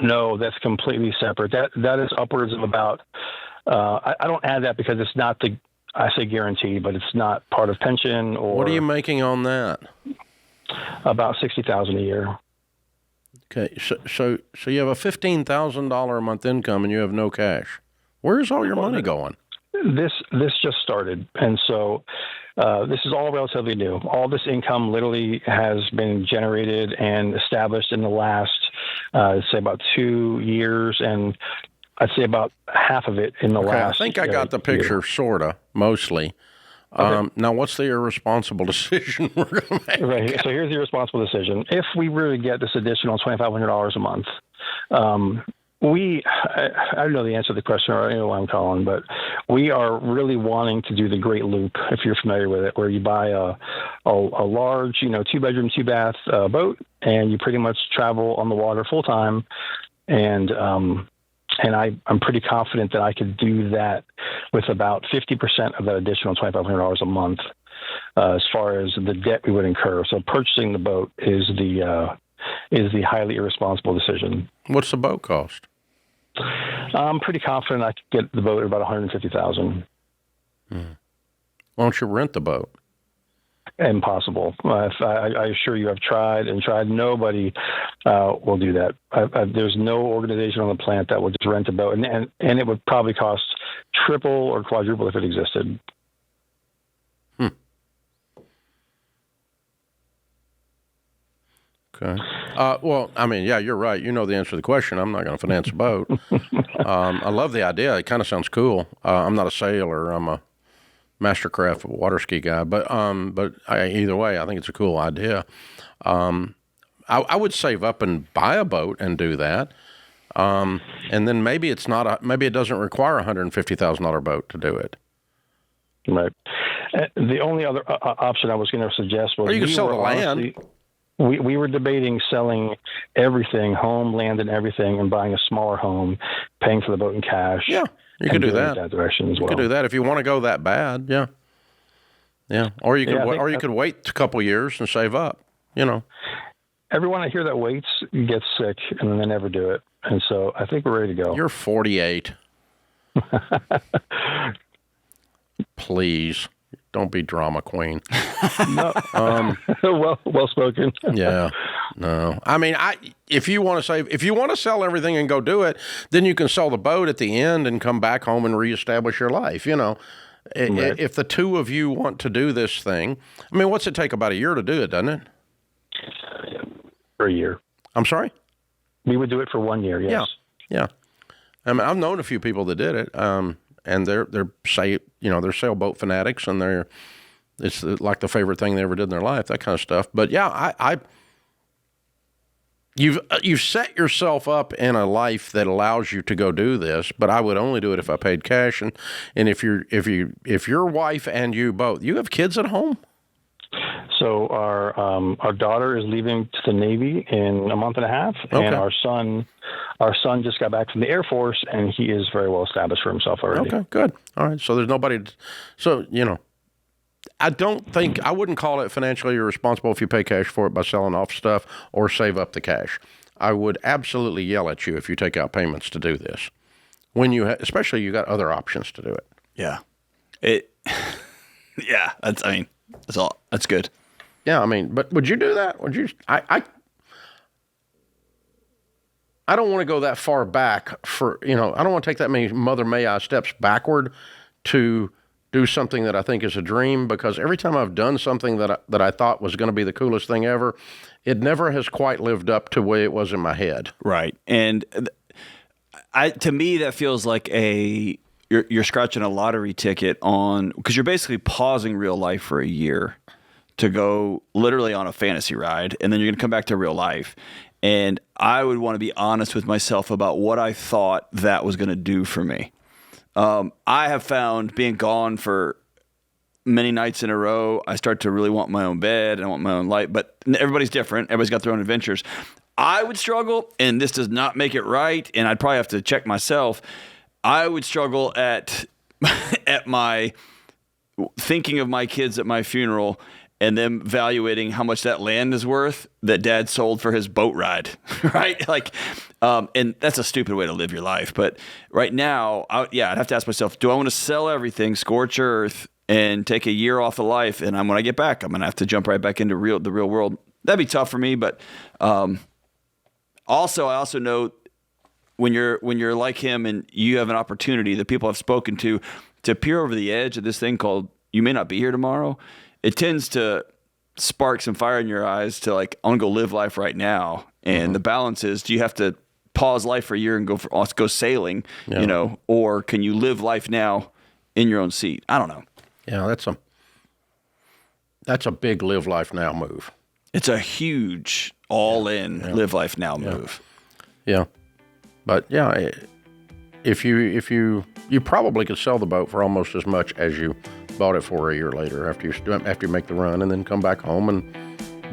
No, that's completely separate. That is upwards of about. I don't add that because it's not I say guaranteed, but it's not part of pension or. What are you making on that? About $60,000 a year. Okay, so you have a $15,000 a month income and you have no cash. Where's all your money going? This just started, and so this is all relatively new. All this income literally has been generated and established in the last, say, about 2 years, and I'd say about half of it in the last. I think I got the picture, sorta, mostly. Okay. Now, what's the irresponsible decision we're going to make? Right. So here's the irresponsible decision. If we really get this additional $2,500 a month, I don't know the answer to the question, or I don't know why I'm calling, but we are really wanting to do the Great Loop, if you're familiar with it, where you buy a large, 2-bedroom, 2-bath boat, and you pretty much travel on the water full time. And I'm pretty confident that I could do that with about 50% of that additional $2,500 a month, as far as the debt we would incur. So purchasing the boat is the highly irresponsible decision. What's the boat cost? I'm pretty confident I could get the boat at about $150,000. Why don't you rent the boat? Impossible. I assure you, I've tried. Nobody will do that. There's no organization on the planet that will just rent a boat, and it would probably cost triple or quadruple if it existed. Okay. Well, I mean, yeah, you're right. You know the answer to the question. I'm not going to finance a boat. I love the idea. It kind of sounds cool. I'm not a sailor. I'm a mastercraft water ski guy. But either way, I think it's a cool idea. I would save up and buy a boat and do that. And then maybe it doesn't require a $150,000 boat to do it. Right. The only other option I was going to suggest was, or you could sell the land. We were debating selling everything, home, land, and everything, and buying a smaller home, paying for the boat in cash. Yeah, you could do that. That direction as well. You could do that if you want to go that bad. Yeah, yeah. Or you could could wait a couple years and save up. Everyone I hear that waits gets sick, and then they never do it. And so I think we're ready to go. You're 48. Please. Don't be drama queen. No. Well spoken. Yeah. No. I mean, if you want to sell everything and go do it, then you can sell the boat at the end and come back home and reestablish your life. Right. If the two of you want to do this thing, I mean, what's it take? About a year to do it, doesn't it? For a year. I'm sorry? We would do it for 1 year, yes. Yeah. I mean, I've known a few people that did it, and they're sailboat fanatics, and it's like the favorite thing they ever did in their life, that kind of stuff. But yeah, you've set yourself up in a life that allows you to go do this. But I would only do it if I paid cash, and if your wife and you both, you have kids at home. So our daughter is leaving to the Navy in a month and a half, and our son just got back from the Air Force, and he is very well established for himself already. Okay, good. All right. So there's nobody. So I wouldn't call it financially irresponsible if you pay cash for it by selling off stuff or save up the cash. I would absolutely yell at you if you take out payments to do this. When especially you got other options to do it. Yeah. Yeah. That's all. That's good. Yeah, I mean, but would you do that? Would you? I don't want to go that far back I don't want to take that many Mother May I steps backward to do something that I think is a dream, because every time I've done something that I thought was going to be the coolest thing ever, it never has quite lived up to the way it was in my head. Right. And to me, that feels like you're scratching a lottery ticket because you're basically pausing real life for a year to go literally on a fantasy ride, and then you're going to come back to real life. And I would want to be honest with myself about what I thought that was going to do for me. I have found being gone for many nights in a row, I start to really want my own bed and I want my own light, but everybody's different. Everybody's got their own adventures. I would struggle, and this does not make it right, and I'd probably have to check myself. I would struggle at my thinking of my kids at my funeral and them evaluating how much that land is worth that Dad sold for his boat ride, right? And that's a stupid way to live your life. But right now, I'd have to ask myself, do I want to sell everything, scorch earth, and take a year off of life? And when I get back, I'm going to have to jump right back into the real world. That'd be tough for me. But I also know when you're like him and you have an opportunity that people have spoken to peer over the edge of this thing called you may not be here tomorrow, it tends to spark some fire in your eyes to I want to go live life right now. And the balance is, do you have to pause life for a year and go sailing, or can you live life now in your own seat? I don't know. Yeah, that's a big live life now move. It's a huge all-in live life now move. Yeah. But yeah, if you probably could sell the boat for almost as much as you bought it for a year later after you make the run, and then come back home and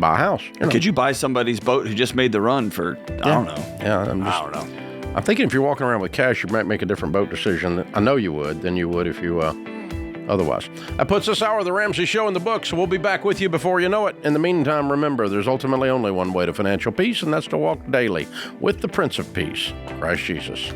buy a house. Could you buy somebody's boat who just made the run for I don't know? Yeah, I don't know. I'm thinking if you're walking around with cash, you might make a different boat decision. I know you would than you would if you otherwise. That puts this hour of the Ramsey Show in the books. We'll be back with you before you know it. In the meantime, remember, there's ultimately only one way to financial peace, and that's to walk daily with the Prince of Peace, Christ Jesus.